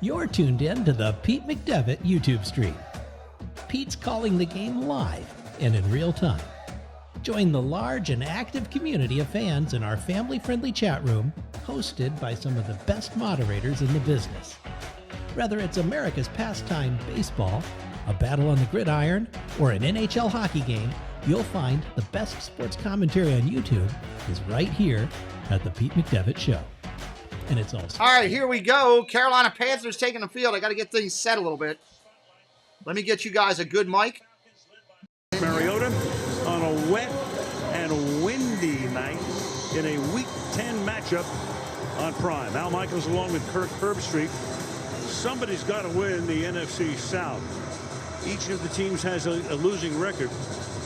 You're tuned in to the Pete McDevitt YouTube stream. Pete's calling the game live and in real time. Join the large and active community of fans in our family-friendly chat room, hosted by some of the best moderators in the business. Whether it's America's pastime baseball, a battle on the gridiron, or an NHL hockey game, you'll find the best sports commentary on YouTube is right here at the Pete McDevitt Show. And it's all right, here we go. Carolina Panthers taking the field. I got to get things set a little bit. Let me get you guys a good mic. Mariota on a wet and windy night in a Week 10 matchup on Prime. Al Michaels along with CARvsATL. Somebody's got to win the NFC South. Each of the teams has a losing record.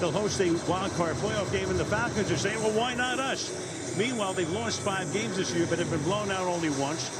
They'll host a wild card playoff game, and the Falcons are saying, well, why not us? Meanwhile, they've lost 5 games this year, but have been blown out only once.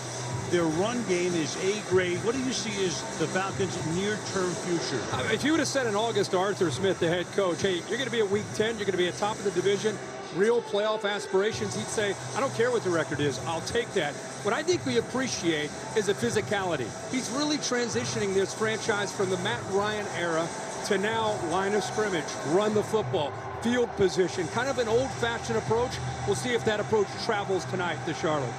Their run game is A-grade. What do you see as the Falcons' near-term future? If you would have said in August to Arthur Smith, the head coach, hey, you're going to be at Week 10, you're going to be at top of the division, real playoff aspirations, he'd say, I don't care what the record is, I'll take that. What I think we appreciate is the physicality. He's really transitioning this franchise from the Matt Ryan era to now line of scrimmage, run the football, field position, kind of an old-fashioned approach. We'll see if that approach travels tonight to Charlotte.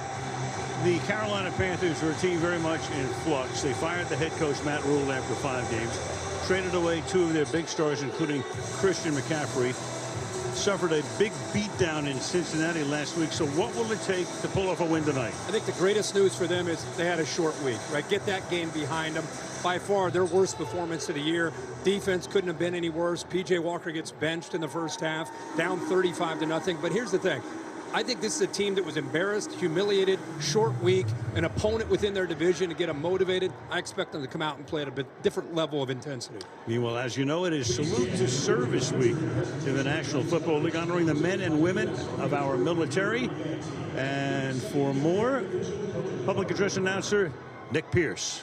The Carolina Panthers are a team very much in flux. They fired the head coach, Matt Rule, after 5 games. Traded away 2 of their big stars, including Christian McCaffrey. Suffered a big beatdown in Cincinnati last week. So what will it take to pull off a win tonight? I think the greatest news for them is they had a short week, right? Get that game behind them. By far their worst performance of the year. Defense couldn't have been any worse. P.J. Walker gets benched in the first half, down 35-0. But here's the thing. I think this is a team that was embarrassed, humiliated, short week, an opponent within their division to get them motivated. I expect them to come out and play at a bit different level of intensity. Meanwhile, as you know, it is Salute to Service Week in the National Football League, honoring the men and women of our military. And for more, public address announcer Nick Pierce.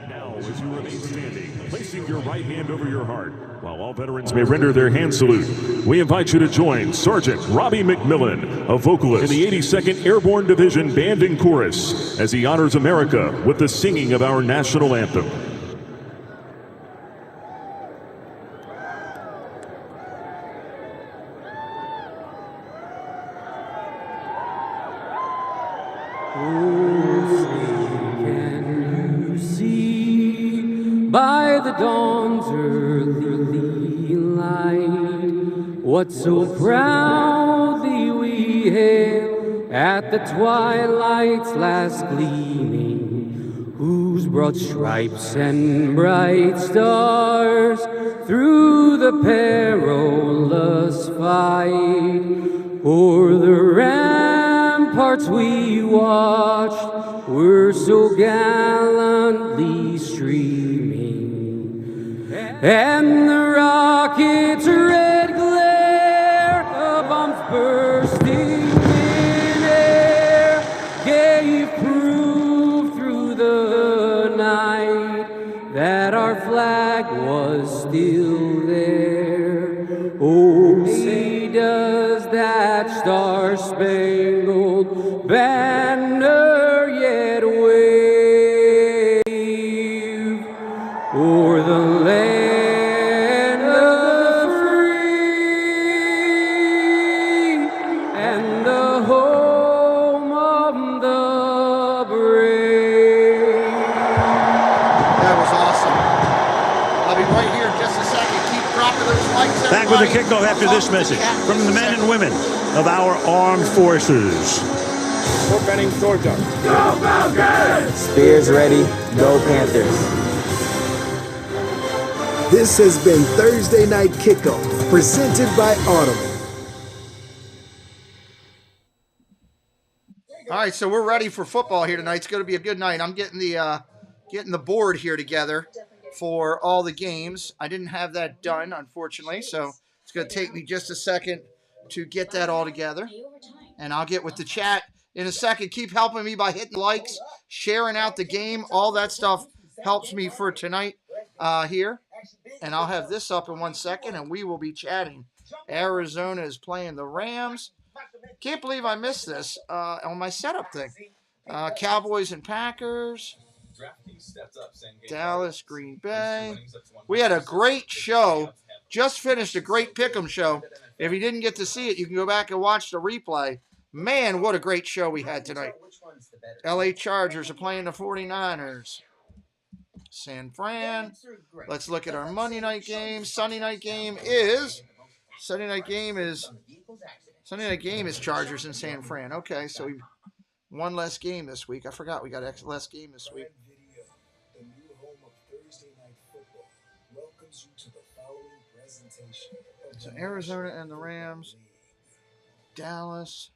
Now, as you remain standing, placing your right hand over your heart, while all veterans may render their hand salute, we invite you to join Sergeant Robbie McMillan, a vocalist in the 82nd Airborne Division Band and Chorus, as he honors America with the singing of our national anthem. By the dawn's early light, what so proudly we hailed at the twilight's last gleaming, whose broad stripes and bright stars through the perilous fight o'er the ramparts we watched were so gallantly streaming, and the rocket's red glare of bombs bursting in air gave proof through the night that our flag was still there. Oh, say does that star-spangled banner yet wave o'er the land of the free and the home of the brave. That was awesome. I'll be right here in just a second. Keep dropping those likes, everybody. Back with the kickoff after this message from the men and women of our armed forces. Fort Benning, Georgia. Go Falcons! Spears ready, go Panthers. This has been Thursday Night Kickoff, presented by Audible. All right, so we're ready for football here tonight. It's going to be a good night. I'm getting the board here together for all the games. I didn't have that done, unfortunately, so it's going to take me just a second to get that all together. And I'll get with the chat in a second. Keep helping me by hitting likes, sharing out the game. All that stuff helps me for tonight here. And I'll have this up in 1 second, and we will be chatting. Arizona is playing the Rams. Can't believe I missed this on my setup thing. Cowboys and Packers. Dallas, Green Bay. We had a great show. Just finished a great pick'em show. If you didn't get to see it, you can go back and watch the replay. Man, what a great show we had tonight. LA Chargers are playing the 49ers. San Fran. Let's look at our Monday night game. Sunday night game is Chargers and San Fran. Okay, so we one less game this week. I forgot we got less game this week. So Arizona and the Rams. Dallas,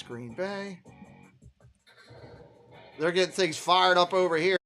Green Bay. They're getting things fired up over here.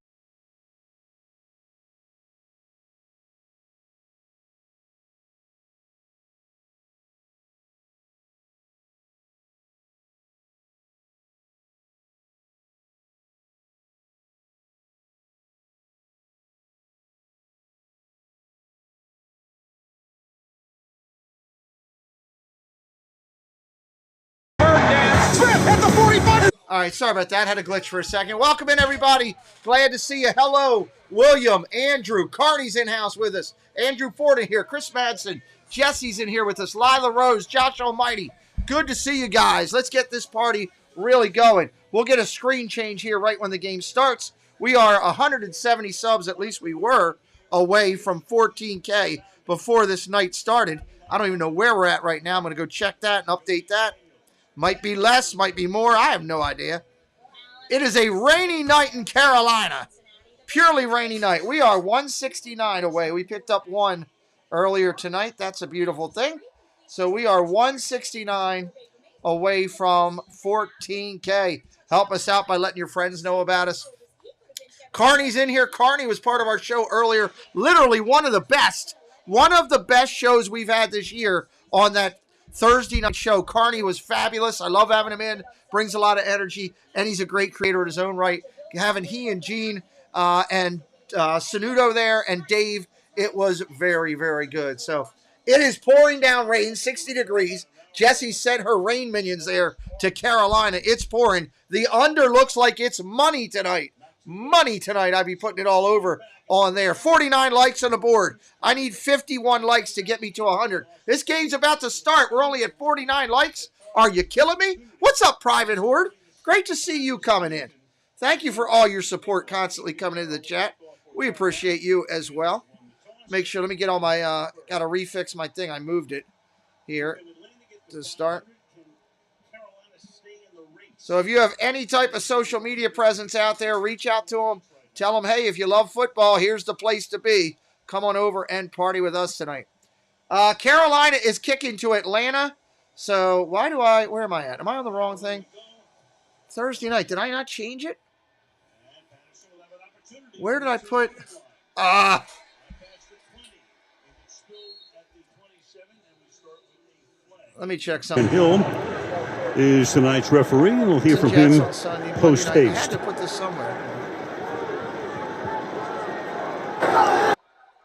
All right, sorry about that. Had a glitch for a second. Welcome in, everybody. Glad to see you. Hello, William, Andrew. Carney's in-house with us. Andrew Ford in here. Chris Madsen. Jesse's in here with us. Lila Rose. Josh Almighty. Good to see you guys. Let's get this party really going. We'll get a screen change here right when the game starts. We are 170 subs, at least we were, away from 14K before this night started. I don't even know where we're at right now. I'm going to go check that and update that. Might be less, might be more. I have no idea. It is a rainy night in Carolina. Purely rainy night. We are 169 away. We picked up one earlier tonight. That's a beautiful thing. So we are 169 away from 14K. Help us out by letting your friends know about us. Carney's in here. Carney was part of our show earlier. Literally one of the best shows we've had this year on that Thursday night show. Carney was fabulous. I love having him in. Brings a lot of energy, and he's a great creator in his own right. Having he and Gene and Sanudo there and Dave, it was very, very good. So it is pouring down rain, 60 degrees. Jessie sent her rain minions there to Carolina. It's pouring. The under looks like it's money tonight. Money tonight. I'd be putting it all over on there. 49 likes on the board. I need 51 likes to get me to 100. This game's about to start. We're only at 49 likes. Are you killing me? What's up, Private Horde? Great to see you coming in. Thank you for all your support constantly coming into the chat. We appreciate you as well. Make sure, let me get all my, got to refix my thing. I moved it here to start. So if you have any type of social media presence out there, reach out to them. Tell them, hey, if you love football, here's the place to be. Come on over and party with us tonight. Carolina is kicking to Atlanta. So where am I at? Am I on the wrong thing? Thursday night. Did I not change it? Where did I put? Let me check something. Hill is tonight's referee, and we'll hear from him post-haste. I had to put this somewhere.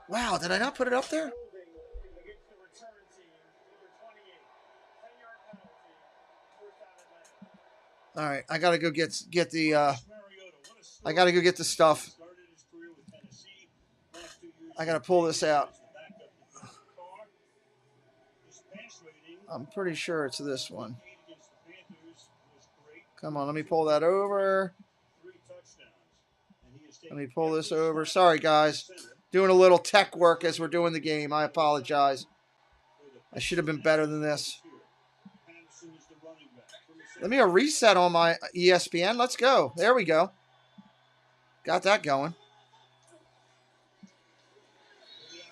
Wow, did I not put it up there? All right, I gotta go get the. I gotta go get the stuff. I gotta pull this out. I'm pretty sure it's this one. Come on, let me pull that over. Let me pull this over. Sorry, guys. Doing a little tech work as we're doing the game. I apologize. I should have been better than this. Let me a reset on my ESPN. Let's go. There we go. Got that going.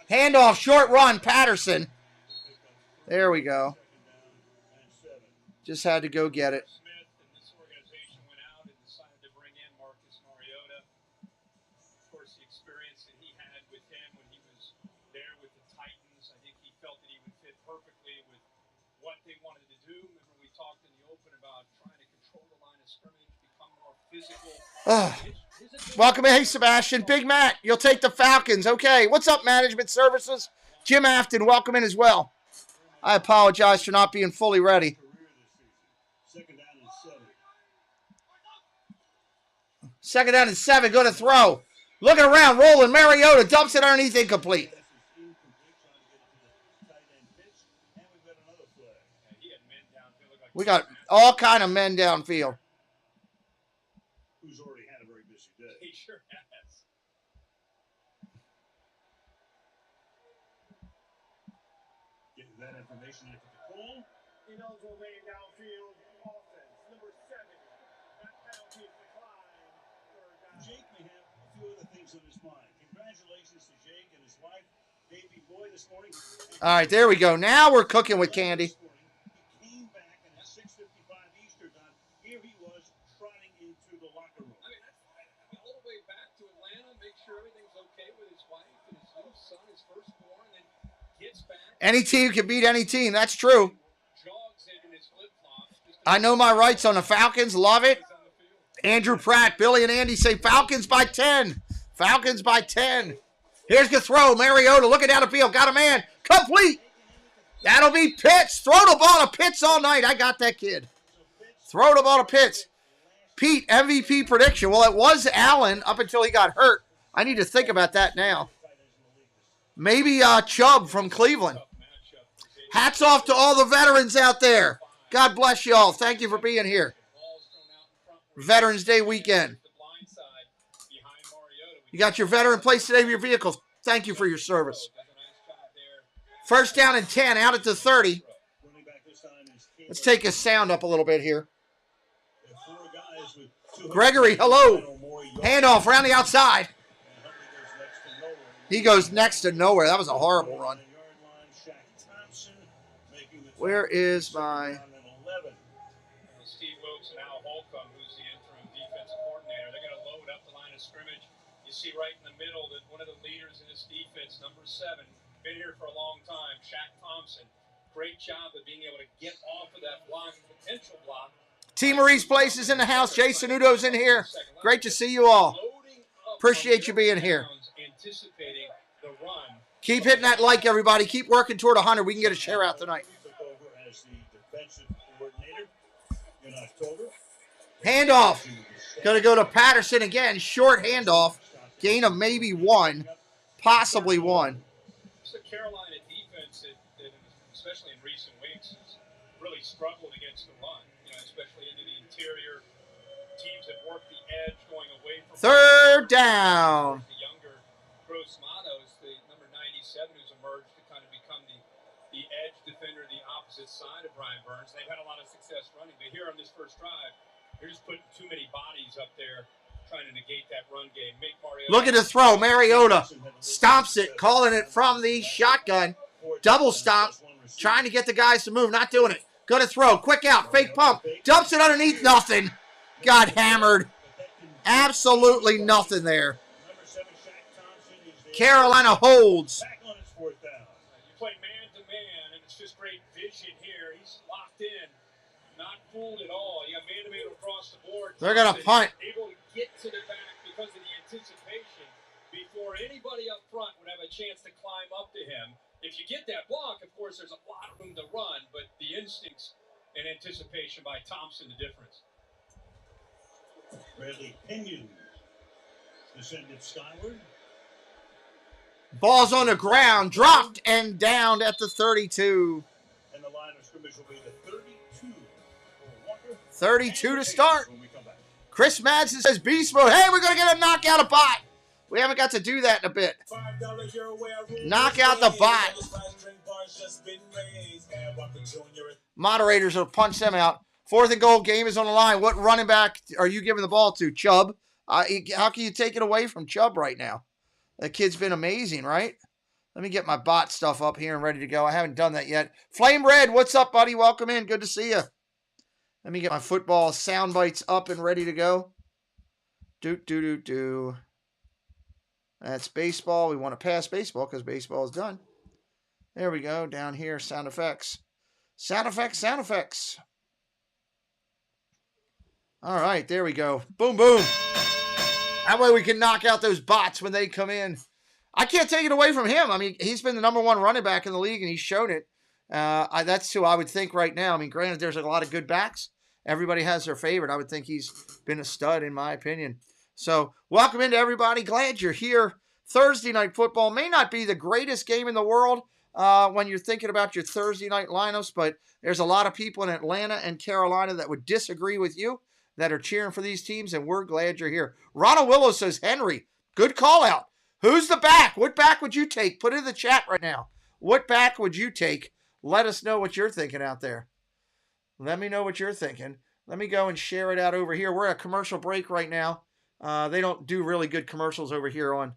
Handoff, short run, Patterson. There we go. Just had to go get it. Welcome in. Hey, Sebastian. Big Matt, you'll take the Falcons. Okay. What's up, Management Services? Jim Afton, welcome in as well. I apologize for not being fully ready. Second down and 7. Going to throw. Looking around, rolling. Mariota dumps it underneath, incomplete. We got all kind of men downfield. Who's already had a very busy day. He sure has. Getting that information into the call. He knows we're laying downfield offense. Number 70. That penalty decline. Jake may have a few other things on his mind. Congratulations to Jake and his wife, baby boy, this morning. All right, there we go. Now we're cooking with candy. He came back and at 6:55 Eastern time, here he was trotting into the locker room. I mean, that's all the way back to Atlanta, make sure everything's okay with his wife and his new son, his firstborn, and then gets back. Any team can beat any team. That's true. Jogs it in his flip-flops. I know my rights on the Falcons. Love it. Andrew Pratt, Billy, and Andy say Falcons by 10. Falcons by 10. Here's the throw. Mariota looking down the field. Got a man. Complete. That'll be Pitts. Throw the ball to Pitts all night. I got that kid. Throw the ball to Pitts. Pete, MVP prediction. Well, it was Allen up until he got hurt. I need to think about that now. Maybe Chubb from Cleveland. Hats off to all the veterans out there. God bless you all. Thank you for being here. Veterans Day weekend. You got your veteran place today with your vehicles. Thank you for your service. First down and 10, out at the 30. Let's take his sound up a little bit here. Gregory, hello. Handoff around the outside. He goes next to nowhere. That was a horrible run. Where is my... Steve Wilkes and Al Holcomb, who's the interim defensive coordinator. They're going to load up the line of scrimmage. You see right in the middle that one of the leaders in this defense, number 7, been here for a long time, Shaq Thompson. Great job of being able to get off of that block, potential block. T. Marie's Place is in the house. Jason Udo's in here. Great to see you all. Appreciate you being here. Anticipating the run. Keep hitting that like, everybody. Keep working toward 100. We can get a share out tonight. Handoff. Going to go to Patterson again. Short handoff. Gain of maybe 1. Possibly 1. It's a Carolina defense that, especially in recent weeks, has really struggled against the run. Especially into the interior. Teams that work the edge going away from... Third down. The younger Gross Matos, the number 97, who's emerged to kind of become the edge defender, the opposite side of Brian Burns. They've had a lot of success running, but here on this first drive, you're just putting too many bodies up there trying to negate that run game. Make Mariota. Look at the throw. Mariota stomps it, calling it from the shotgun. Double stomp, trying to get the guys to move, not doing it. Go to throw. Quick out. Fake pump. Dumps it underneath. Nothing. Got hammered. Absolutely nothing there. Carolina holds. You play man-to-man, and it's just great vision here. He's locked in. Not fooled at all. You got man-to-man across the board. They're going to punt. Able to get to the back because of the anticipation before anybody up front would have a chance to climb up to him. If you get that block, of course, there's a lot of room to run, but the instincts and anticipation by Thompson, the difference. Bradley Pinion descended skyward. Ball's on the ground, dropped and downed at the 32. And the line of scrimmage will be the 32. 32 to start. Chris Madsen says beast mode. Hey, we're going to get a knockout of bot. We haven't got to do that in a bit. Knock out the bot. Moderators will punch them out. 4th and goal, game is on the line. What running back are you giving the ball to? Chubb. How can you take it away from Chubb right now? That kid's been amazing, right? Let me get my bot stuff up here and ready to go. I haven't done that yet. Flame Red, what's up, buddy? Welcome in. Good to see you. Let me get my football sound bites up and ready to go. Do. That's baseball. We want to pass baseball because baseball is done. There we go. Down here, sound effects. Sound effects. All right, there we go. Boom, boom. That way we can knock out those bots when they come in. I can't take it away from him. I mean, he's been the number 1 running back in the league, and he's shown it. That's who I would think right now. I mean, granted, there's a lot of good backs. Everybody has their favorite. I would think he's been a stud, in my opinion. So welcome into everybody. Glad you're here. Thursday night football may not be the greatest game in the world when you're thinking about your Thursday night lineups, but there's a lot of people in Atlanta and Carolina that would disagree with you that are cheering for these teams, and we're glad you're here. Ronald Willow says, Henry, good call out. Who's the back? What back would you take? Put it in the chat right now. What back would you take? Let us know what you're thinking out there. Let me know what you're thinking. Let me go and share it out over here. We're at a commercial break right now. They don't do really good commercials over here on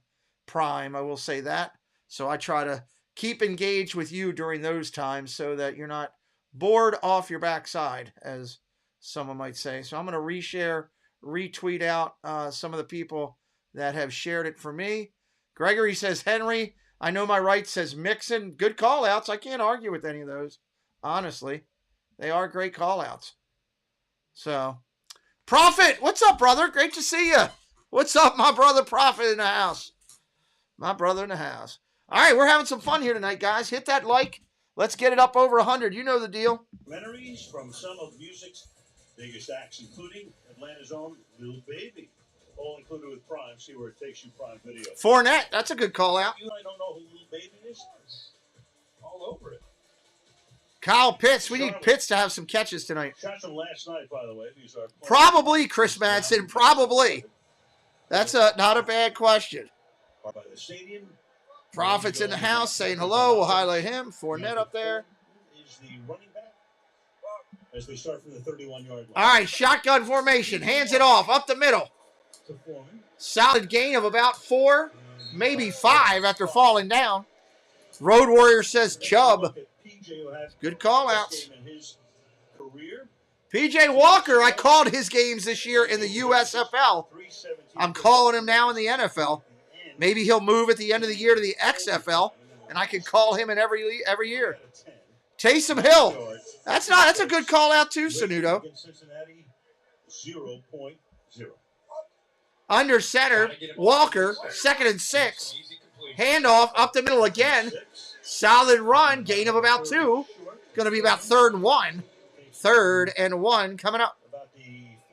Prime, I will say that. So I try to keep engaged with you during those times so that you're not bored off your backside, as someone might say. So I'm going to reshare, retweet out some of the people that have shared it for me. Gregory says, Henry, I know my right says Mixon. Good call-outs. I can't argue with any of those, honestly. They are great call-outs. So, Prophet, what's up, brother? Great to see you. What's up, my brother Prophet in the house? My brother in the house. All right, we're having some fun here tonight, guys. Hit that like. Let's get it up over 100. You know the deal. Documentaries from some of music's biggest acts, including Atlanta's own Lil Baby. All included with Prime. See where it takes you, Prime Video. Fournette, that's a good call out. You and I don't know who Lil Baby is? All over it. Kyle Pitts. We need Pitts to have some catches tonight. Shots from last night, by the way. These are Probably, Chris Madsen. Probably. That's not a bad question. By the stadium. Prophet's in the house saying hello. We'll highlight him. Fournette up there. Is the running back as they start from the 31-yard line. All right, shotgun formation. Hands it off. Up the middle. Solid gain of about 4, maybe 5 after falling down. Road Warrior says Chubb. Good call-outs. P.J. Walker, I called his games this year in the USFL. I'm calling him now in the NFL. Maybe he'll move at the end of the year to the XFL, and I can call him in every year. Taysom Hill. That's a good call-out too, Sanudo. Under center, Walker, 2nd and 6. Handoff up the middle again. Solid run, gain of about 2. Going to be about 3rd and 1. 3rd and 1 coming up. About the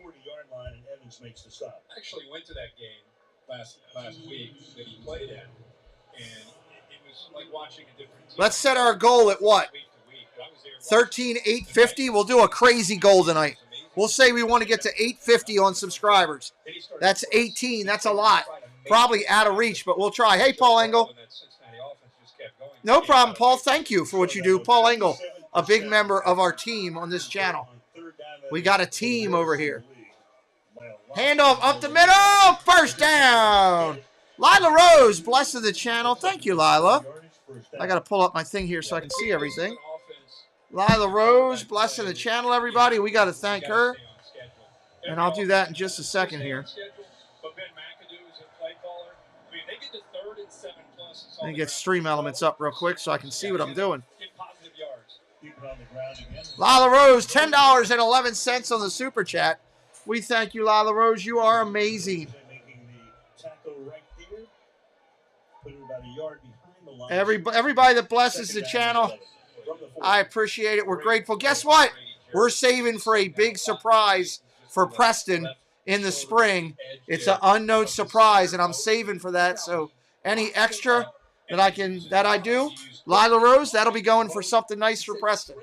40-yard line, and Evans makes the stop. I actually went to that game last week that he played in, and it was like watching a different team. Let's set our goal at what? 13,850. We'll do a crazy goal tonight. We'll say we want to get to 850 on subscribers. That's 18. That's a lot. Probably out of reach, but we'll try. Hey, Paul Engel. No problem, Paul. Thank you for what you do. Paul Engel, a big member of our team on this channel. We got a team over here. Handoff up the middle. First down. Lila Rose, blessed the channel. Thank you, Lila. I got to pull up my thing here so I can see everything. Lila Rose, blessing the channel, everybody. We got to thank her. And I'll do that in just a second here. Let me get stream elements up real quick so I can see what I'm doing. Lila Rose, $10.11 on the super chat. We thank you, Lila Rose. You are amazing. Everybody that blesses the channel, I appreciate it. We're grateful. Guess what? We're saving for a big surprise for Preston in the spring. It's an unknown surprise, and I'm saving for that. So any extra that I do, Lila Rose, that'll be going for something nice for Preston.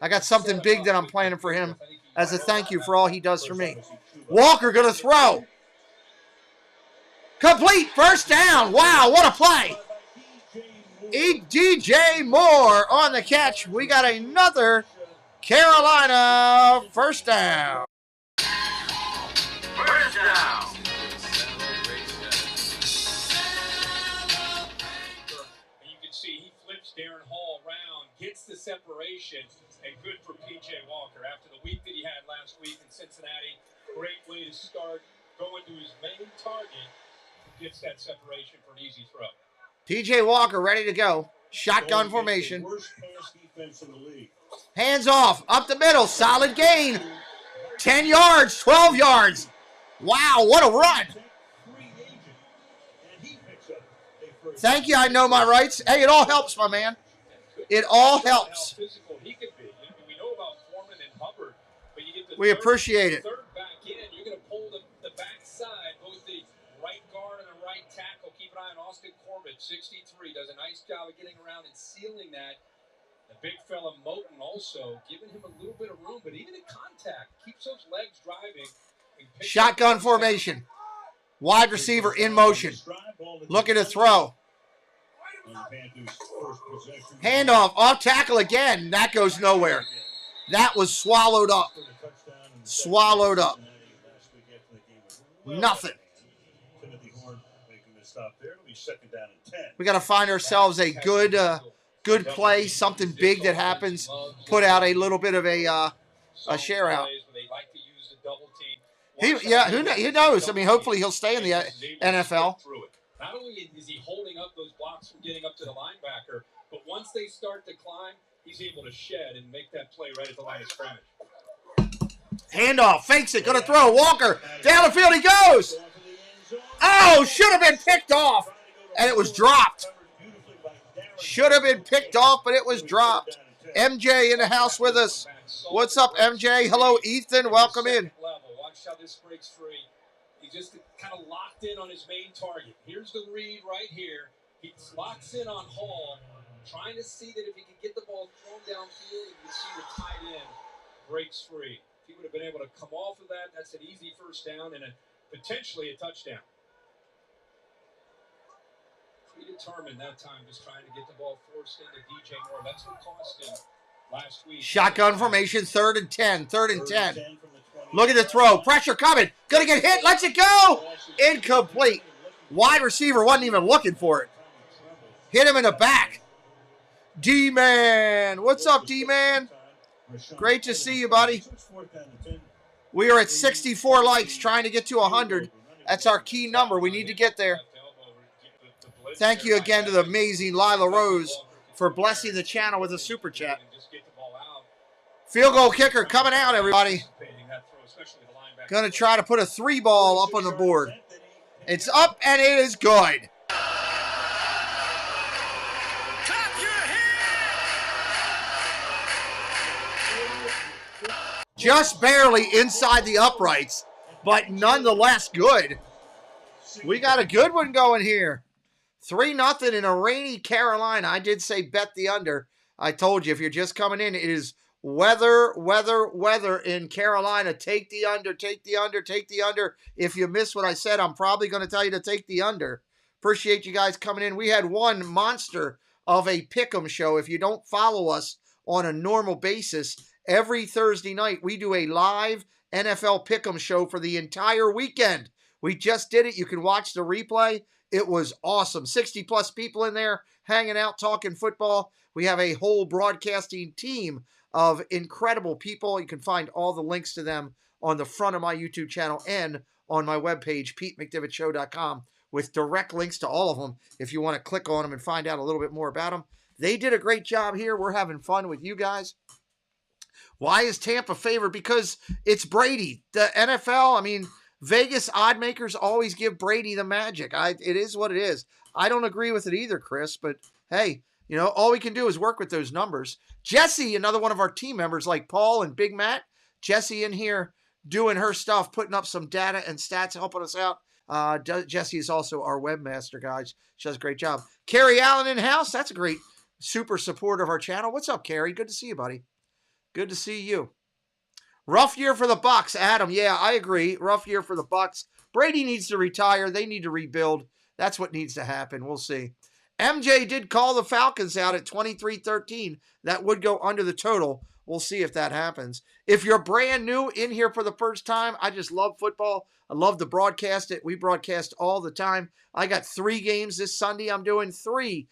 I got something big that I'm planning for him as a thank you for all he does for me. Walker going to throw. Complete, first down. Wow, what a play. DJ Moore on the catch. We got another Carolina first down. First down. And you can see he flips Darren Hall around, gets the separation, and good for P.J. Walker. After the week that he had last week in Cincinnati, great way to start, going to his main target, gets that separation for an easy throw. P.J. Walker ready to go. Shotgun formation. Worst pass defense in the league. Hands off, up the middle, solid gain. 10 yards, 12 yards. Wow, what a run. Thank you, I know my rights. Hey, it all helps, my man. It all helps. We appreciate it. 63 does a nice job of getting around and sealing that. The big fella Moten also giving him a little bit of room, but even in contact, keeps those legs driving. Shotgun formation. Wide receiver in motion. Looking to throw. Handoff, off tackle again. That goes nowhere. That was swallowed up. Swallowed up. Nothing. We got to find ourselves a good play, something big that happens. Put out a little bit of a share out. Who knows? I mean, hopefully he'll stay in the NFL. Not only is he holding up those blocks from getting up to the linebacker, but once they start to climb, he's able to shed and make that play right at the line of scrimmage. Handoff, fakes it, going to throw. Walker, down the field he goes. Oh, should have been picked off, and it was dropped. Should have been picked off, but it was dropped. MJ in the house with us. What's up, MJ? Hello, Ethan. Welcome in. Watch how this breaks free. He's just kind of locked in on his main target. Here's the read right here. He locks in on Hall, trying to see that if he can get the ball thrown downfield, you can see the tight end breaks free. If he would have been able to come off of that, that's an easy first down and potentially a touchdown. Predetermined that time, just trying to get the ball forced into DJ Moore. That's what cost him last week. Shotgun formation, 3rd and 10. 3rd and 10. Look at the throw. Pressure coming. Going to get hit. Lets it go. Incomplete. Wide receiver wasn't even looking for it. Hit him in the back. D-Man. What's up, D-Man? Great to see you, buddy. We are at 64 likes, trying to get to 100. That's our key number. We need to get there. Thank you again to the amazing Lila Rose for blessing the channel with a super chat. Field goal kicker coming out, everybody. Going to try to put a 3 ball up on the board. It's up, and it is good. Just barely inside the uprights, but nonetheless good. We got a good one going here. 3-0 in a rainy Carolina. I did say bet the under. I told you, if you're just coming in, it is weather in Carolina. Take the under, take the under, take the under. If you missed what I said, I'm probably going to tell you to take the under. Appreciate you guys coming in. We had one monster of a pick'em show. If you don't follow us on a normal basis, every Thursday night we do a live NFL pick'em show for the entire weekend. We just did it. You can watch the replay. It was awesome. 60-plus people in there hanging out, talking football. We have a whole broadcasting team of incredible people. You can find all the links to them on the front of my YouTube channel and on my webpage, PeteMcDivittShow.com, with direct links to all of them if you want to click on them and find out a little bit more about them. They did a great job here. We're having fun with you guys. Why is Tampa favored? Because it's Brady. The NFL, I mean, Vegas odd makers always give Brady the magic. It is what it is. I don't agree with it either, Chris, but hey, you know, all we can do is work with those numbers. Jesse, another one of our team members like Paul and Big Matt, Jesse in here doing her stuff, putting up some data and stats, helping us out. Jesse is also our webmaster, guys. She does a great job. Carrie Allen in-house, that's a great super supporter of our channel. What's up, Carrie? Good to see you, buddy. Good to see you. Rough year for the Bucs, Adam. Yeah, I agree. Rough year for the Bucs. Brady needs to retire. They need to rebuild. That's what needs to happen. We'll see. MJ did call the Falcons out at 23-13. That would go under the total. We'll see if that happens. If you're brand new in here for the first time, I just love football. I love to broadcast it. We broadcast all the time. I got 3 games this Sunday. I'm doing three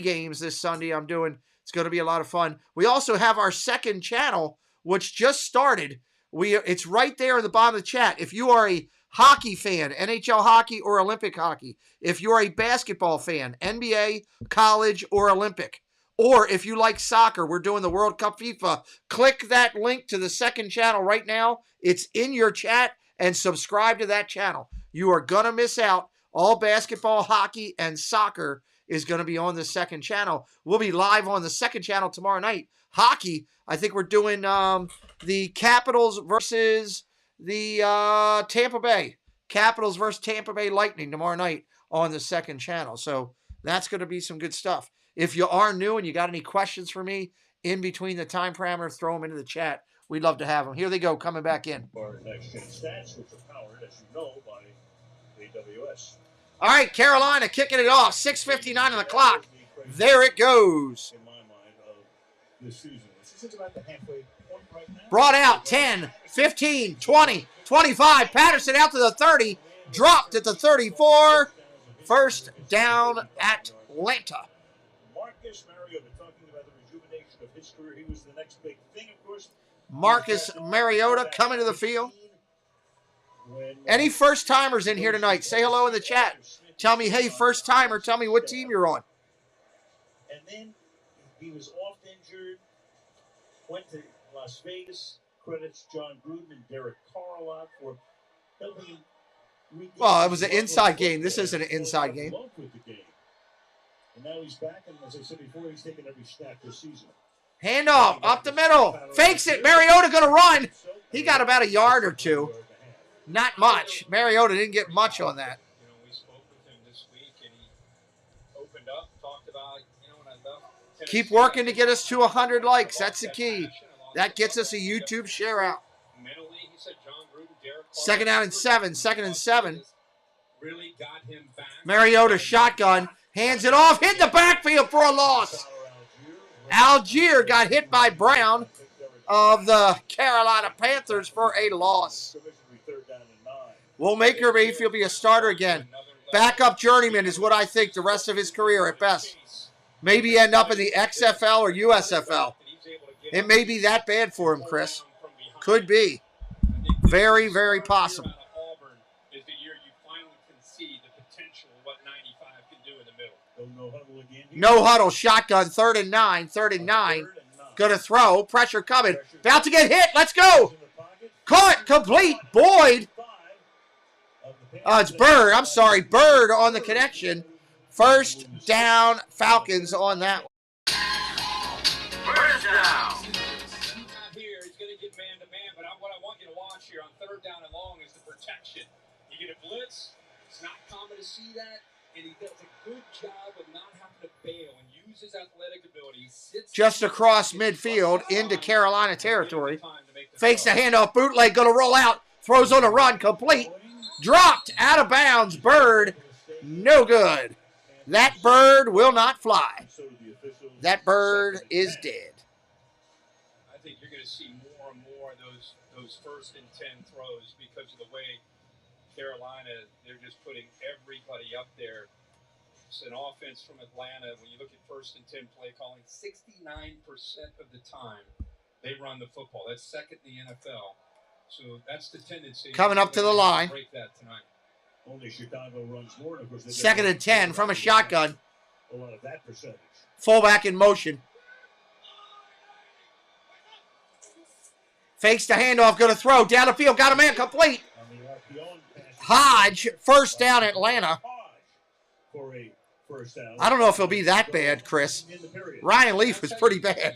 games this Sunday. I'm doing. It's going to be a lot of fun. We also have our second channel, which just started. It's right there in the bottom of the chat. If you are a hockey fan, NHL hockey or Olympic hockey, if you're a basketball fan, NBA, college, or Olympic, or if you like soccer, we're doing the World Cup FIFA, click that link to the second channel right now. It's in your chat, and subscribe to that channel. You are going to miss out. All basketball, hockey, and soccer is going to be on the second channel. We'll be live on the second channel tomorrow night. Hockey, I think we're doing the Capitals versus the Tampa Bay. Capitals versus Tampa Bay Lightning tomorrow night on the second channel. So That's going to be some good stuff. If you are new and you got any questions for me in between the time parameter, throw them into the chat. We'd love to have them. Here they go, coming back in. Stats, which are powered, as you know, by AWS. All right, Carolina kicking it off. 6:59 on the clock. There it goes. In my mind, of this season. This is about the halfway point right now. Brought out 10, 15, 20, 25. Patterson out to the 30. Dropped at the 34. First down, Atlanta. Marcus Mariota, talking about the rejuvenation of his career. He was the next big thing, of course. Marcus Mariota coming to the field. Any first-timers in here tonight? Say hello in the chat. Tell me, hey, first-timer, tell me what team you're on. And then he was oft injured, went to Las Vegas, credits John Gruden and Derek Carr a lot for helping him. Well, it was an inside game. This isn't an inside game. And now he's back, and as I said before, he's taken every snap this season. Handoff, up the middle. Fakes it. Mariota going to run. He got about a yard or two. Not much. Mariota didn't get much on that. You know, we spoke with him this week, and he opened up, talked about, when I left. Keep working to get us to 100 likes. That's the key. That gets us a YouTube share out. Mentally, he said John Gruden, Derek Carr. Second down and 7. Second and 7. Really got him back. Mariota shotgun. Hands it off. Hit the backfield for a loss. Algier got hit by Brown of the Carolina Panthers for a loss. Will Maker Mayfield be a starter again? Backup journeyman is what I think the rest of his career at best. Maybe end up in the XFL or USFL. It may be that bad for him, Chris. Could be. Very, very possible. Is the year you finally can see the potential of what 95 can do in the middle. No huddle, shotgun, 3rd and 9. 3rd and 9. Gonna throw. Pressure coming. About to get hit. Let's go. Caught. Complete. Boyd. It's Bird. I'm sorry. Bird on the connection. First down, Falcons on that one. First down. Here, he's going to get man-to-man, but what I want you to watch here on 3rd down and long is the protection. You get a blitz. It's not common to see that, and he does a good job of not having to bail and use his athletic ability. Just across midfield into Carolina territory. Fakes the handoff, bootleg, going to roll out. Throws on a run, complete. Dropped, out of bounds. Bird, no good. That bird will not fly. That bird is dead. I think you're going to see more and more of those 1st and 10 throws because of the way Carolina, they're just putting everybody up there. It's an offense from Atlanta. When you look at 1st and 10 play calling, 69% of the time they run the football. That's 2nd in the NFL. So that's the tendency. Coming up to the line. Break that tonight. Only Chicago runs more. Of course, 2nd and 10 from a shotgun. A lot of that percentage. Fullback in motion. Fakes the handoff, going to throw. Down the field, got a man, complete. Hodge, first down Atlanta. I don't know if he'll be that bad, Chris. Ryan Leaf was pretty bad.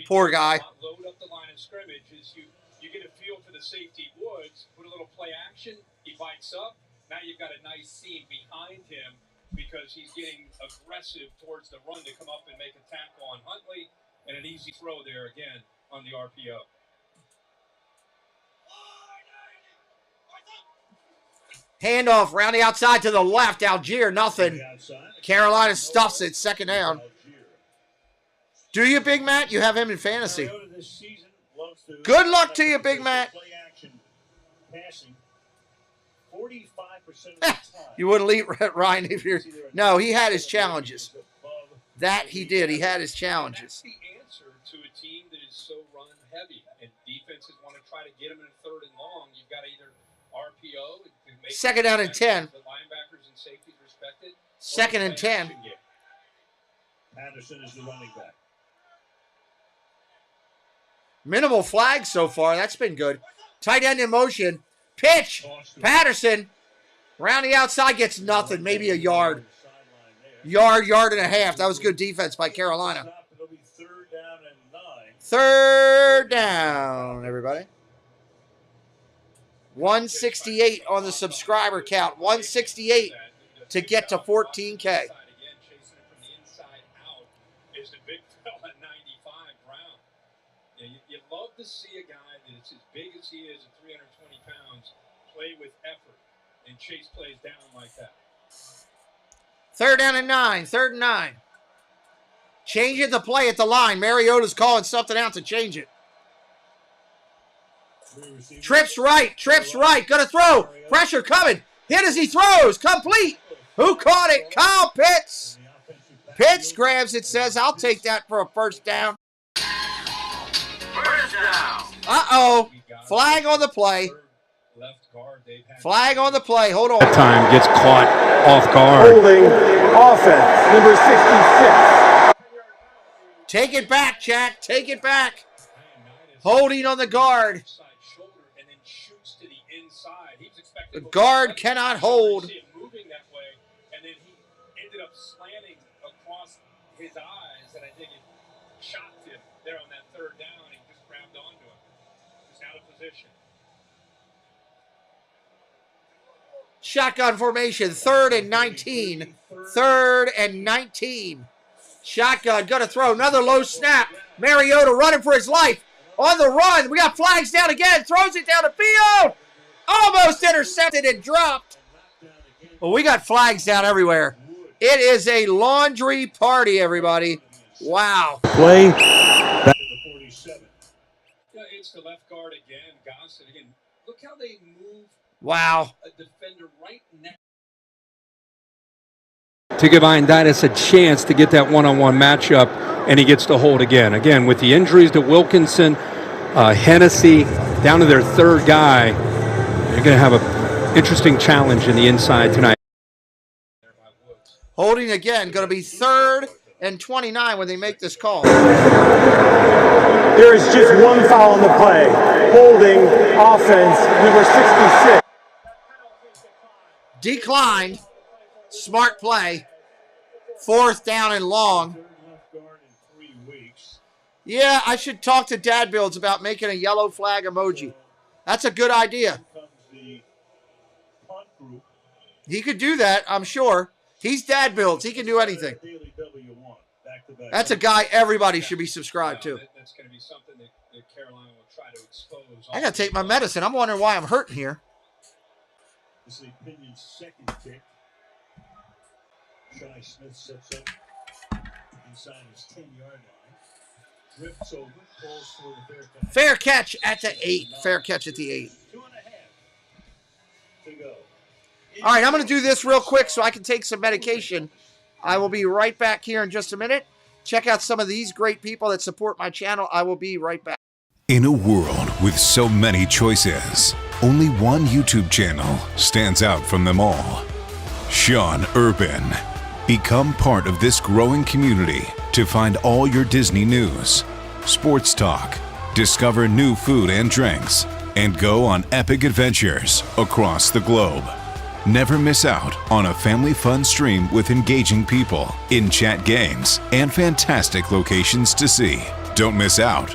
Poor guy. Load up the line of scrimmage is you get a feel for the safety Woods, put a little play action, he bites up. Now you've got a nice seam behind him because he's getting aggressive towards the run to come up and make a tackle on Huntley, and an easy throw there again on the RPO. Handoff round the outside to the left. Algier, nothing. Carolina stuffs it. 2nd down. Do you, Big Matt? You have him in fantasy. Good luck to you, Big Matt. You wouldn't leave Ryan if you're... No, he had his challenges. That he did. He had his challenges. That's the answer to a team that is so run heavy, and defenses want to try to get him in 3rd and long. You've got to either RPO... 2nd down and 10. The linebackers and safeties respected. 2nd and 10. Patterson is the running back. Minimal flags so far. That's been good. Tight end in motion. Pitch. Patterson. Round the outside gets nothing. Maybe a yard. Yard and a half. That was good defense by Carolina. 3rd down, everybody. 168 on the subscriber count. 168 to get to 14K. to see a guy that is as big as he is at 320 pounds play with effort and chase plays down like that. 3rd down and 9. 3rd and 9. Change it to play at the line. Mariota's calling something out to change it. Trips right. Trips right. Gonna throw. Pressure coming. Hit as he throws. Complete. Who caught it? Kyle Pitts. Pitts grabs it, says, I'll take that for a first down. First down. Uh-oh. Flag on the play. Flag on the play. Hold on. Time gets caught off guard. Holding offense, number 66. Take it back, Jack. Take it back. Holding on the guard. The guard cannot hold. Moving that way, and then he ended up slanting across his eyes, and I think it shocked him there on that 3rd down, and he just grabbed onto him. He's out of position. Shotgun formation, 3rd and 19. 3rd and 19. Shotgun, gonna throw another low snap. Mariota running for his life. On the run, we got flags down again. Throws it down the field. Almost intercepted and dropped. Well, we got flags down everywhere. It is a laundry party, everybody. Wow. Play. Yeah, it's the left guard again. Gossett again. Look how they move. Wow. A defender right next. To give Ionditis a chance to get that one-on-one matchup, and he gets to hold again. Again, with the injuries to Wilkinson, Hennessy, down to their 3rd guy, they're going to have an interesting challenge in the inside tonight. Holding again, going to be 3rd and 29 when they make this call. There is just one foul on the play. Holding offense, number 66. Declined. Smart play. 4th down and long. Yeah, I should talk to Dad Builds about making a yellow flag emoji. That's a good idea. He could do that, I'm sure. He's Dad Builds. He can do anything. That's a guy everybody should be subscribed to. That's going to be something that Carolina will try to expose. I got to take my medicine. I'm wondering why I'm hurting here. This is Pinion's 2nd kick. Shy Smith sets up inside his 10-yard line. Drifts over, calls for the fair catch. Fair catch at the 8. Fair catch at the 8. 2.5 to go. All right, I'm going to do this real quick so I can take some medication. I will be right back here in just a minute. Check out some of these great people that support my channel. I will be right back. In a world with so many choices, only one YouTube channel stands out from them all. Sean Urban. Become part of this growing community to find all your Disney news, sports talk, discover new food and drinks, and go on epic adventures across the globe. Never miss out on a family fun stream with engaging people, in-chat games, and fantastic locations to see. Don't miss out.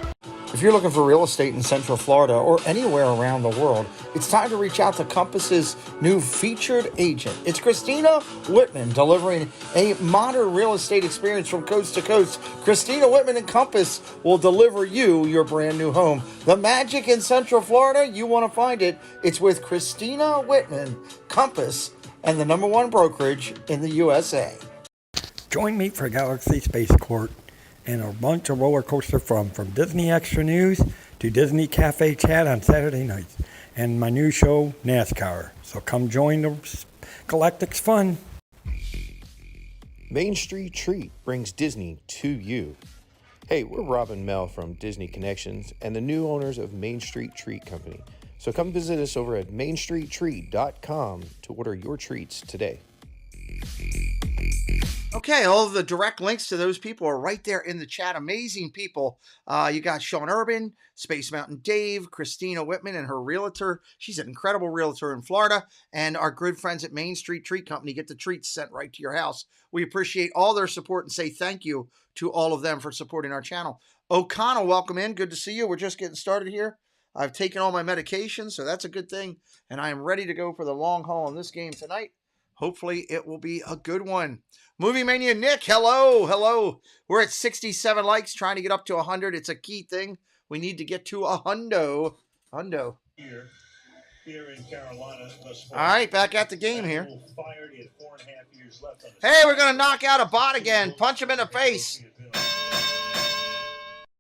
If you're looking for real estate in Central Florida or anywhere around the world, it's time to reach out to Compass's new featured agent. It's Christina Whitman, delivering a modern real estate experience from coast to coast. Christina Whitman and Compass will deliver you your brand new home. The magic in Central Florida, you want to find it. It's with Christina Whitman, Compass, and the #1 brokerage in the USA. Join me for Galaxy Spaceport and a bunch of roller coaster from Disney Extra News to Disney Cafe Chat on Saturday nights, and my new show, NASCAR. So come join the Galactic's fun. Main Street Treat brings Disney to you. Hey, we're Rob and Mel from Disney Connections and the new owners of Main Street Treat Company. So come visit us over at mainstreettreat.com to order your treats today. Okay, all of the direct links to those people are right there in the chat. Amazing people. You got Sean Urban, Space Mountain Dave, Christina Whitman, and her realtor. She's an incredible realtor in Florida. And our good friends at Main Street Treat Company get the treats sent right to your house. We appreciate all their support and say thank you to all of them for supporting our channel. O'Connell, welcome in. Good to see you. We're just getting started here. I've taken all my medications, so that's a good thing. And I am ready to go for the long haul in this game tonight. Hopefully it will be a good one. Movie Mania Nick, hello. We're at 67 likes, trying to get up to 100. It's a key thing. We need to get to a hundo. Here in Carolina. All right, back at the game here. Fired. He had 4.5 years left on his Hey, we're going to knock out a bot again. Punch him in the face.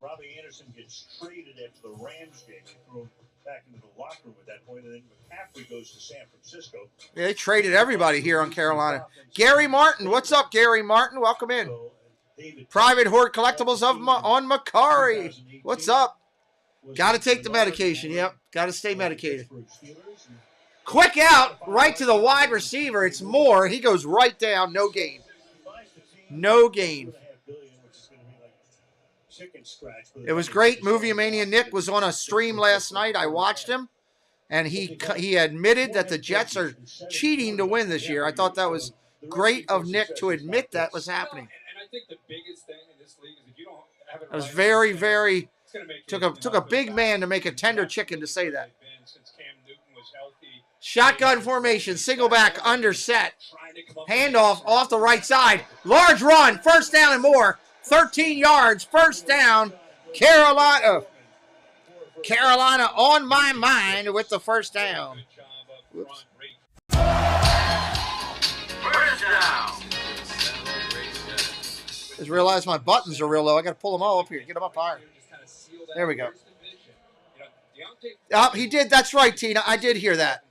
Robbie Anderson gets traded after the Rams game. They threw him back into the locker room at that point, and then McCaffrey goes to San Francisco. Yeah, they traded everybody here on Carolina. Gary Martin. What's up, Gary Martin? Welcome in. Private Horde Collectibles on Macari. What's up? Got to take the medication. Yep, got to stay medicated. Quick out, right to the wide receiver. It's Moore. He goes right down. No gain. No gain. It was great. Movie Mania Nick was on a stream last night. I watched him, and he admitted that the Jets are cheating to win this year. I thought that was great of Nick to admit that was happening. And I think the biggest thing in this league is if you don't have it It was right, very, very took a big man to make a tender chicken to say that. Shotgun formation, single back, under set. Handoff off the right side. Large run, first down and more. 13 yards, first down. Carolina on my mind with the first down. Whoops. Just realized my buttons are real low. I got to pull them all up here. Get them up higher. There we go. Oh, he did. That's right, Tina. I did hear that.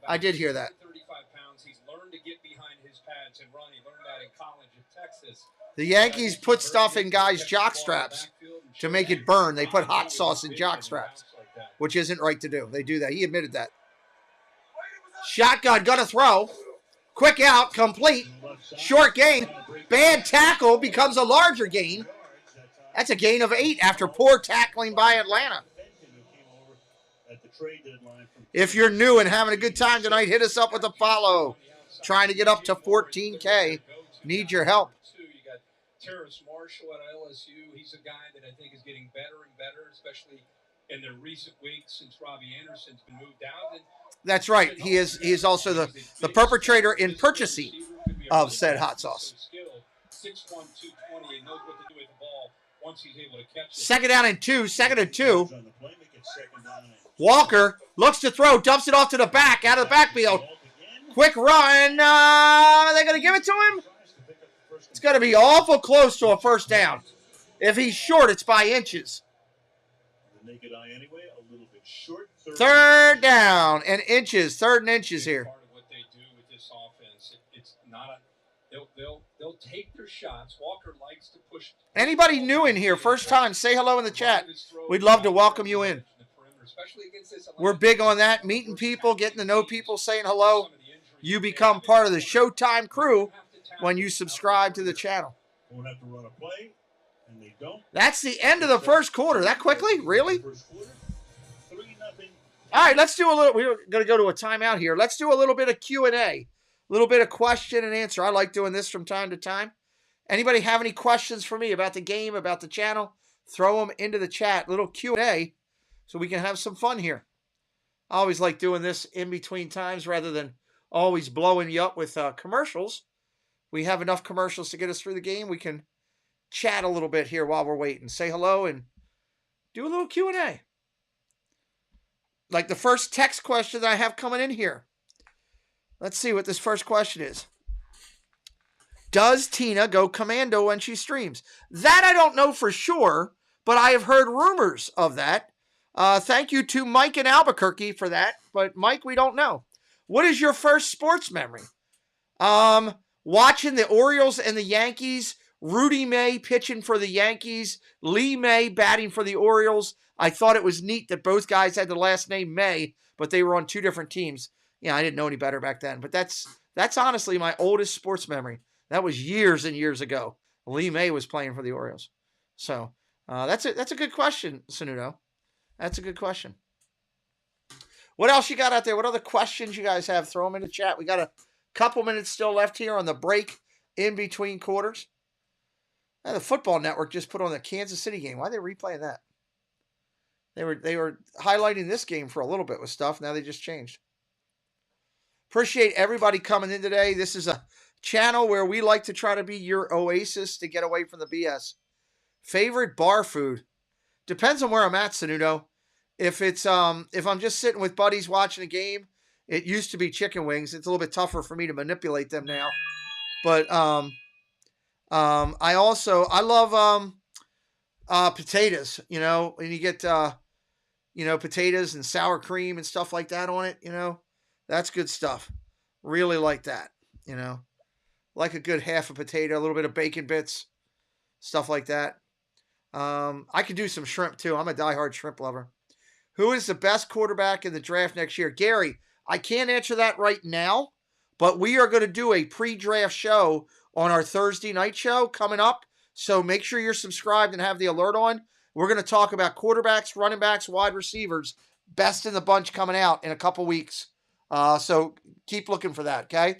I did hear that. 35 pounds. He's learned to get behind his pads and run. He learned that in college in Texas. The Yankees put stuff in guys' jock straps to make it burn. They put hot sauce in jock straps, which isn't right to do. They do that. He admitted that. Shotgun, gonna throw. Quick out, complete. Short gain. Bad tackle becomes a larger gain. That's a gain of 8 after poor tackling by Atlanta. If you're new and having a good time tonight, hit us up with a follow. Trying to get up to 14K. Need your help. You got Terrace Marshall at LSU. He's a guy that I think is getting better and better, especially in the recent weeks since Robbie Anderson's been moved out. And that's right. He is also the perpetrator in purchasing of said hot sauce. 6'1", 220, and knows what to do with the ball once he's able to catch it. Second and two. Walker looks to throw, dumps it off to the back, out of the backfield. Quick run. Are they going to give it to him? It's going to be awful close to a first down. If he's short, it's by inches. Third down and inches. Third and inches here. Part of what they do with this offense, it's not they'll take their shots. Walker likes to push. Anybody new in here, first time, say hello in the chat. We'd love to welcome you in. We're big on that, meeting people, getting to know people, saying hello. You become part of the Showtime crew when you subscribe to the channel. That's the end of the first quarter. That quickly? Really? All right, let's do a little. We're going to go to a timeout here. Let's do a little bit of Q&A, a little bit of question and answer. I like doing this from time to time. Anybody have any questions for me about the game, about the channel? Throw them into the chat. Little Q&A so we can have some fun here. I always like doing this in between times rather than always blowing you up with commercials. We have enough commercials to get us through the game. We can chat a little bit here while we're waiting. Say hello and do a little Q&A. Like the first text question that I have coming in here. Let's see what this first question is. Does Tina go commando when she streams? That I don't know for sure, but I have heard rumors of that. Thank you to Mike in Albuquerque for that. But Mike, we don't know. What is your first sports memory? Watching the Orioles and the Yankees. Rudy May pitching for the Yankees. Lee May batting for the Orioles. I thought it was neat that both guys had the last name May, but they were on two different teams. Yeah, I didn't know any better back then. But that's honestly my oldest sports memory. That was years and years ago. Lee May was playing for the Orioles. So that's a good question, Sanudo. That's a good question. What else you got out there? What other questions you guys have? Throw them in the chat. We got a couple minutes still left here on the break in between quarters. Now, the Football Network just put on the Kansas City game. Why are they replaying that? They were highlighting this game for a little bit with stuff. Now they just changed. Appreciate everybody coming in today. This is a channel where we like to try to be your oasis to get away from the BS. Favorite bar food? Depends on where I'm at, Sanudo. If it's if I'm just sitting with buddies watching a game, it used to be chicken wings. It's a little bit tougher for me to manipulate them now. But I love potatoes, you know, and you get you know, potatoes and sour cream and stuff like that on it, you know. That's good stuff. Really like that, you know. Like a good half a potato, a little bit of bacon bits, stuff like that. I could do some shrimp too. I'm a diehard shrimp lover. Who is the best quarterback in the draft next year? Gary, I can't answer that right now, but we are going to do a pre-draft show on our Thursday night show coming up. So make sure you're subscribed and have the alert on. We're going to talk about quarterbacks, running backs, wide receivers, best in the bunch coming out in a couple weeks. So keep looking for that, okay?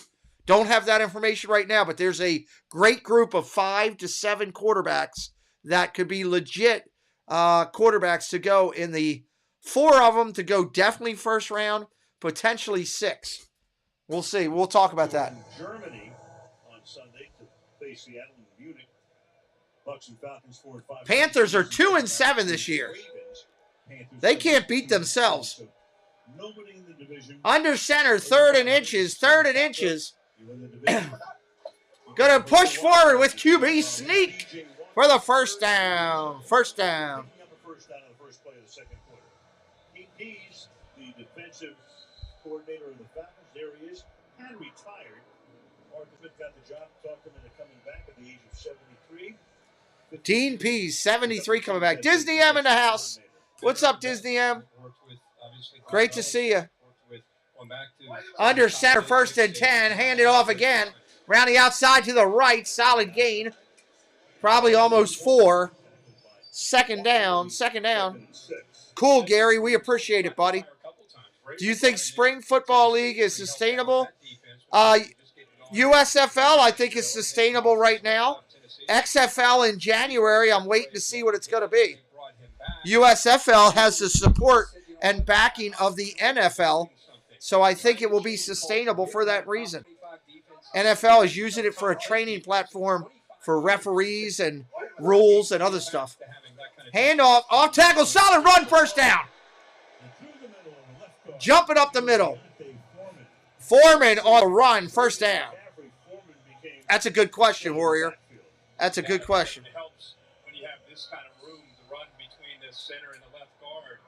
Don't have that information right now, but there's a great group of 5 to 7 quarterbacks that could be legit quarterbacks to go in the 4 of them to go definitely first round, potentially 6. We'll see. We'll talk about that. Germany on Sunday to face Seattle and Munich. Bucks and Falcons 4-5. Panthers are 2-7 this year. They can't beat themselves. Nobody in the division. Under center, 3rd and inches. Gonna push forward with QB sneak for the first down. First down. Picking up a first down on the first play of the second quarter. Pete Pease, the defensive coordinator of the Falcons, there he is, and retired. Arthur Smith got the job, talked him into coming back at the age of 73. Dean Pease, 73, coming back. Disney M in the house. What's up, Disney M? Great to see you. Under center, 1st and 10. Hand it off again. Round the outside to the right. Solid gain. Probably almost 4. Second down. Cool, Gary. We appreciate it, buddy. Do you think Spring Football League is sustainable? USFL, I think, is sustainable right now. XFL in January, I'm waiting to see what it's going to be. USFL has the support and backing of the NFL, so I think it will be sustainable for that reason. NFL is using it for a training platform for referees and rules and other stuff. Handoff, off tackle, solid run, first down. Jumping up the middle. Foreman on the run, first down. That's a good question, Warrior. That's a good question. It helps when you have this kind of room to run between the center and the left guard.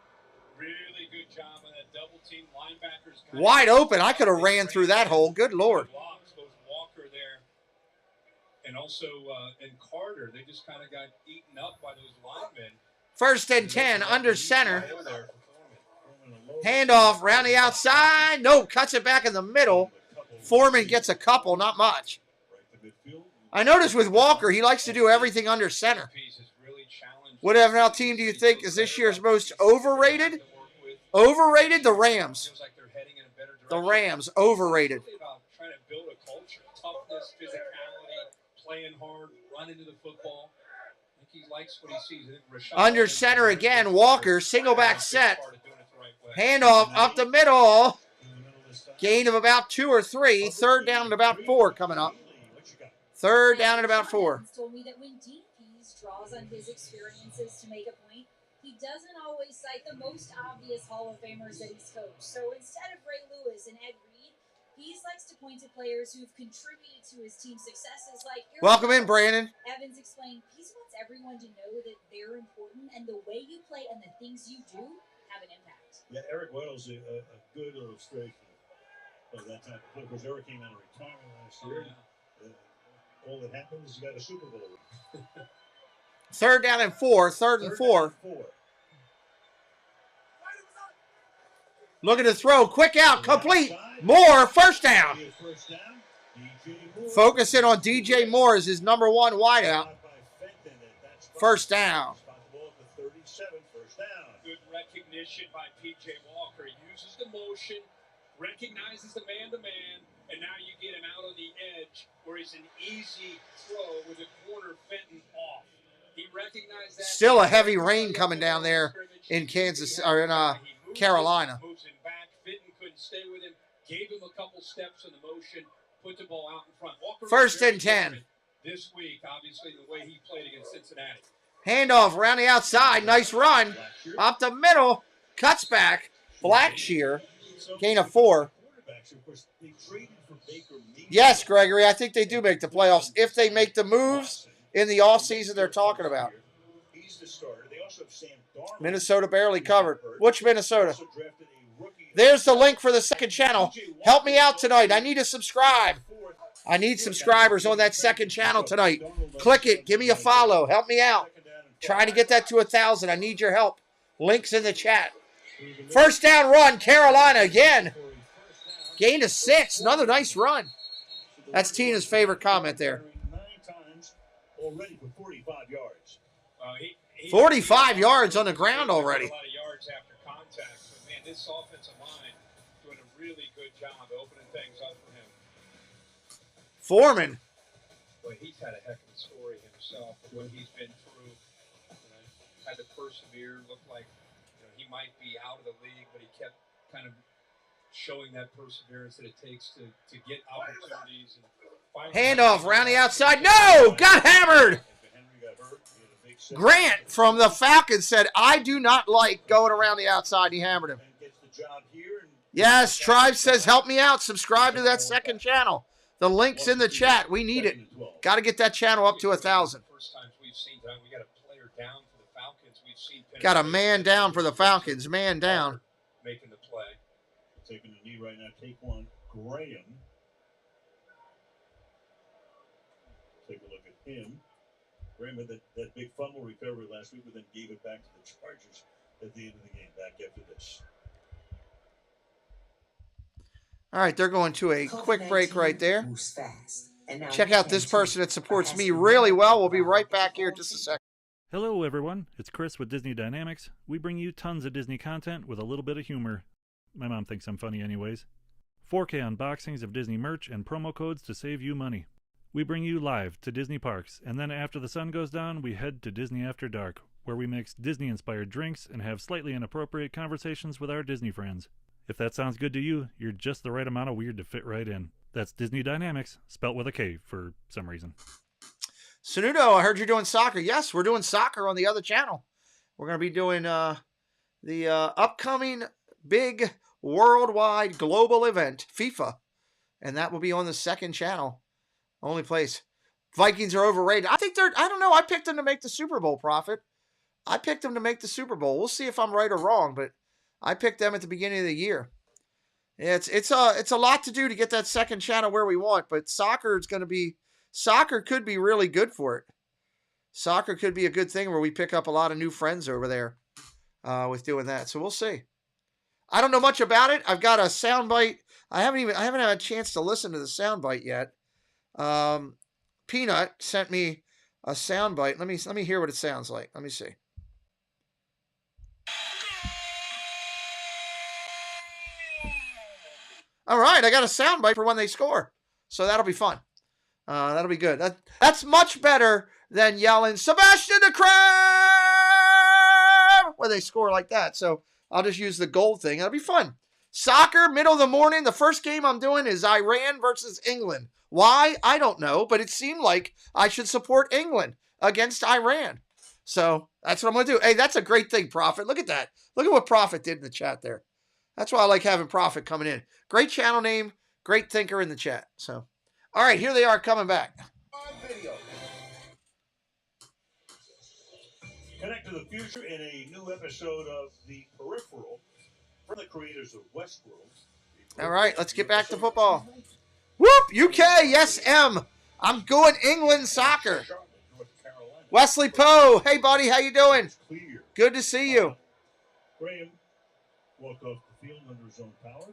Really good job on that double team. Linebackers wide open. I could have ran through that hole. Good Lord. Both Walker there and also and Carter. They just kind of got eaten up by those linemen. 1st and 10, under center. Handoff, round the outside. No, cuts it back in the middle. Foreman gets a couple, not much. I noticed with Walker, he likes to do everything under center. What NFL team do you think is this year's most overrated? Overrated? The Rams. The Rams, overrated. Trying to build a culture, toughness, physicality, playing hard, running to the football. I think he likes what he sees. Under center again, Walker, single back set. Handoff up the middle. Gain of about 2 or 3. 3rd down and about 4 coming up. 3rd down and about 4. Told me that when Dean Pease draws on his experiences to make a point, he doesn't always cite the most obvious Hall of Famers that he's coached. So instead of Ray Lewis and Ed Reed, Pease likes to point to players who've contributed to his team's successes. Like welcome in, Brandon. Evans explained, Pease wants everyone to know that they're important and the way you play and the things you do have an impact. Yeah, Eric Weddle's a good illustration of that type of play. Because Eric came out of retirement last year. All that happens is you got a Super Bowl. 3rd down and 4. 3rd and 4. Looking to throw. Quick out. Complete. Moore. First down. Focus in on DJ Moore as his number 1 wideout. First down. Good recognition by P.J. Walker. He uses the motion, recognizes the man-to-man, and now you get him out on the edge where it's an easy throw with a corner Fenton off. He recognized that. Still a heavy rain coming down there in Kansas or in Carolina. Moves him back. Fenton couldn't stay with him. Gave him a couple steps in the motion. Put the ball out in front. Walker 1st and 10. This week, obviously, the way he played against Cincinnati. Handoff around the outside. Nice run. Up the middle. Cuts back. Blackshear. Gain of 4. Yes, Gregory, I think they do make the playoffs if they make the moves in the offseason they're talking about. Minnesota barely covered. Which Minnesota? There's the link for the second channel. Help me out tonight. I need to subscribe. I need subscribers on that second channel tonight. Click it. Give me a follow. Help me out. Trying to get that to 1,000. I need your help. Links in the chat. First down run, Carolina again. Gain of 6. Another nice run. That's Tina's favorite comment there. 45 yards on the ground already. This offensive line doing a really good job opening things up for him. Foreman. Boy, he's had a heck of a story himself. What he's been through, had to persevere. Looked like he might be out of the league, but he kept kind of showing that perseverance that it takes to get opportunities. And handoff around the outside. No! Got hammered! Grant from the Falcons said, I do not like going around the outside. He hammered him. Yes, Tribe says, help me out. Subscribe to that second channel. The link's in the chat. We need it. Got to get that channel up to 1,000. Got a man down for the Falcons. Man down. Making the play. Taking the knee right now. Take one. Graham. Take a look at him. Graham had that big fumble recovery last week, but then gave it back to the Chargers at the end of the game. Back after this. All right, they're going to a quick break right there. Check out this person that supports me really well. We'll be right back here in just a second. Hello, everyone. It's Chris with Disney Dynamics. We bring you tons of Disney content with a little bit of humor. My mom thinks I'm funny anyways. 4K unboxings of Disney merch and promo codes to save you money. We bring you live to Disney parks, and then after the sun goes down, we head to Disney After Dark, where we mix Disney-inspired drinks and have slightly inappropriate conversations with our Disney friends. If that sounds good to you, you're just the right amount of weird to fit right in. That's Disney Dynamics, spelt with a K for some reason. Sanudo, I heard you're doing soccer. Yes, we're doing soccer on the other channel. We're going to be doing the upcoming big worldwide global event, FIFA, and that will be on the second channel. Only place. Vikings are overrated. I think I don't know. I picked them to make the Super Bowl, Prophet. I picked them to make the Super Bowl. We'll see if I'm right or wrong, but I picked them at the beginning of the year. It's a lot to do to get that second channel where we want, but soccer could be really good for it. Soccer could be a good thing where we pick up a lot of new friends over there with doing that. So we'll see. I don't know much about it. I've got a soundbite. I haven't had a chance to listen to the soundbite yet. Peanut sent me a soundbite. Let me hear what it sounds like. Let me see. All right, I got a soundbite for when they score, so that'll be fun. That'll be good. That's much better than yelling Sebastian the Crab when they score like that. So I'll just use the gold thing. That'll be fun. Soccer, middle of the morning. The first game I'm doing is Iran versus England. Why? I don't know, but it seemed like I should support England against Iran. So that's what I'm going to do. Hey, that's a great thing, Prophet. Look at that. Look at what Prophet did in the chat there. That's why I like having Prophet coming in. Great channel name, great thinker in the chat. So, all right, here they are coming back. Connect to the future in a new episode of The Peripheral from the creators of Westworld. All right, let's get back to football. Whoop, UK, yes, M. I'm going England soccer. Wesley Poe, hey, buddy, how you doing? Good to see you. Graham walked off the field under his own power.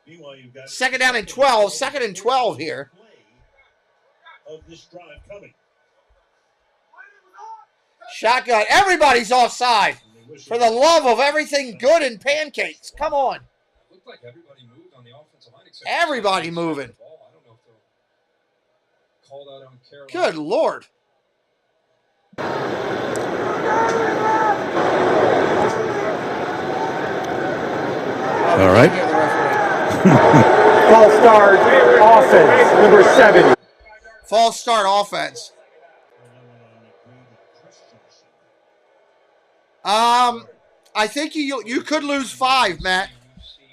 Meanwhile, you've got second down and 12. Second and 12 here. Of this drive coming. Shotgun. Everybody's offside. For the love of everything good and pancakes. Come on. Looked like everybody moved on the offensive line. Everybody moving. I don't know if they're called out on Carolina. Good Lord. All right. False start offense, number 70. False start offense. I think you could lose 5, Matt.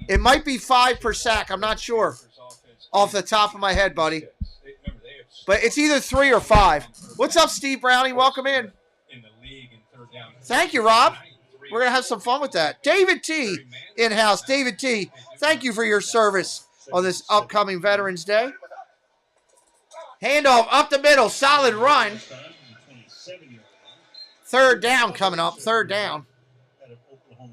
It might be 5 per sack. I'm not sure off the top of my head, buddy. But it's either 3 or 5. What's up, Steve Browning? Welcome in. Thank you, Rob. We're going to have some fun with that. David T. in-house. David T., thank you for your service on this upcoming Veterans Day. Handoff up the middle. Solid run. 3rd down coming up. 3rd down. When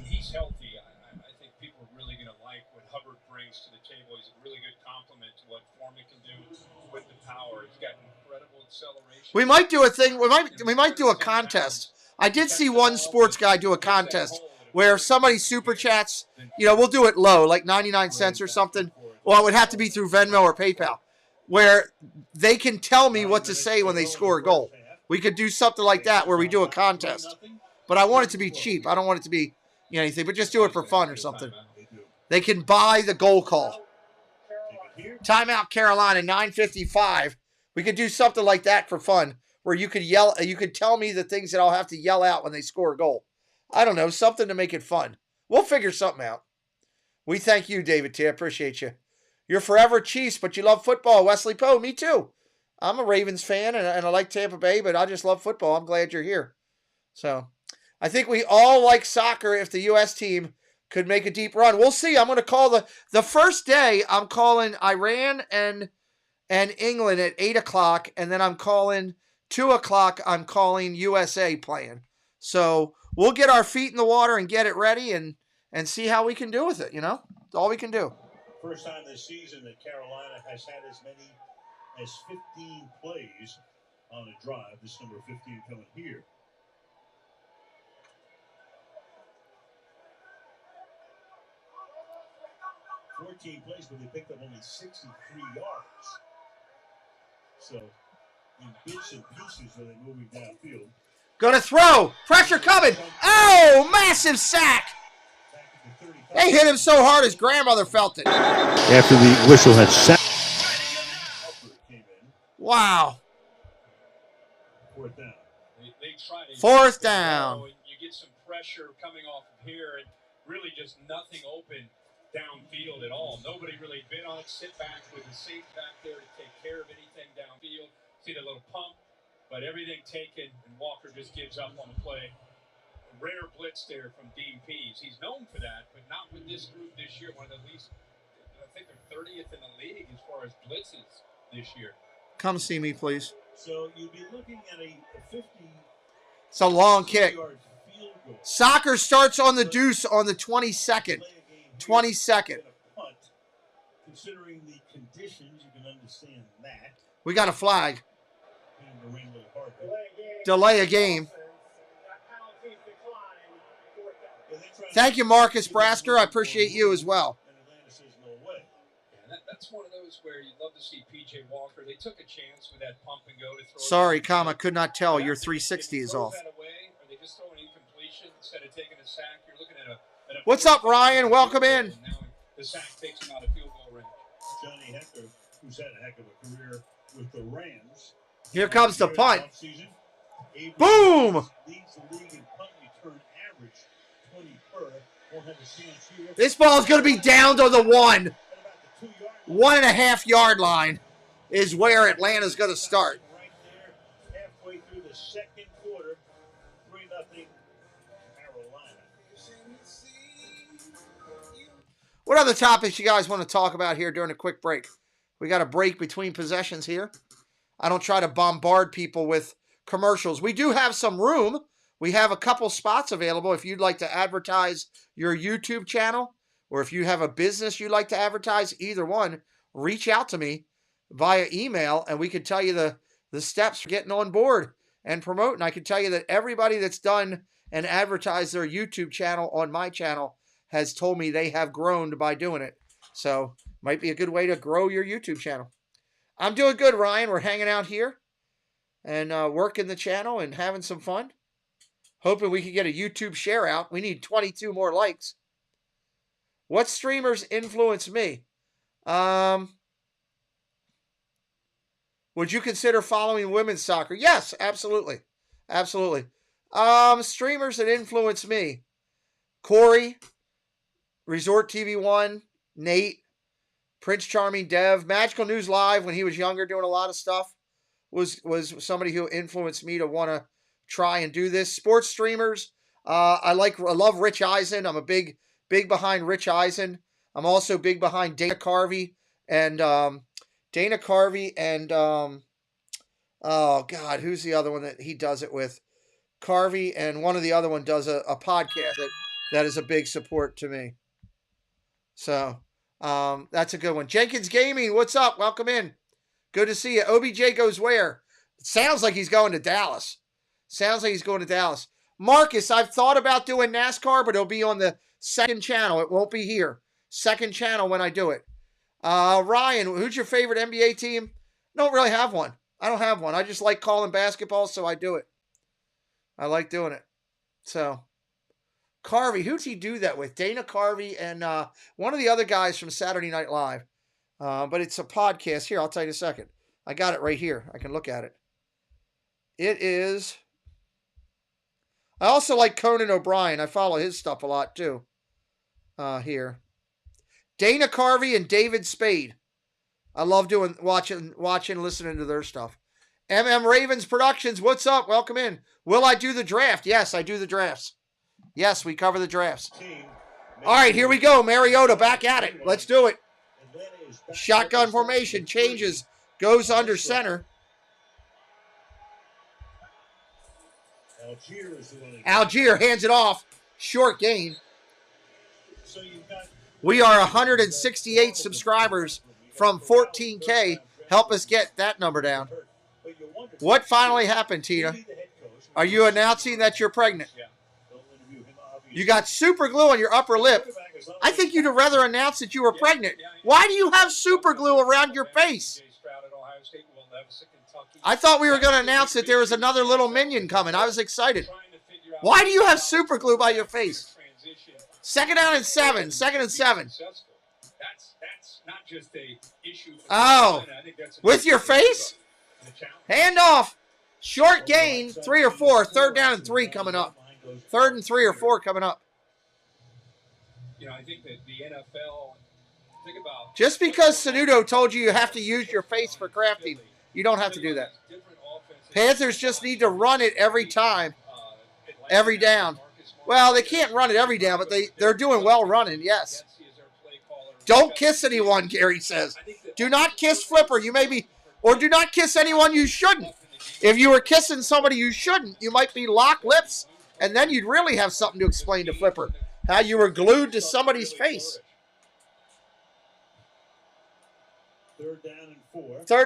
he's healthy, I think people are really going to like what Hubbard brings to the table. He's a really good complement to what Foreman can do with the power. He's got incredible acceleration. We might do a thing. We might do a contest. I did see one sports guy do a contest where somebody super chats. We'll do it low, like 99 cents or something. Well, it would have to be through Venmo or PayPal, where they can tell me what to say when they score a goal. We could do something like that where we do a contest. But I want it to be cheap. I don't want it to be anything, but just do it for fun or something. They can buy the goal call. Timeout Carolina, 9:55. We could do something like that for fun, where you could yell. You could tell me the things that I'll have to yell out when they score a goal. I don't know, something to make it fun. We'll figure something out. We thank you, David T. I appreciate you. You're forever Chiefs, but you love football. Wesley Poe, me too. I'm a Ravens fan, and I like Tampa Bay, but I just love football. I'm glad you're here. So I think we all like soccer if the U.S. team could make a deep run. We'll see. I'm going to call the first day, I'm calling Iran and England at 8 o'clock, and then I'm calling 2 o'clock, I'm calling USA playing. So we'll get our feet in the water and get it ready and see how we can do with it, It's all we can do. First time this season that Carolina has had as many as 15 plays on a drive. This number 15 coming here. $14 plays, but they picked up only 63 yards. So, in bits and pieces, are they moving downfield? Gonna throw. Pressure coming. Oh, massive sack. They hit him so hard his grandmother felt it. After the whistle had set. Wow. 4th down. They try to 4th down. You get some pressure coming off of here, and really just nothing open downfield at all. Nobody really bid on it. Sit back with the safe back there to take care of anything downfield. See the little pump, but everything taken, and Walker just gives up on the play. A rare blitz there from Dean Pease. He's known for that, but not with this group this year. One of the least, I think they're 30th in the league as far as blitzes this year. Come see me, please. So you'd be looking at a 50. It's a long kick. Soccer starts on the deuce on the 22nd. 22nd. Considering the conditions, you can understand that. We got a flag. Delay a game. Thank you, Marcus Brasker. I appreciate you as well. That's one of those where you'd love to see P.J. Walker. They took a chance with that pump and go to throw. Sorry, I could not tell. Your 360 is off. What's up, Ryan? Welcome in. The sack takes him out of field goal range. Johnny Hecker, who's had a heck of a career with the Rams. Here comes the punt. Boom! This ball is going to be down to the 1.5 yard line is where Atlanta's going to start. Right there, halfway through the 2nd quarter, 3-0 Carolina. What other topics you guys want to talk about here during a quick break? We got a break between possessions here. I don't try to bombard people with commercials. We do have some room. We have a couple spots available if you'd like to advertise your YouTube channel, or if you have a business you'd like to advertise, either one, reach out to me via email, and we can tell you the steps for getting on board and promote. And I can tell you that everybody that's done and advertised their YouTube channel on my channel has told me they have grown by doing it. So might be a good way to grow your YouTube channel. I'm doing good, Ryan. We're hanging out here and working the channel and having some fun. Hoping we can get a YouTube share out. We need 22 more likes. What streamers influence me? Would you consider following women's soccer? Yes, absolutely. Absolutely. Streamers that influence me. Corey, Resort TV 1, Nate, Prince Charming Dev, Magical News Live when he was younger doing a lot of stuff was somebody who influenced me to want to try and do this. Sports streamers, I love Rich Eisen. I'm a big behind Rich Eisen. I'm also big behind Dana Carvey and oh God, who's the other one that he does it with? Carvey, and one of the other one does a podcast that is a big support to me. So that's a good one. Jenkins Gaming, what's up? Welcome in. Good to see you. OBJ goes where? It sounds like he's going to Dallas. Marcus, I've thought about doing NASCAR, but it'll be on the second channel. It won't be here. Second channel when I do it. Ryan, who's your favorite NBA team? Don't really have one. I don't have one. I just like calling basketball, so I do it. I like doing it. So, Carvey, who'd he do that with? Dana Carvey and one of the other guys from Saturday Night Live. But it's a podcast. Here, I'll tell you in a second. I got it right here. I can look at it. It is... I also like Conan O'Brien. I follow his stuff a lot, too. Here. Dana Carvey and David Spade. I love watching, listening to their stuff. Ravens Productions, what's up? Welcome in. Will I do the draft? Yes, I do the drafts. Yes, we cover the drafts. All right, here we go. Mariota back at it. Let's do it. Shotgun formation changes. Goes under center. Algier hands it off. Short gain. We are 168 subscribers from 14K. Help us get that number down. What finally happened, Tina? Are you announcing that you're pregnant? You got super glue on your upper lip. I think you'd rather announce that you were pregnant. Why do you have super glue around your face? I thought we were going to announce that there was another little minion coming. I was excited. Why do you have super glue by your face? Second down and 7. Oh, with your face? Hand off. Short gain, 3 or 4. Third down and 3 coming up. Third and 3 or 4 coming up. I think that the NFL, just because Sanudo told you have to use your face for crafting, you don't have to do that. Panthers just need to run it every time, every down. Well, they can't run it every down, but they're doing well running, yes. Don't kiss anyone, Gary says. Do not kiss Flipper. You may be, or do not kiss anyone you shouldn't. If you were kissing somebody you shouldn't, you might be locked lips, and then you'd really have something to explain to Flipper. How you were glued to somebody's face. Third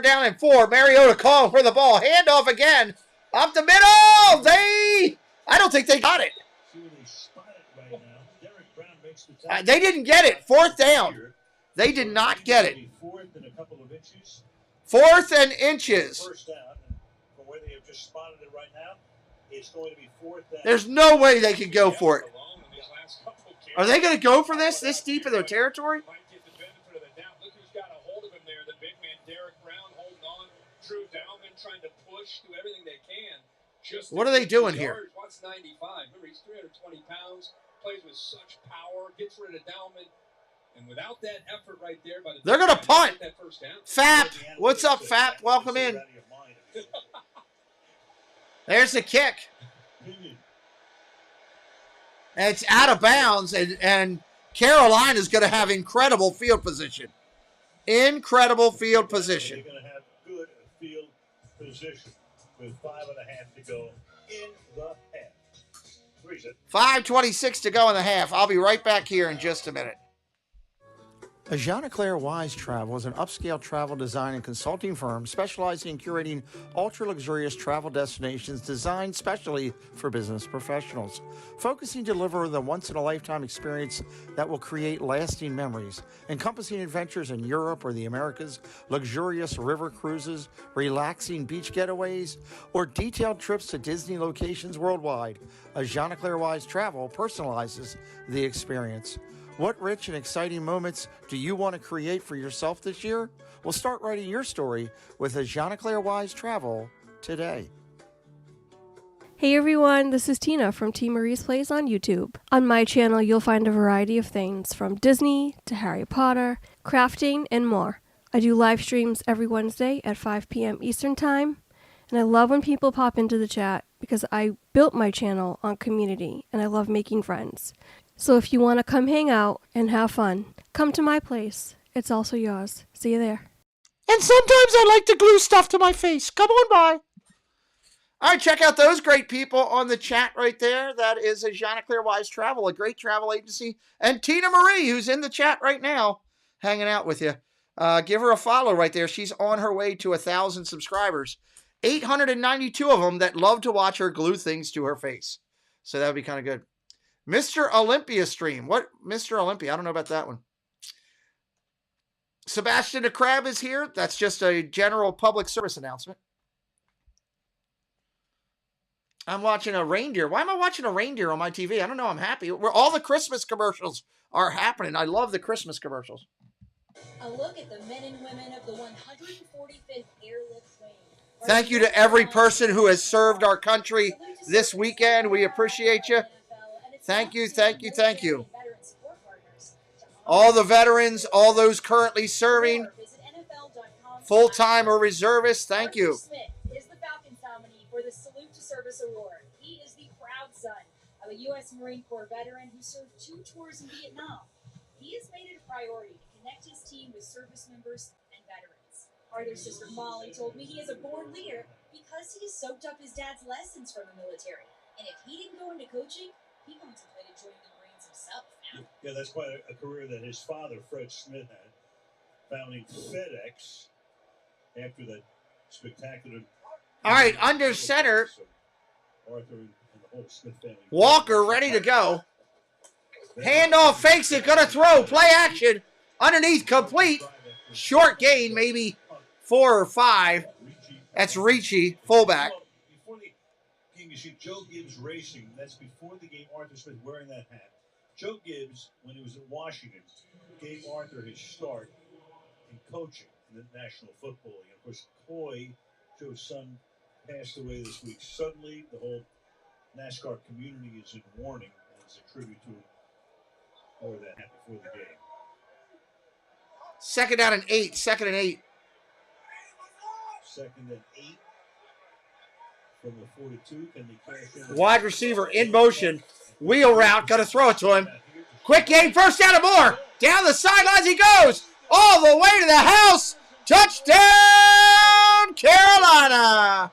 down and 4. Mariota calling for the ball. Handoff again. Up the middle. I don't think they got it. They didn't get it. Fourth down. They did not get it. Fourth and inches. There's no way they could go for it. Are they going to go for this deep in their territory? What are they doing here? What's 95? Remember, he's 320 pounds, plays with such power, gets rid of Dalman, and without that effort right there, they're going to punt. Fap, what's up, Fap? Welcome in. There's the kick. And it's out of bounds, and Carolina's going to have incredible field position. Incredible field position. They're going to have good field position with 5.5 to go in the half. 5:26 to go in the half. I'll be right back here in just a minute. Jean-Claire Wise Travel is an upscale travel design and consulting firm specializing in curating ultra-luxurious travel destinations designed specially for business professionals, focusing to deliver the once-in-a-lifetime experience that will create lasting memories, encompassing adventures in Europe or the Americas, luxurious river cruises, relaxing beach getaways, or detailed trips to Disney locations worldwide. Jean-Claire Wise Travel personalizes the experience. What rich and exciting moments do you want to create for yourself this year? Well, start writing your story with Jean-Claire Wise Travel today. Hey everyone, this is Tina from T. Marie's Plays on YouTube. On my channel, you'll find a variety of things from Disney to Harry Potter, crafting, and more. I do live streams every Wednesday at 5 p.m. Eastern Time, and I love when people pop into the chat because I built my channel on community and I love making friends. So if you want to come hang out and have fun, come to my place. It's also yours. See you there. And sometimes I like to glue stuff to my face. Come on by. All right, check out those great people on the chat right there. That is a Chanticleer Wise Travel, a great travel agency. And Tina Marie, who's in the chat right now, hanging out with you. Give her a follow right there. She's on her way to 1,000 subscribers. 892 of them that love to watch her glue things to her face. So that would be kind of good. Mr. Olympia stream. What? Mr. Olympia? I don't know about that one. Sebastian the Crab is here. That's just a general public service announcement. I'm watching a reindeer. Why am I watching a reindeer on my TV? I don't know. I'm happy. Where all the Christmas commercials are happening. I love the Christmas commercials. A look at the men and women of the 145th Airlift Wing. Thank you to every person who has served our country this weekend. We appreciate you. Thank you, thank you, thank you. All the veterans, all those currently serving, full-time or reservists, thank you. Is the Falcons nominee for the Salute to Service Award. He is the proud son of a U.S. Marine Corps veteran who served 2 tours in Vietnam. He has made it a priority to connect his team with service members and veterans. Arthur's sister Molly told me he is a born leader because he has soaked up his dad's lessons from the military. And if he didn't go into coaching, he contemplated joining the Marines himself. Yeah, that's quite a career that his father, Fred Smith, had, founding FedEx after that spectacular. All right, under center. Walker ready to go. Handoff, fakes it, gonna throw. Play action. Underneath, complete. Short gain, maybe 4 or 5. That's Ricci, fullback. Before the game, you see Joe Gibbs racing. That's before the game, Arthur Smith wearing that hat. Joe Gibbs, when he was in Washington, gave Arthur his start in coaching in the National Football League. Of course, Coy, Joe's son, passed away this week. Suddenly, the whole NASCAR community is in mourning as a tribute to him for that before the game. Second down and 8. Second and 8. Second and 8 from the 42. Can they cash in? Wide receiver in motion. Wheel route. Gonna throw it to him. Quick game. First down and more. Down the sidelines he goes. All the way to the house. Touchdown, Carolina.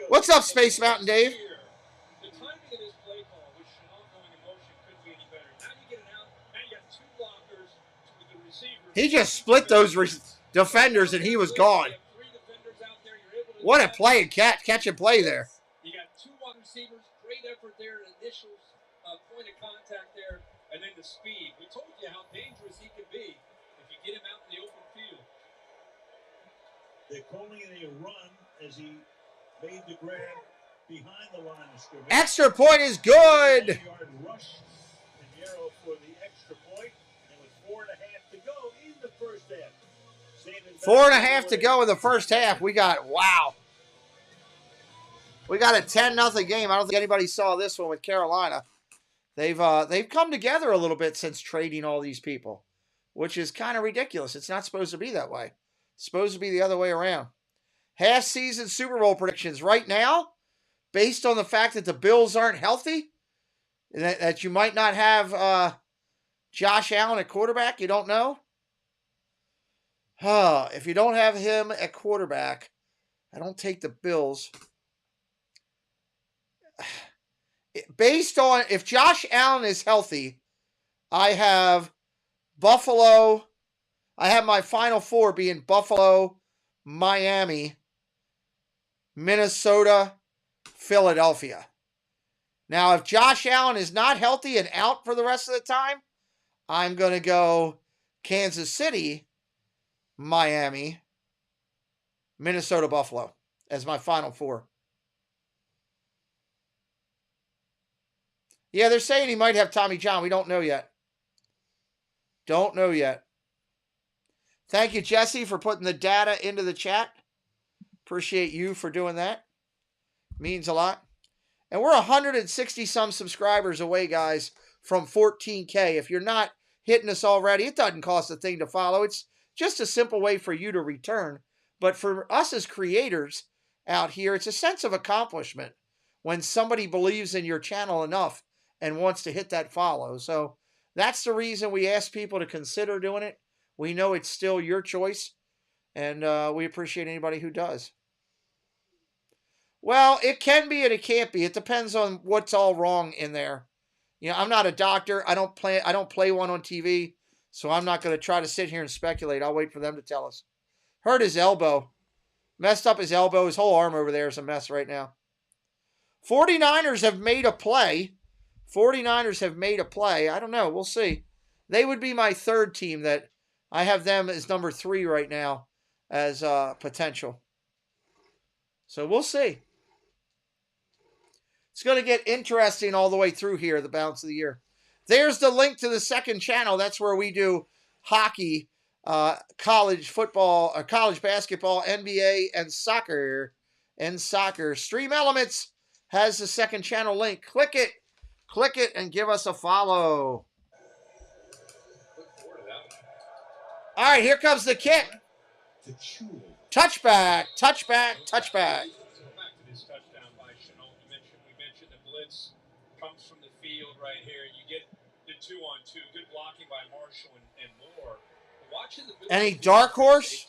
What's up, Space Mountain Dave? The timing of this play call with Chenault going in motion couldn't be any better. Now you get it out. Now you got 2 blockers with the receiver. He just split those defenders and he was gone. What a play and catch and play there. You got 2 wide receivers. Great effort there. Initial point of contact there. And then the speed. We told you how dangerous he could be if you get him out in the open field. They're calling it a run as he made the grab behind the line of scrimmage. Extra point is good. Rush and Yarrow for the extra point, and with 4.5 to go in the first half. 4.5 to go in the first half. We got We got a 10-0 game. I don't think anybody saw this one with Carolina. They've come together a little bit since trading all these people, which is kind of ridiculous. It's not supposed to be that way. It's supposed to be the other way around. Half-season Super Bowl predictions right now, based on the fact that the Bills aren't healthy, that you might not have Josh Allen at quarterback, you don't know. If you don't have him at quarterback, I don't take the Bills. Based on, if Josh Allen is healthy, I have Buffalo. I have my final 4 being Buffalo, Miami, Minnesota, Philadelphia. Now, if Josh Allen is not healthy and out for the rest of the time, I'm going to go Kansas City, Miami, Minnesota, Buffalo as my final 4. Yeah, they're saying he might have Tommy John. We don't know yet. Don't know yet. Thank you, Jesse, for putting the data into the chat. Appreciate you for doing that. Means a lot. And we're 160-some subscribers away, guys, from 14K. If you're not hitting us already, it doesn't cost a thing to follow. It's just a simple way for you to return. But for us as creators out here, it's a sense of accomplishment when somebody believes in your channel enough and wants to hit that follow. So that's the reason we ask people to consider doing it. We know it's still your choice, and we appreciate anybody who does. Well, it can be and it can't be. It depends on what's all wrong in there. You know, I'm not a doctor. I don't play one on TV, so I'm not going to try to sit here and speculate. I'll wait for them to tell us. Hurt his elbow. Messed up his elbow. His whole arm over there is a mess right now. 49ers have made a play. 49ers have made a play. I don't know. We'll see. They would be my third team that I have them as number 3 right now as potential. So we'll see. It's going to get interesting all the way through here, the balance of the year. There's the link to the second channel. That's where we do hockey, college football, college basketball, NBA, and soccer. Stream Elements has the second channel link. Click it, and give us a follow. All right, here comes the kick. Touchback. Comes from the field right here. You get the 2-on-2. Good blocking by Marshall and Moore. Watching the Any dark horse?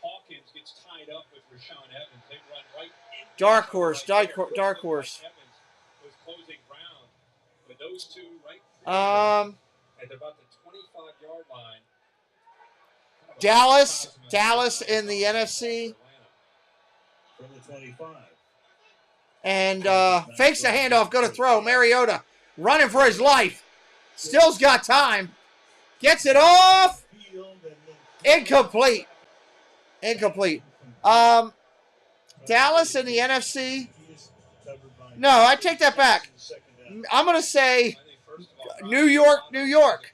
Hawkins gets tied up with Rashawn Evans. They run right into Dark horse. Evans was closing ground. With those two right at about the 25-yard line. Dallas in the NFC. From the 25. And fakes the handoff, going to throw. Mariota running for his life. Still's got time. Gets it off. Incomplete. Dallas in the NFC. No, I take that back. I'm going to say New York.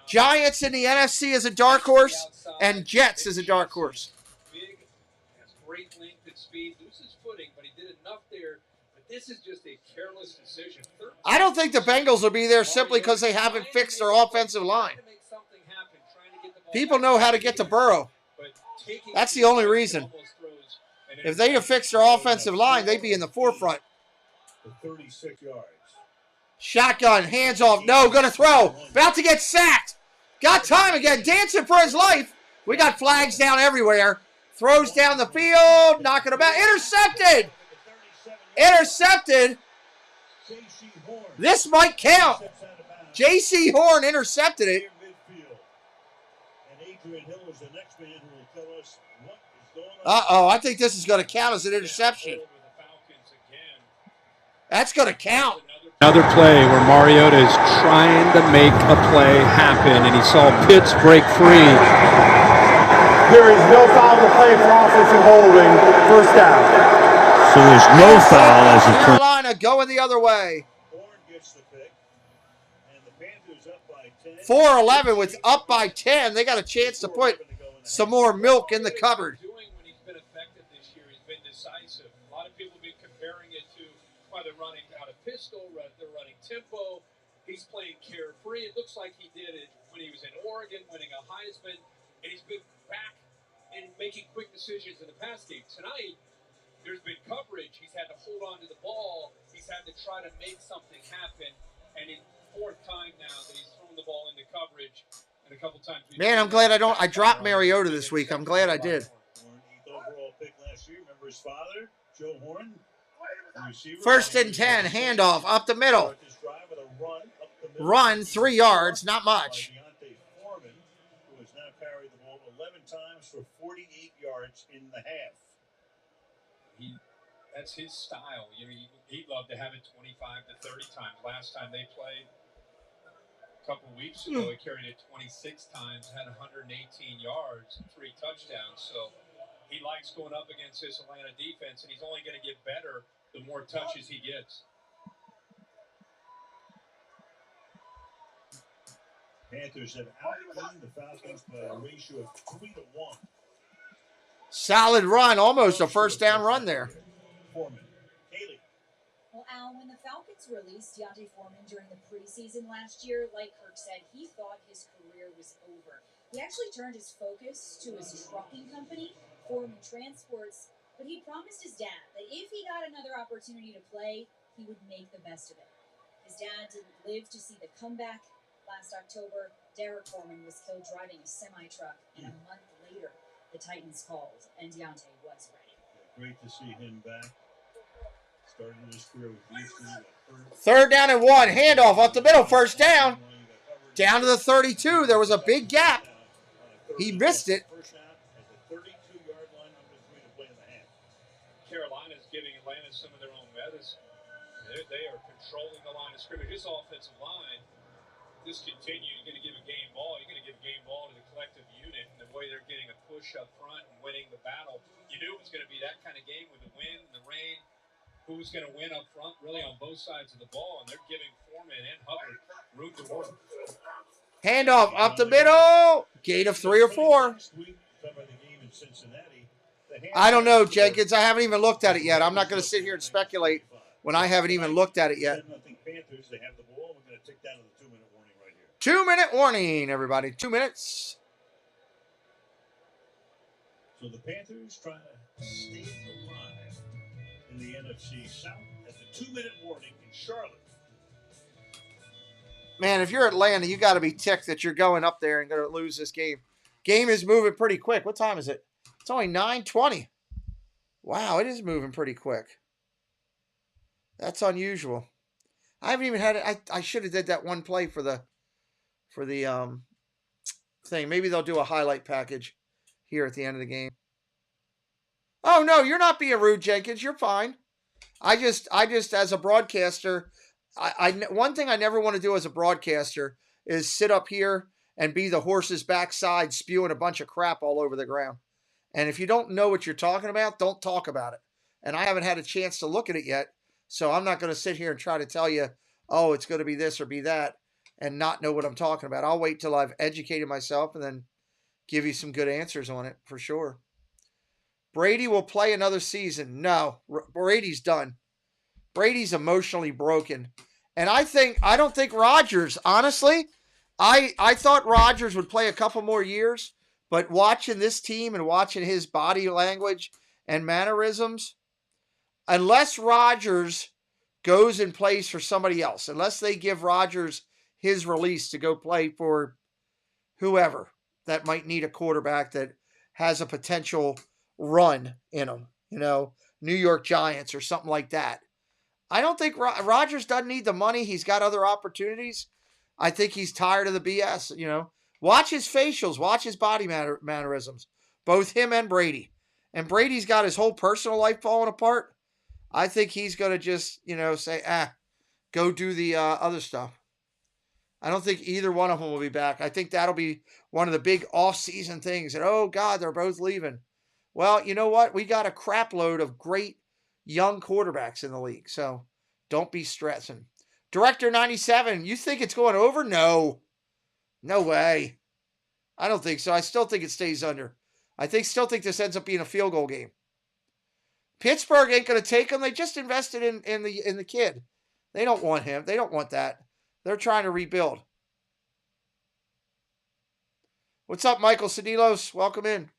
Giants in the NFC is a dark horse, and Jets is a dark horse. Big, has great length and speed, loses footing, but he did enough there. But this is just a careless decision. I don't think the Bengals will be there simply because they haven't fixed their offensive line. People know how to get to Burrow. That's the only reason. If they have fixed their offensive line, they'd be in the forefront. 36 yards. Shotgun, hands off. No, going to throw. About to get sacked. Got time again. Dancing for his life. We got flags down everywhere. Throws down the field. Knocking about. Intercepted. This might count. J.C. Horn intercepted it. Uh-oh, I think this is going to count as an interception. That's going to count. Another play where Mariota is trying to make a play happen, and he saw Pitts break free. There is no foul to play for offensive holding. First down. So there's no foul as it turns. Carolina going the other way. 4-11 with up by 10. They got a chance to put some more milk in the cupboard. When he's been effective this year, he's been decisive. A lot of people have been comparing it to why they're running out of pistol, they're running tempo. He's playing carefree. It looks like he did it when he was in Oregon, winning a Heisman, and he's been back and making quick decisions in the pass game. Tonight, there's been coverage. He's had to hold on to the ball. He's had to try to make something happen. And in fourth time now that he's thrown the ball into coverage, and a couple times. Man, I'm glad I dropped Mariota this week. I'm glad I did. Overall pick last year. Remember his father, Joe Horn? First and 10, handoff up the middle. Run 3 yards, not much. Foreman, who has now carried the ball 11 times for 48 yards in the half. That's his style. You know, he'd love to have it 25 to 30 times. Last time they played a couple weeks ago, he carried it 26 times, had 118 yards, 3 touchdowns. So he likes going up against this Atlanta defense, and he's only going to get better the more touches he gets. Panthers have outgained the Falcons by a ratio of 3-1. Solid run, almost a first down run there. Foreman, Haley. Well, Al, when the Falcons released Deontay Foreman during the preseason last year, like Kirk said, he thought his career was over. He actually turned his focus to his trucking company, Foreman Transports, but he promised his dad that if he got another opportunity to play, he would make the best of it. His dad didn't live to see the comeback. Last October, Derek Foreman was killed driving a semi-truck, and a month later, the Titans called, and Deontay was ready. Great to see him back. Started his career with Houston. Third down and 1. Handoff up the middle. First down. Down to the 32. There was a big gap. He missed it. First out at the 32-yard line, number 3 to play in the half. Carolina's giving Atlanta some of their own medicine. They are controlling the line of scrimmage. This offensive line, this continues. You're going to give a game ball. You're going to give a game ball to the collective unit. And the way they're getting a push up front and winning the battle, you knew it was going to be that kind of game with the wind and the rain. Who's going to win up front, really on both sides of the ball, and they're giving Foreman and Hubbard room to work. Handoff up the middle. Gain of 3 or 4. I don't know, Jenkins. I haven't even looked at it yet. I'm not going to sit here and speculate when I haven't even looked at it yet. Panthers, they have the ball. We're going to tick down to the 2-minute warning right here. 2-minute warning, everybody. 2 minutes. So the Panthers trying to stay alive in the NFC South at the 2-minute warning in Charlotte. Man, if you're Atlanta, you got to be ticked that you're going up there and going to lose this game. Game is moving pretty quick. What time is it? It's only 9:20. Wow, it is moving pretty quick. That's unusual. I haven't even had it. I should have did that one play for the thing. Maybe they'll do a highlight package here at the end of the game. Oh no, you're not being rude, Jenkins. You're fine. I just as a broadcaster, one thing I never want to do as a broadcaster is sit up here and be the horse's backside spewing a bunch of crap all over the ground. And if you don't know what you're talking about, don't talk about it. And I haven't had a chance to look at it yet, so I'm not going to sit here and try to tell you, oh, it's going to be this or be that, and not know what I'm talking about. I'll wait till I've educated myself and then give you some good answers on it for sure. Brady will play another season. No, Brady's done. Brady's emotionally broken. And I don't think Rodgers, honestly, I thought Rodgers would play a couple more years, but watching this team and watching his body language and mannerisms, unless Rodgers goes and plays for somebody else, unless they give Rodgers his release to go play for whoever that might need a quarterback that has a potential run in them, New York Giants or something like that. I don't think Rodgers doesn't need the money. He's got other opportunities. I think he's tired of the BS, Watch his facials. Watch his body mannerisms. Both him and Brady. And Brady's got his whole personal life falling apart. I think he's going to just, say, go do the other stuff. I don't think either one of them will be back. I think that'll be one of the big off-season things. And, oh, God, they're both leaving. Well, you know what? We got a crap load of great young quarterbacks in the league. So don't be stressing. Director 97, you think it's going over? No. No way. I don't think so. I still think it stays under. Still think this ends up being a field goal game. Pittsburgh ain't going to take him. They just invested in the kid. They don't want him. They don't want that. They're trying to rebuild. What's up, Michael Sedilos? Welcome in.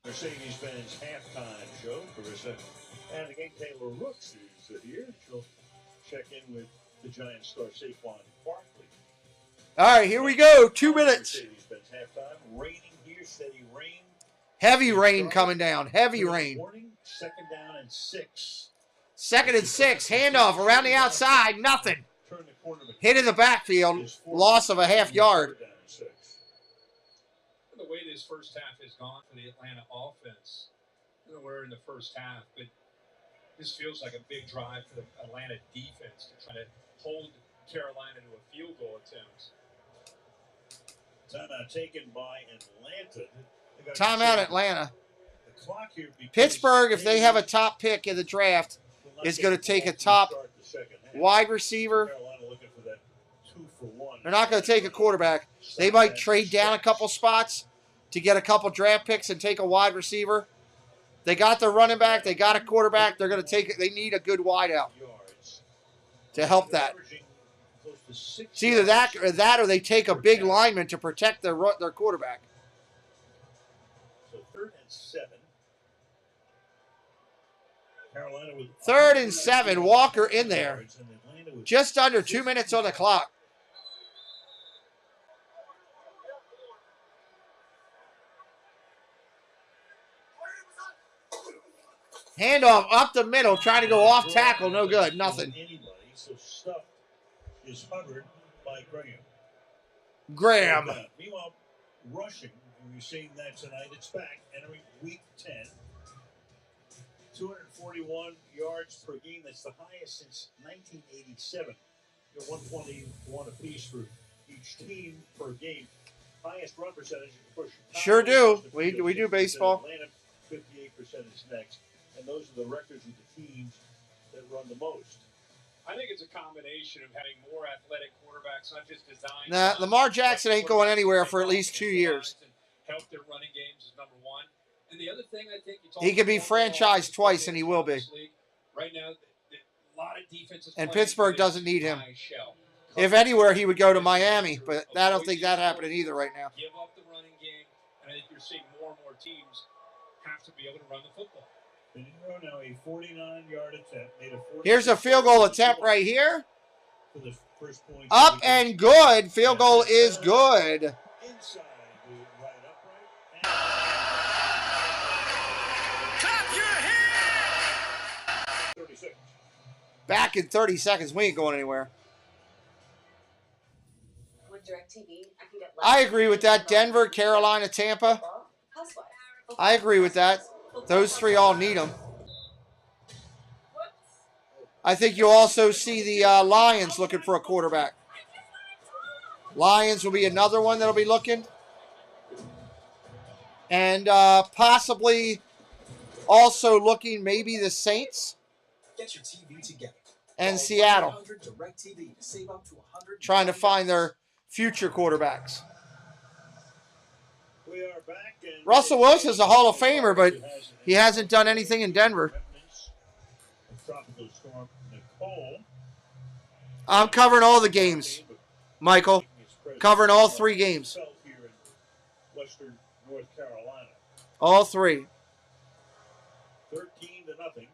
Mercedes-Benz halftime show. Carissa and again, Taylor Rooks is here. She'll check in with the Giants star Saquon Barkley. All right, here we go. 2 minutes. Mercedes-Benz halftime. Raining here, steady rain. Heavy rain coming down. Heavy rain. Morning, 2nd down and 6. 2nd and 6. Handoff around the outside. Nothing. Hit in the backfield. Loss of a half yard. The way this first half has gone for the Atlanta offense, I don't know where in the first half, but this feels like a big drive for the Atlanta defense to try to hold Carolina to a field goal attempt. Timeout taken by Atlanta. Timeout Atlanta. Pittsburgh, if they have a top pick in the draft, is going to take a top wide receiver. Carolina looking for that 2-for-1 They're not going to take a quarterback. They might trade down a couple spots to get a couple draft picks and take a wide receiver. They got their running back. They got a quarterback. They're going to take it. They need a good wideout to help that. It's either that or they take a big lineman to protect their quarterback. So 3rd and 7. Carolina with 3rd and 7. Walker in there. Just under 2 minutes on the clock. Handoff up the middle, trying to go off tackle. No good. Nothing. So stuffed is Hubbard by Graham. Graham. Meanwhile, rushing, and we've seen that tonight. It's back, entering week 10. 241 yards per game. That's the highest since 1987. You're 121 apiece for each team per game. Highest run percentage. Of course, Sure do. We do baseball. Atlanta, 58% is next. And those are the records of the teams that run the most. I think it's a combination of having more athletic quarterbacks, not just designed. Nah, Lamar Jackson ain't going anywhere for at least 2 years. Help their running games is number one. And the other thing I think he could be franchised twice, and he will be. Right now, a lot of defenses. And Pittsburgh doesn't need him. If anywhere, he would go to Miami, but I don't think that's happening either right now. Give up the running game, and I think you're seeing more and more teams have to be able to run the football. Now a 49-yard attempt. Made a Here's a field goal attempt right here. For the first point. Up and good. Field goal is good. Inside, right upright. Clap your hands! 30 seconds. Back in 30 seconds. We ain't going anywhere. With DirecTV, I can get I agree with that. Denver, Carolina, Tampa. I agree with that. Those three all need them. I think you'll also see the Lions looking for a quarterback. Lions will be another one that'll be looking. And possibly also looking maybe the Saints and Seattle. Trying to find their future quarterbacks. We are back. Russell Wilson's a Hall of Famer, but he hasn't done anything in Denver. Tropical storm Nicole. I'm covering all the games, Michael. Covering all 3 games. Here in Western North Carolina. All 3. 13-0.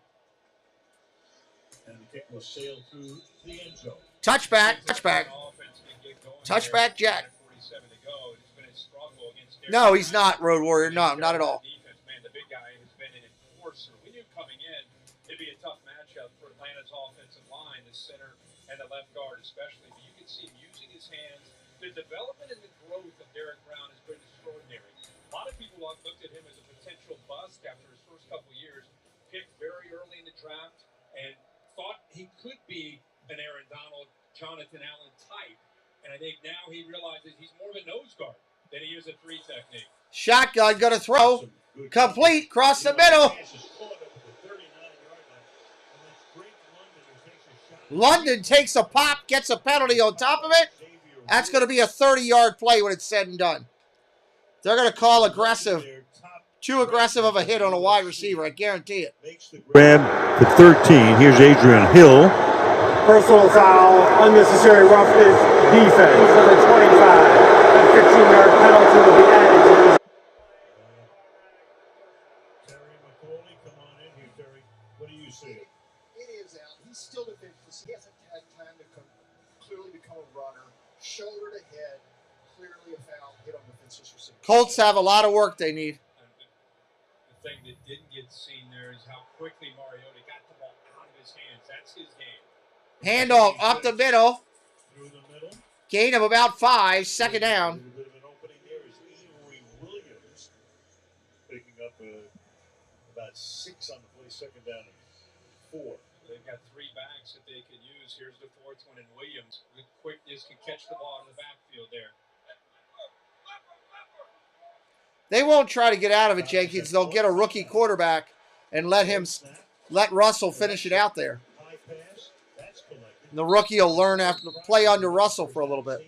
And the kick will sail through the end zone. Touchback. Touchback, Jack. No, he's not, Road Warrior. No, not at all. Man, the big guy has been an enforcer. We knew coming in it'd be a tough matchup for Atlanta's offensive line, the center and the left guard especially. But you can see him using his hands. The development and the growth of Derek Brown has been extraordinary. A lot of people looked at him as a potential bust after his first couple of years. Picked very early in the draft and thought he could be an Aaron Donald, Jonathan Allen type. And I think now he realizes he's more of a nose guard than he is a 3 technique. Shotgun, going to throw. Complete, cross the middle. London takes a pop, gets a penalty on top of it. That's going to be a 30-yard play when it's said and done. They're going to call aggressive. Too aggressive of a hit on a wide receiver, I guarantee it. Grab the 13. Here's Adrian Hill. Personal foul, unnecessary roughness, defense, number 25. A 15-yard penalty will be added to this. Terry McCauley, come on in here, Terry. What do you see? It is out. He's still defenseless. He hasn't had time to clearly become a runner. Shoulder to head, clearly a foul hit on the defenseless receiver. Colts have a lot of work they need. The thing that didn't get seen there is how quickly Mariota got the ball out of his hands. That's his game. Handoff up the middle. Through the middle. Gain of about 5, second down. A bit of an opening there is Avery Williams picking up about 6 on the play, second down and 4. They've got 3 backs that they can use. Here's the 4th one in Williams. With quickness, can catch the ball in the backfield there. They won't try to get out of it, Jenkins. They'll get a rookie quarterback and let Russell finish it out there. The rookie will learn after play under Russell for a little bit.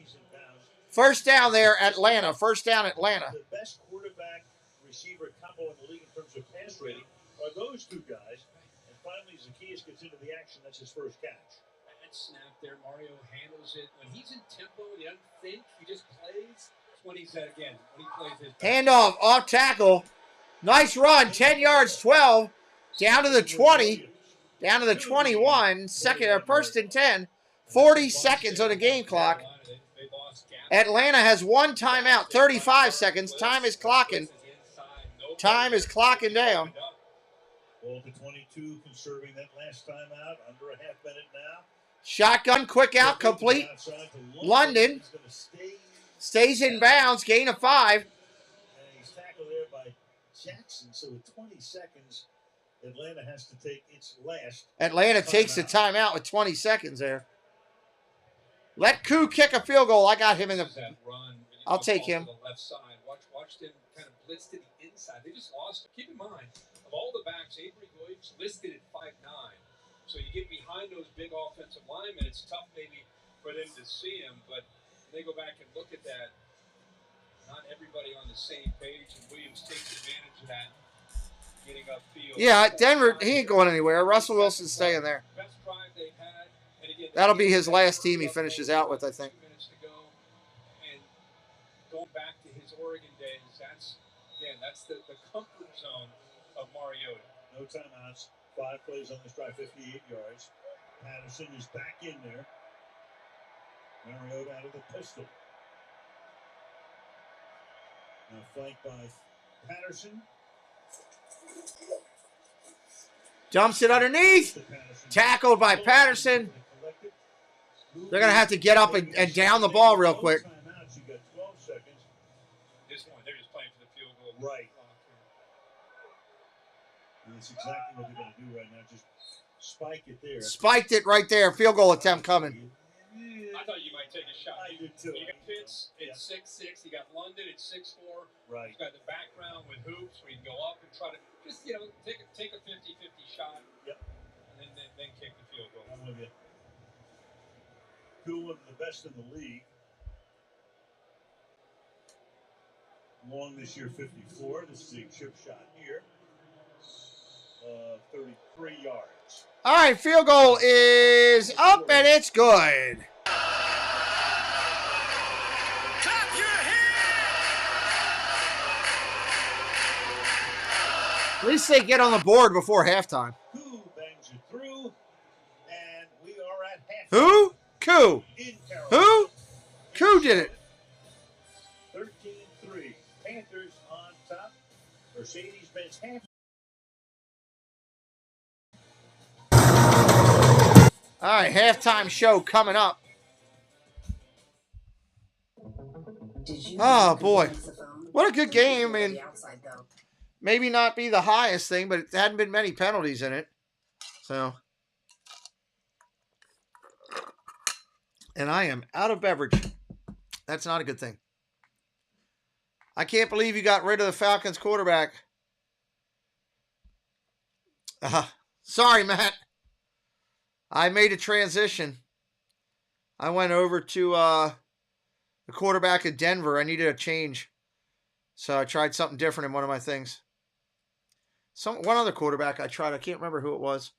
First down there, Atlanta. First down, Atlanta. The best quarterback receiver combo in the league in terms of pass rating are those two guys. And finally, Zacchaeus gets into the action. That's his first catch. That snap there, Mario handles it. When he's in tempo, he doesn't think, he just plays. That's when he said again, when he plays his Handoff, off tackle. Nice run, 10 yards, 12. Down to the 20. Down to the 21. First and 10. 40 seconds on the game clock. Atlanta has one timeout, 35 seconds. Time is clocking. Time is clocking down. Ball to 22, conserving that last time out. Under a half minute now. Shotgun, quick out, complete. London stays in bounds, gain of 5. And he's tackled there by Jackson. So with 20 seconds, Atlanta has to take its last. Atlanta takes the timeout with 20 seconds there. Let Koo kick a field goal. I got him in the. I'll take him. Watch them kind of blitz to the inside. They just lost him. Keep in mind, of all the backs, Avery Williams listed at 5'9". So you get behind those big offensive linemen, it's tough maybe for them to see him, but they go back and look at that. Not everybody on the same page, and Williams takes advantage of that, getting upfield. Yeah, Denver, he ain't going anywhere. Russell Wilson's staying there. Best drive they've had. And again, That'll be his last team he finishes out with, I think. 2 minutes to go. And going back to his Oregon days, that's the comfort zone of Mariota. No timeouts. 5 plays on this drive, 58 yards. Patterson is back in there. Mariota out of the pistol. Now flanked by Patterson. Dumps it underneath. Tackled by Patterson. They're going to have to get up and down the ball real quick. Timeouts, you got 12 seconds. This one, they're just playing for the field goal. Right. And that's exactly what they're going to do right now. Just spike it there. Spiked it right there. Field goal attempt coming. I thought you might take a shot. I did too. You got Pitts at 6'6". You got London at 6'4". Right. He's got the background with hoops where you can go up and try to just, take a 50-50 shot. Yep. And then kick the field goal. I'm with you. Two of the best in the league. Long this year, 54. This is a chip shot here. 33 yards. All right, field goal is up, and it's good. At least they get on the board before halftime. Who bangs it through? And we are at halftime. Who? Koo. Who? Koo did it. 13-3. Panthers on top. Mercedes-Benz half. All right, halftime show coming up. Oh, boy. What a good game. I mean, maybe not be the highest thing, but it hadn't been many penalties in it. So. And I am out of beverage. That's not a good thing. I can't believe you got rid of the Falcons quarterback. Sorry, Matt. I made a transition. I went over to the quarterback in Denver. I needed a change. So I tried something different in one of my things. One other quarterback I tried. I can't remember who it was.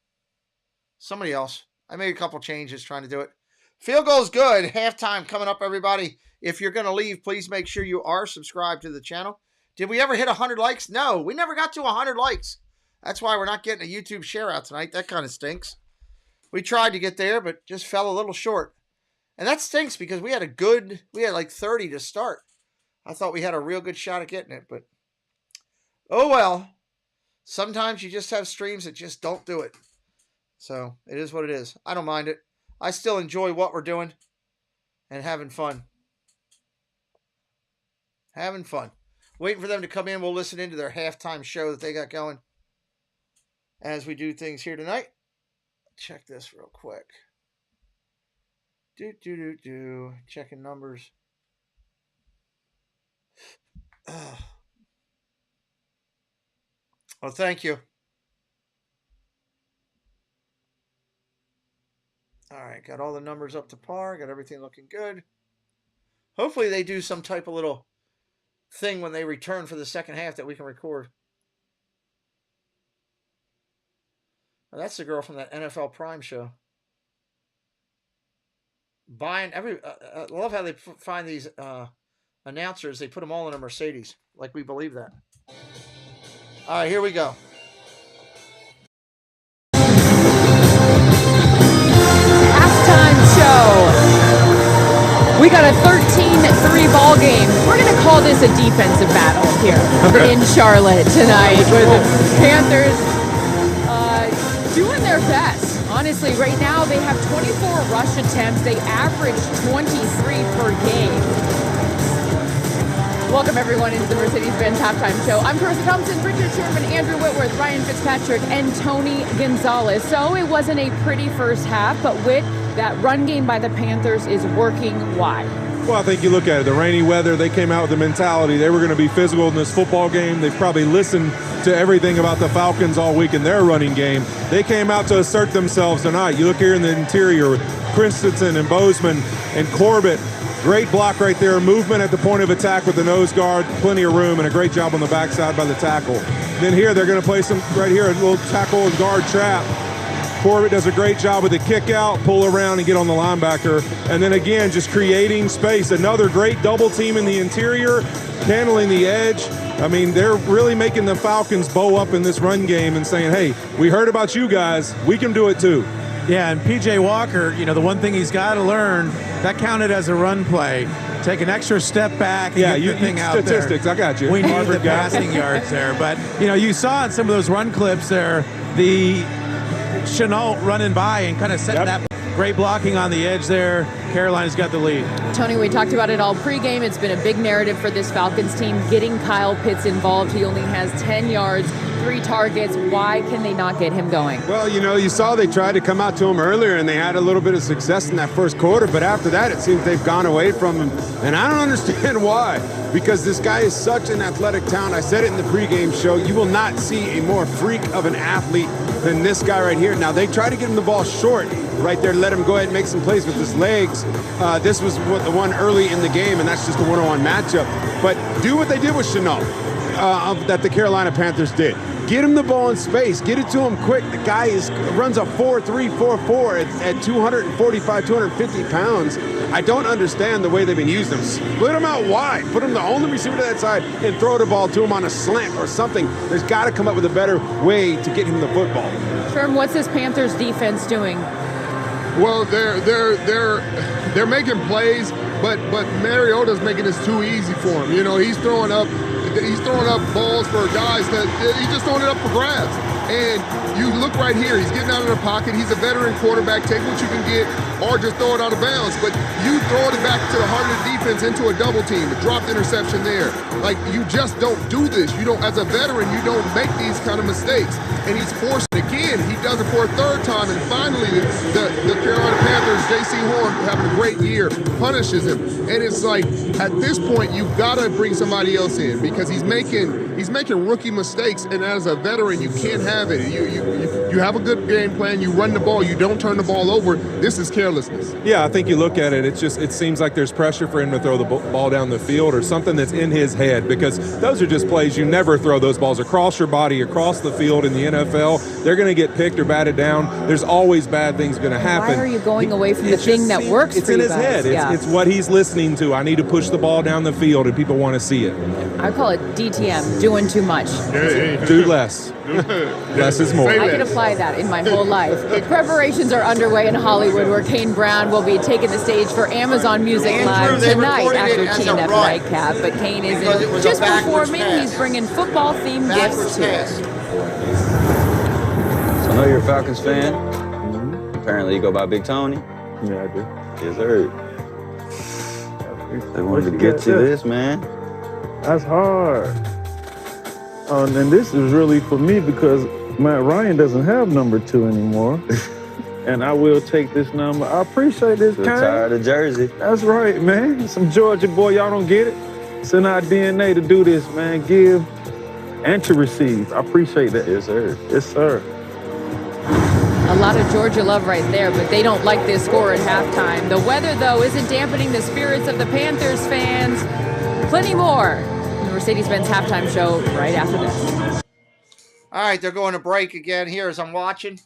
Somebody else. I made a couple changes trying to do it. Field goal's good. Halftime coming up, everybody. If you're going to leave, please make sure you are subscribed to the channel. Did we ever hit 100 likes? No, we never got to 100 likes. That's why we're not getting a YouTube share out tonight. That kind of stinks. We tried to get there, but just fell a little short. And that stinks because we had like 30 to start. I thought we had a real good shot at getting it, but oh well. Sometimes you just have streams that just don't do it. So it is what it is. I don't mind it. I still enjoy what we're doing and having fun. Having fun. Waiting for them to come in. We'll listen into their halftime show that they got going as we do things here tonight. Check this real quick. Checking numbers. Oh, thank you. All right, got all the numbers up to par. Got everything looking good. Hopefully they do some type of little thing when they return for the second half that we can record. Now, that's the girl from that NFL Prime show. Buying I love how they find these announcers. They put them all in a Mercedes, like we believe that. All right, here we go. Halftime show. We got a 13-3 ball game. We're going to call this a defensive battle here in Charlotte tonight with the Panthers doing their best. Honestly, right now they have 24 rush attempts. They average 23 per game. Welcome everyone into the Mercedes-Benz Halftime Show. I'm Carissa Thompson, Richard Sherman, Andrew Whitworth, Ryan Fitzpatrick, and Tony Gonzalez. So it wasn't a pretty first half, but with that run game by the Panthers is working. Why? Well, I think you look at it, the rainy weather, they came out with the mentality they were going to be physical in this football game. They've probably listened to everything about the Falcons all week in their running game. They came out to assert themselves tonight. You look here in the interior with Christensen and Bozeman and Corbett. Great block right there. Movement at the point of attack with the nose guard. Plenty of room and a great job on the backside by the tackle. Then here they're going to play some right here, a little tackle and guard trap. Corbett does a great job with the kick out, pull around and get on the linebacker. And then again, just creating space. Another great double team in the interior, handling the edge. I mean, they're really making the Falcons bow up in this run game and saying, hey, we heard about you guys. We can do it too. Yeah, and P.J. Walker, you know, the one thing he's got to learn, that counted as a run play. Take an extra step back and get the thing out there. Statistics, I got you. We need the passing yards there. But, you know, you saw in some of those run clips there, the Chenault running by and kind of setting that great blocking on the edge there. Carolina's got the lead. Tony, we talked about it all pregame. It's been a big narrative for this Falcons team, getting Kyle Pitts involved. He only has 10 yards, 3 targets. Why can they not get him going? Well, you know, you saw they tried to come out to him earlier, and they had a little bit of success in that first quarter, but after that, it seems they've gone away from him, and I don't understand why, because this guy is such an athletic talent. I said it in the pregame show. You will not see a more freak of an athlete than this guy right here. Now, they try to get him the ball short right there, let him go ahead and make some plays with his legs. This was the one early in the game, and that's just a one-on-one matchup. But do what they did with Chenault, that the Carolina Panthers did. Get him the ball in space. Get it to him quick. The guy runs a 4.3, 4.4 at 245, 250 pounds. I don't understand the way they've been using him. Split him out wide. Put him the only receiver to that side and throw the ball to him on a slant or something. There's got to come up with a better way to get him the football. Sherm, what's this Panthers defense doing? Well, they're making plays, but Mariota's making this too easy for him. You know, he's throwing up balls for guys that he's just throwing it up for grabs. And you look right here, he's getting out of the pocket. He's a veteran quarterback. Take what you can get or just throw it out of bounds. But you throw it back to the heart of the defense into a double team, a dropped interception there. Like, you just don't do this. You don't, as a veteran, you don't make these kind of mistakes. And he's forced it again. He does it for a third time. And finally, the Carolina Panthers, J.C. Horn, having a great year, punishes him. And it's like, at this point, you've got to bring somebody else in because he's making rookie mistakes. And as a veteran, you can't have it. You have a good game plan. You run the ball. You don't turn the ball over. This is carelessness. Yeah, I think you look at it. It seems like there's pressure for him to throw the ball down the field or something that's in his head, because those are just plays you never throw those balls across your body, across the field in the NFL. They're going to get picked or batted down. There's always bad things going to happen. Why are you going away from the thing that works for you guys? It's in his head. It's what he's listening to. I need to push the ball down the field, and people want to see it. I call it DTM, doing too much. Do less. Less is more. I can apply that in my whole life. Preparations are underway in Hollywood, where Kane Brown will be taking the stage for Amazon Music Live tonight after TNF Nightcap. But Kane isn't just performing, he's bringing football-themed gifts to it. So I know you're a Falcons fan. Apparently you go by Big Tony. Yeah, I do. Yes, sir. They wanted to get you this, man. That's hard. And this is really for me because Matt Ryan doesn't have number 2 anymore. And I will take this number. I appreciate this, Kane. Tired of Jersey. That's right, man. Some Georgia boy, y'all don't get it. It's in our DNA to do this, man. Give and to receive. I appreciate that. Yes, sir. Yes, sir. A lot of Georgia love right there, but they don't like this score at halftime. The weather, though, isn't dampening the spirits of the Panthers fans. Plenty more. The Mercedes-Benz halftime show right after this. All right, they're going to break again here as I'm watching.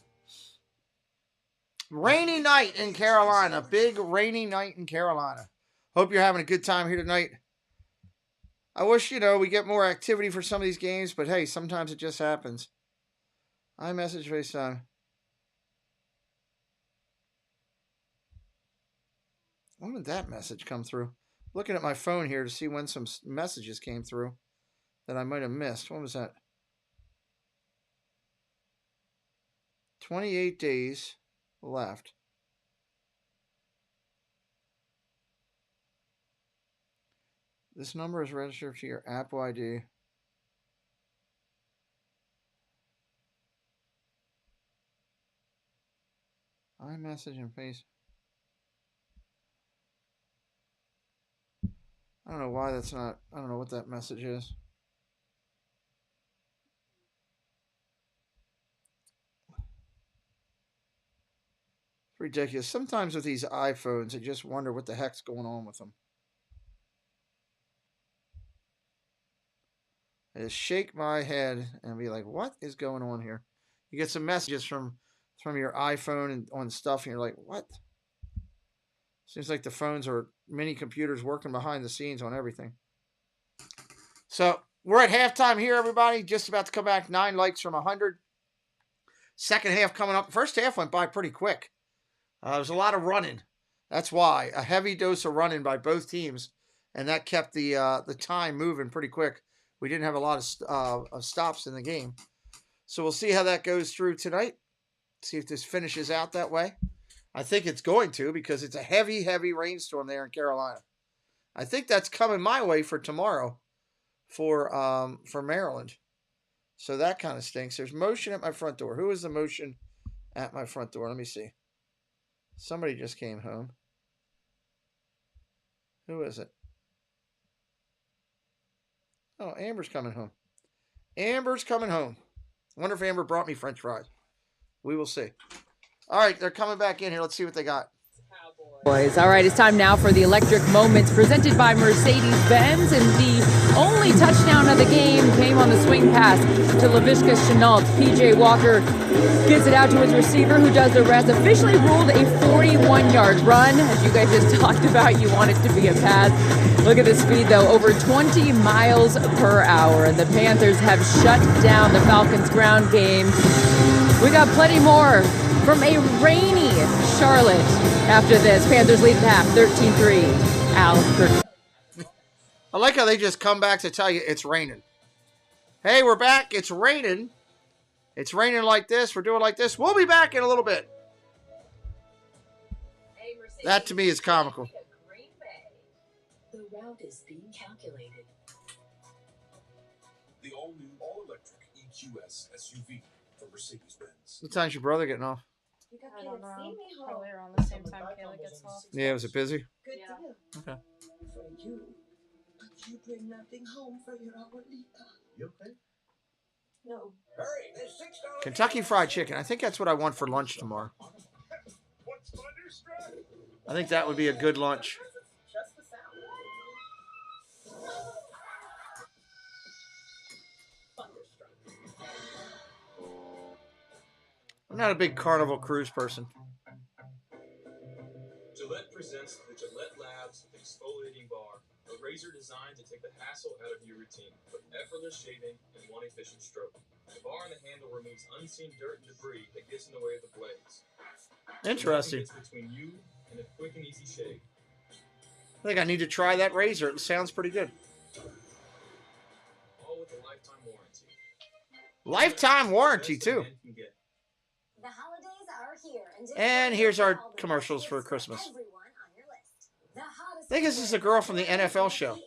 Rainy night in Carolina. Big rainy night in Carolina. Hope you're having a good time here tonight. I wish, we get more activity for some of these games, but hey, sometimes it just happens. iMessage FaceTime. When did that message come through? Looking at my phone here to see when some messages came through that I might have missed. When was that? 28 days left. This number is registered to your Apple ID. iMessage and Face. I don't know why that's not. I don't know what that message is. It's ridiculous. Sometimes with these iPhones, I just wonder what the heck's going on with them. I just shake my head and be like, what is going on here? You get some messages from your iPhone and on stuff, and you're like, what? Seems like the phones are mini computers working behind the scenes on everything. So we're at halftime here, everybody. Just about to come back. 9 likes from 100. Second half coming up. First half went by pretty quick. There was a lot of running. That's why. A heavy dose of running by both teams. And that kept the time moving pretty quick. We didn't have a lot of stops in the game. So we'll see how that goes through tonight. See if this finishes out that way. I think it's going to, because it's a heavy, heavy rainstorm there in Carolina. I think that's coming my way for tomorrow for Maryland. So that kind of stinks. There's motion at my front door. Who is the motion at my front door? Let me see. Somebody just came home. Who is it? Oh, Amber's coming home. Amber's coming home. I wonder if Amber brought me French fries. We will see. All right, they're coming back in here. Let's see what they got. Boys, all right, it's time now for the electric moments presented by Mercedes-Benz, and the only touchdown of the game came on the swing pass to Laviska Shenault. PJ Walker gets it out to his receiver, who does the rest. Officially ruled a 41-yard run. As you guys just talked about, you want it to be a pass. Look at the speed, though, over 20 miles per hour. And the Panthers have shut down the Falcons' ground game. We got plenty more from a rainy Charlotte after this. Panthers lead the half, 13-3. Al. I like how they just come back to tell you it's raining. Hey, we're back. It's raining. It's raining like this. We're doing like this. We'll be back in a little bit. That to me is comical. The route is being calculated. The all-new, all-electric EQS SUV from Mercedes-Benz. What time's your brother getting off? I don't know. Probably around the same time Kayla gets off. Yeah, was it busy? Good deal. Okay. For you, but you bring nothing home for your abuelita. You okay? No. Hurry, there's $6. Kentucky Fried Chicken. I think that's what I want for lunch tomorrow. I think that would be a good lunch. I'm not a big Carnival Cruise person. Gillette presents the Gillette Labs Exfoliating Bar, a razor designed to take the hassle out of your routine with effortless shaving and one efficient stroke. The bar and the handle removes unseen dirt and debris that gets in the way of the blades. Interesting. Between you and a quick and easy shave. I think I need to try that razor. It sounds pretty good. All with a lifetime warranty. Lifetime warranty, too. The holidays are here, And here's our commercials for Christmas. I think this is a girl from the NFL show.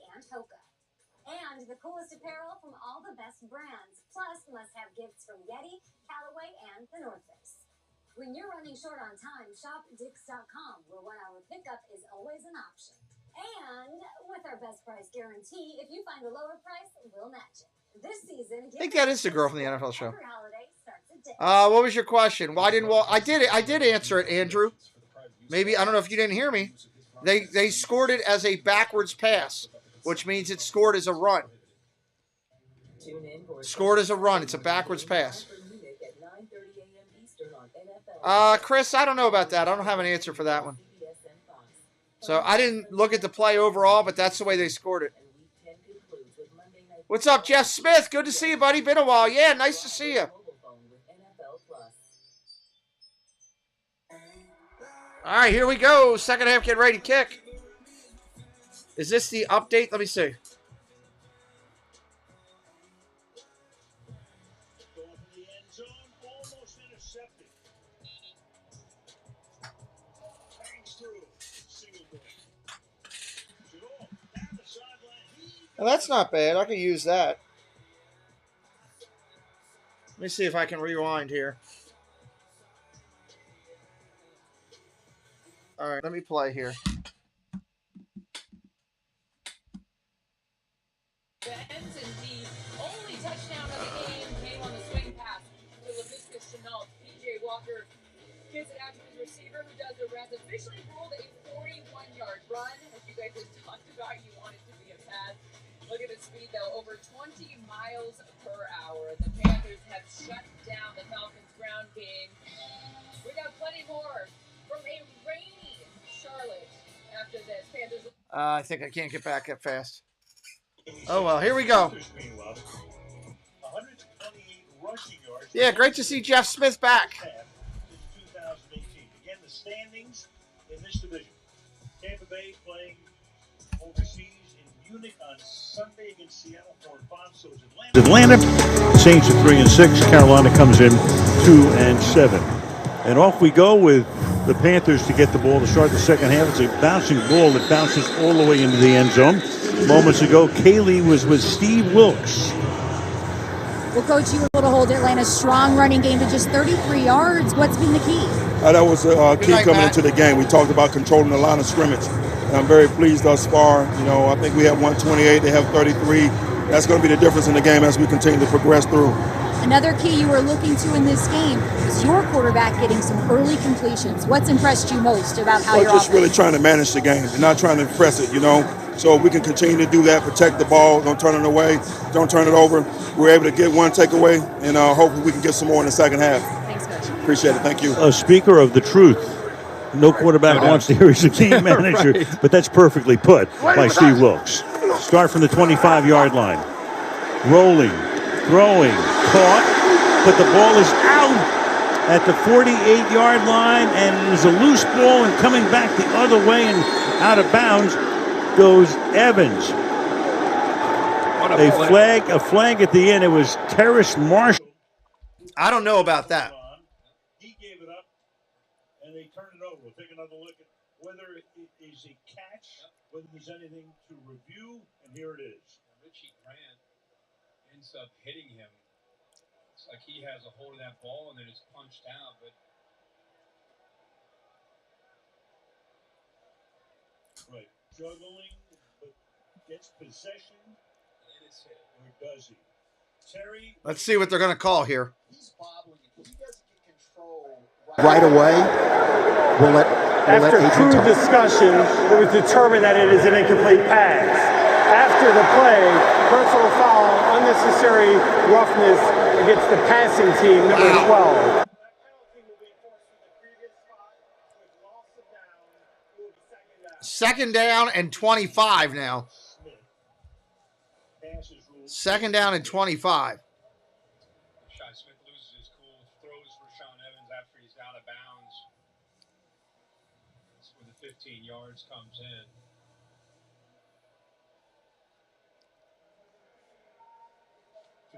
And the coolest apparel from all the best brands. Plus, must-have gifts from Yeti, Callaway, and the North Face. When you're running short on time, shop Dix.com, where 1-hour pickup is always an option. And with our best price guarantee, if you find a lower price, we'll match it. This season, I think that is the girl from the NFL show. every holiday starts What was your question? Why didn't I did answer it, Andrew. Maybe I don't know if you didn't hear me. They scored it as a backwards pass, which means it's scored as a run. Scored as a run. It's a backwards pass. Chris, I don't know about that. I don't have an answer for that one. So I didn't look at the play overall, but that's the way they scored it. What's up, Jeff Smith? Good to see you, buddy. Been a while. Yeah, nice to see you. All right, here we go. Second half, get ready to kick. Is this the update? Let me see. Well, that's not bad. I can use that. Let me see if I can rewind here. All right, let me play here. And the only touchdown of the game came on the swing pass to LaVisca Chenault. PJ Walker gives it out to his receiver, who does the rest. Officially ruled a 41-yard run. As you guys just talked about, you want it to be a pass. Look at the speed, though. Over 20 miles per hour. The Panthers have shut down the Falcons' ground game. We got plenty more from a rainy Charlotte after this. Panthers. I think I can't get back that fast. Oh, well, here we go. Yeah, great to see Jeff Smith back. 2018. Again, the standings in this division. Tampa Bay playing overseas in Munich on Sunday against Seattle 4-5. So it's Atlanta. Saints are 3-6. Carolina comes in 2-7. And off we go with the Panthers to get the ball to start the second half. It's a bouncing ball that bounces all the way into the end zone. Moments ago, Kaylee was with Steve Wilkes. Well, Coach, you were able to hold Atlanta's strong running game to just 33 yards. What's been the key? That was a key coming into the game. We talked about controlling the line of scrimmage. And I'm very pleased thus far. You know, I think we have 128. They have 33. That's going to be the difference in the game as we continue to progress through. Another key you were looking to in this game was your quarterback getting some early completions. What's impressed you most about how you're just really trying to manage the game and not trying to impress it, you know. So we can continue to do that, protect the ball, don't turn it away, don't turn it over. We're able to get one takeaway, and hopefully we can get some more in the second half. Thanks, Coach. Appreciate it. Thank you. A speaker of the truth. No quarterback wants to hear he's a game manager, Right. but that's perfectly put by Steve Wilkes. Start from the 25-yard line. Rolling, throwing, caught, but the ball is out at the 48-yard line, and it is a loose ball, and coming back the other way and out of bounds goes Evans. A flag at the end. It was Terrace Marshall. I don't know about that. He gave it up, and they turned it over. We'll take another look at whether it is a catch, whether there's anything to review, and here it is. Richie Grant ends up hitting him. It's like he has a hold of that ball, and then it's punched out, but right, juggling, but gets possession, and it's hit. Or does he? Terry. Let's see what they're going to call here. Right away, After true discussion, it was determined that it is an incomplete pass. After the play, personal foul, unnecessary roughness against the passing team, number 12. Second down and 25 now. Second down and 25. Smith loses his cool, throws for Sean Evans after he's out of bounds. That's where the 15 yards comes in.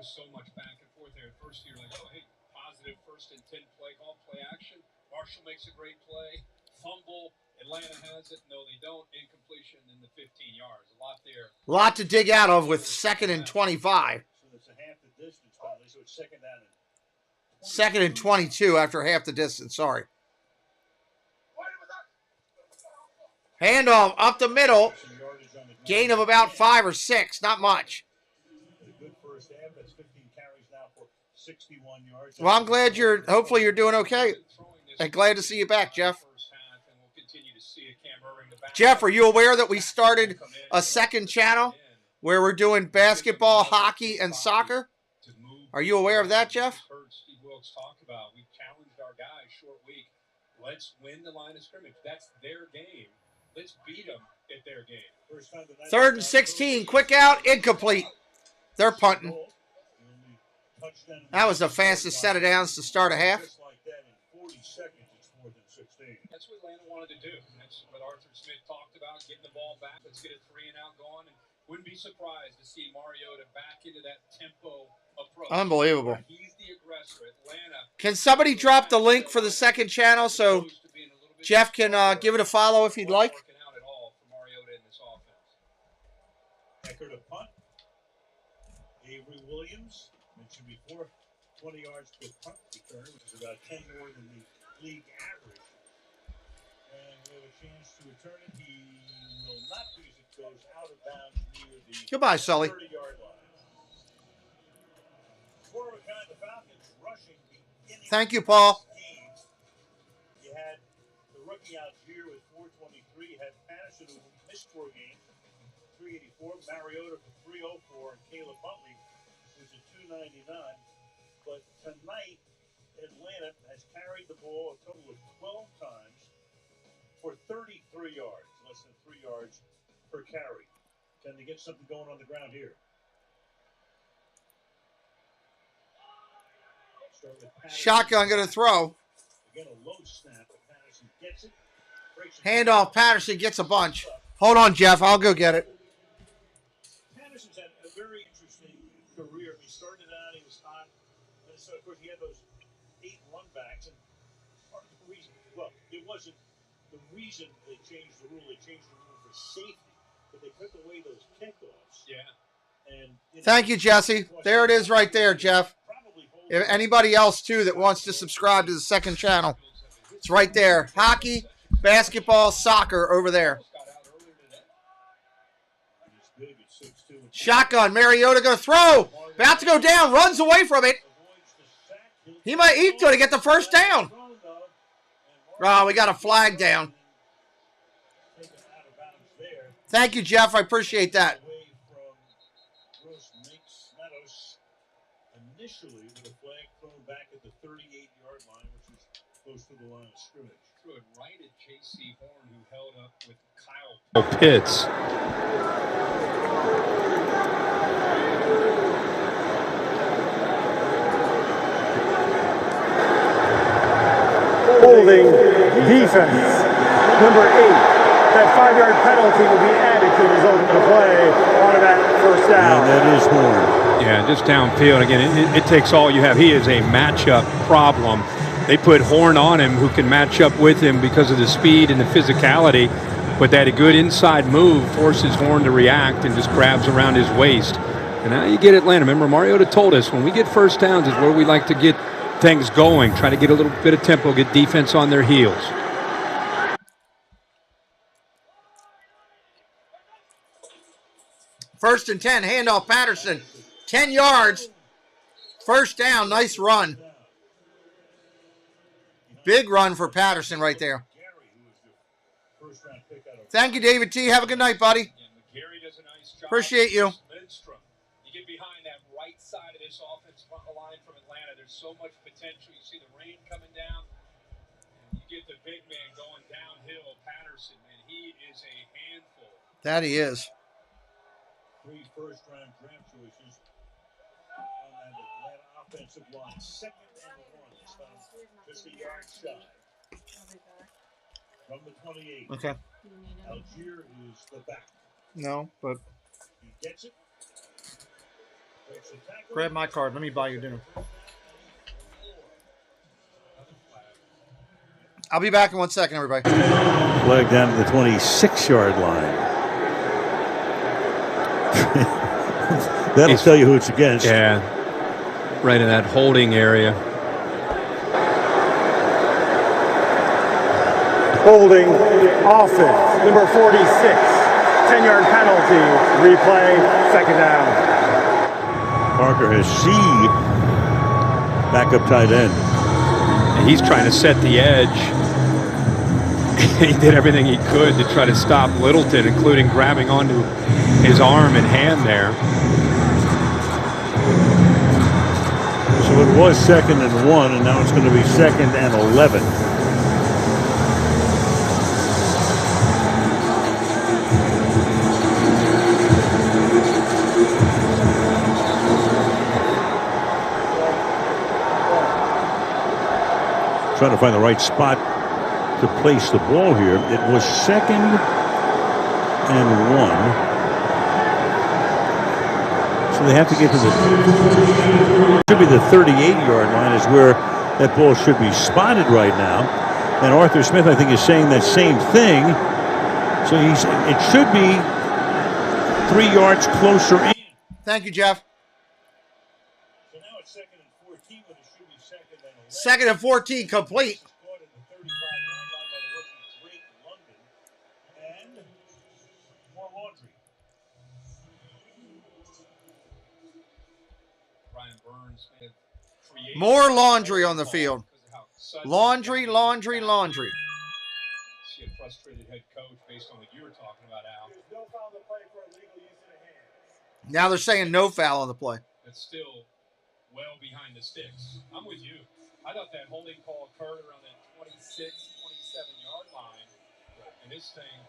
Just so much back and forth there. At first you're like, oh, hey, positive 1st and 10 play call, play action. Marshall makes a great play. Fumble. Atlanta has it. No, they don't. Incompletion in the 15 yards. A lot there. A lot to dig out of with second and 25. So it's a half the distance penalty, so it's second down. Second and 22 after half the distance. Sorry. Handoff up the middle. Gain of about 5 or 6. Not much. A good first half. That's 15 carries now for 61 yards. Well, I'm glad hopefully you're doing okay. And glad to see you back, Jeff. Jeff, are you aware that we started a second channel where we're doing basketball, hockey, and soccer? Are you aware of that, Jeff? We challenged our guys short week. Let's win the line of scrimmage. That's their game. Let's beat them at their game. 3rd and 16. Quick out. Incomplete. They're punting. That was the fastest set of downs to start a half. Just like that, in 40 seconds, it's 4th and 16. That's what Atlanta wanted to do. That's what Arthur Smith talked about, getting the ball back. Let's get a 3-and-out going. And wouldn't be surprised to see Mariota back into that tempo approach. Unbelievable. He's the aggressor. Atlanta. Can somebody drop the link for the second channel so Jeff can give it a follow if he'd like? Eckert a punt. Avery Williams, mentioned before, 20 yards per punt return, which is about 10 more than the league average. And we have a chance to return it. He will not because it goes out of bounds near the Goodbye, Sully. 30-yard line. For the Falcons rushing beginning. Thank you, Paul. You had the rookie Algier with 423. You had Patterson who missed 4 games, 384. Mariota for 304, and Caleb Huntley was a 299. But tonight, Atlanta has carried the ball a total of 12 times for 33 yards, less than 3 yards per carry. Can they get something going on the ground here? Shotgun going to throw. Again, a low snap, but Patterson gets it. Handoff. Patterson gets a bunch. Hold on, Jeff. I'll go get it. Patterson's had a very interesting career. He started out, he was hot. And so, of course, he had those 8 run-backs. And part of the reason, well, it wasn't the reason they changed the rule. They changed the rule for safety. But they took away those kickoffs. Yeah. And, Thank you, Jesse. There it is right there, Jeff. If anybody else, too, that wants to subscribe to the second channel, it's right there. Hockey, basketball, soccer over there. Shotgun. Mariota going to throw. About to go down. Runs away from it. He's going to get the first down. Oh, we got a flag down. Thank you, Jeff. I appreciate that. Initially with a flag thrown back at the 38-yard line, which is close to the line of scrimmage. Threw it right at J.C. Horn, who held up with Kyle Pitts. Holding defense. Number 8. That 5-yard penalty will be added to the result of the play on that first down. And that is Horn. Yeah, just downfield. Again, it takes all you have. He is a matchup problem. They put Horn on him, who can match up with him because of the speed and the physicality. But that a good inside move forces Horn to react and just grabs around his waist. And now you get Atlanta. Remember, Mariota told us when we get first downs is where we like to get things going, try to get a little bit of tempo, get defense on their heels. First and 10, handoff Patterson. 10 yards. First down, nice run. Big run for Patterson right there. Thank you, David T. Have a good night, buddy. Appreciate you. You get behind that right side of this offensive line from Atlanta. There's so much potential. You see the rain coming down. You get the big man going downhill. Patterson, man, he is a handful. That he is. 3 first-round draft choices on that Atlanta offensive line. 2nd and 1. Just a yard shy. From the 28. Okay. Algier is the back. No, but He gets it. Breaks the tackle. grab my card. Let me buy your dinner. I'll be back in 1 second, everybody. Flag down to the 26-yard line. That'll tell you who it's against. Yeah, right in that holding area. Holding offense. Number 46. 10-yard penalty. Replay. 2nd down. Parker has backup tight end. And he's trying to set the edge. He did everything he could to try to stop Littleton, including grabbing onto his arm and hand there. So it was 2nd and 1, and now it's going to be 2nd and 11. Trying to find the right spot to place the ball here. It was 2nd and 1. So they have to get to the, should be the 38-yard line is where that ball should be spotted right now. And Arthur Smith, I think, is saying that same thing. So it should be 3 yards closer in. Thank you, Jeff. So now it's 2nd and 14, but it should be 2nd and 11. 2nd and 14 complete. Caught at the 35-yard line by the rookie Drake London. And more laundry. More laundry on the field. Laundry, laundry, laundry. See a frustrated head coach based on what you were talking about, Al. Now they're saying no foul on the play. That's still well behind the sticks. I'm with you. I thought that holding call occurred around that 26, 27-yard line. And this thing,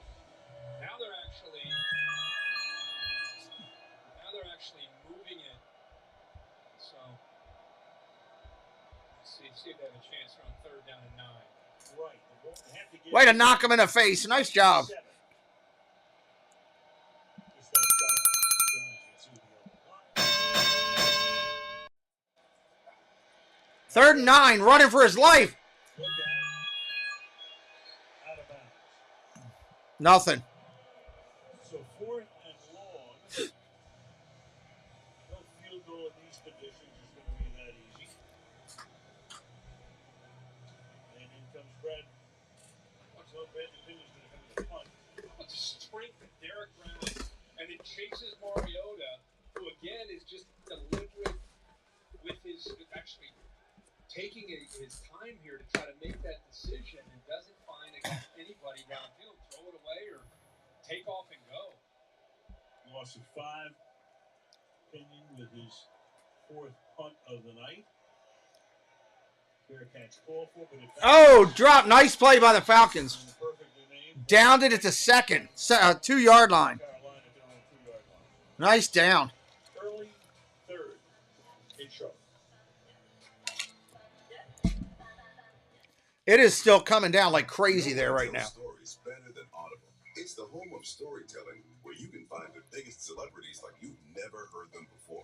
now they're actually moving it. So see if they have a chance on 3rd down and 9. Right. Way to knock him in the face. Nice job. Third and 9, running for his life. Nothing. So 4th and long. No field goal in these conditions is going to be that easy. And in comes Brad. So Brad continues to defend the punt. What's the strength of Derek Brown, and it chases Mariota, who again is just deliberate with his actually taking his time here to try to make that decision and doesn't find anybody downfield, throw it away or take off and go. Loss of 5. Pinion with his 4th punt of the night. Bearcats call for, but Oh, drop. Nice play by the Falcons. Downed it at the 2nd, 2-yard line. Nice down. Early 3rd. Intro. It is still coming down like crazy there right now. Stories better than Audible. It's the home of storytelling where you can find the biggest celebrities like you've never heard them before.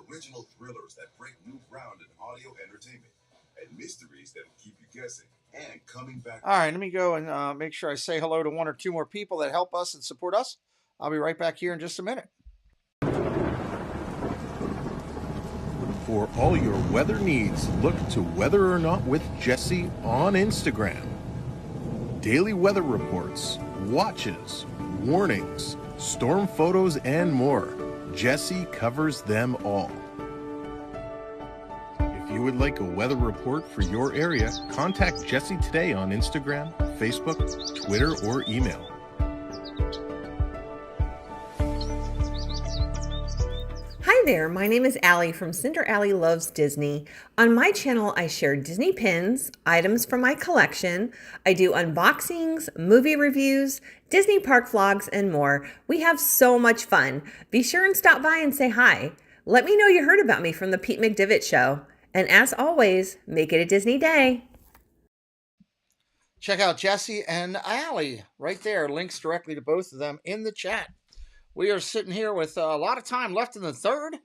Original thrillers that break new ground in audio entertainment and mysteries that will keep you guessing and coming back. All right, let me go and make sure I say hello to 1 or 2 more people that help us and support us. I'll be right back here in just a minute. For all your weather needs, look to Weather or Not with Jesse on Instagram. Daily weather reports, watches, warnings, storm photos, and more. Jesse covers them all. If you would like a weather report for your area, contact Jesse today on Instagram, Facebook, Twitter, or email. Hi there, my name is Allie from Cinder Allie Loves Disney. On my channel, I share Disney pins, items from my collection. I do unboxings, movie reviews, Disney park vlogs, and more. We have so much fun. Be sure and stop by and say hi. Let me know you heard about me from the Pete McDivitt Show. And as always, make it a Disney day. Check out Jesse and Allie right there. Links directly to both of them in the chat. We are sitting here with a lot of time left in the 3rd.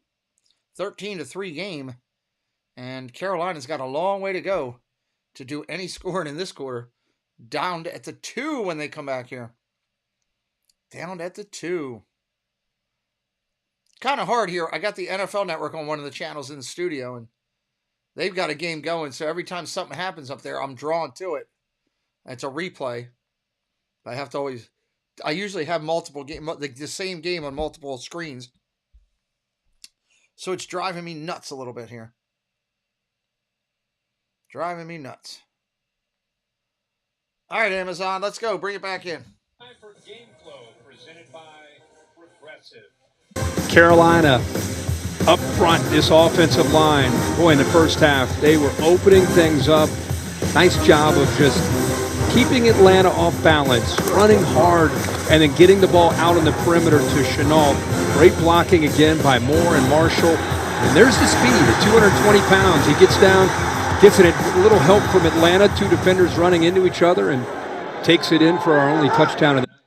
13-3 game. And Carolina's got a long way to go to do any scoring in this quarter. Down at the 2 when they come back here. Down at the 2. Kind of hard here. I got the NFL Network on one of the channels in the studio, and they've got a game going. So every time something happens up there, I'm drawn to it. It's a replay. I have to always... I usually have multiple games, the same game on multiple screens. So it's driving me nuts a little bit here. Driving me nuts. All right, Amazon, let's go. Bring it back in. Time for Game Flow, presented by Progressive. Carolina up front, this offensive line. Boy, in the first half, they were opening things up. Nice job of just keeping Atlanta off balance, running hard, and then getting the ball out on the perimeter to Chenault. Great blocking again by Moore and Marshall. And there's the speed at 220 pounds. He gets down, gets it a little help from Atlanta, two defenders running into each other, and takes it in for our only touchdown of the night.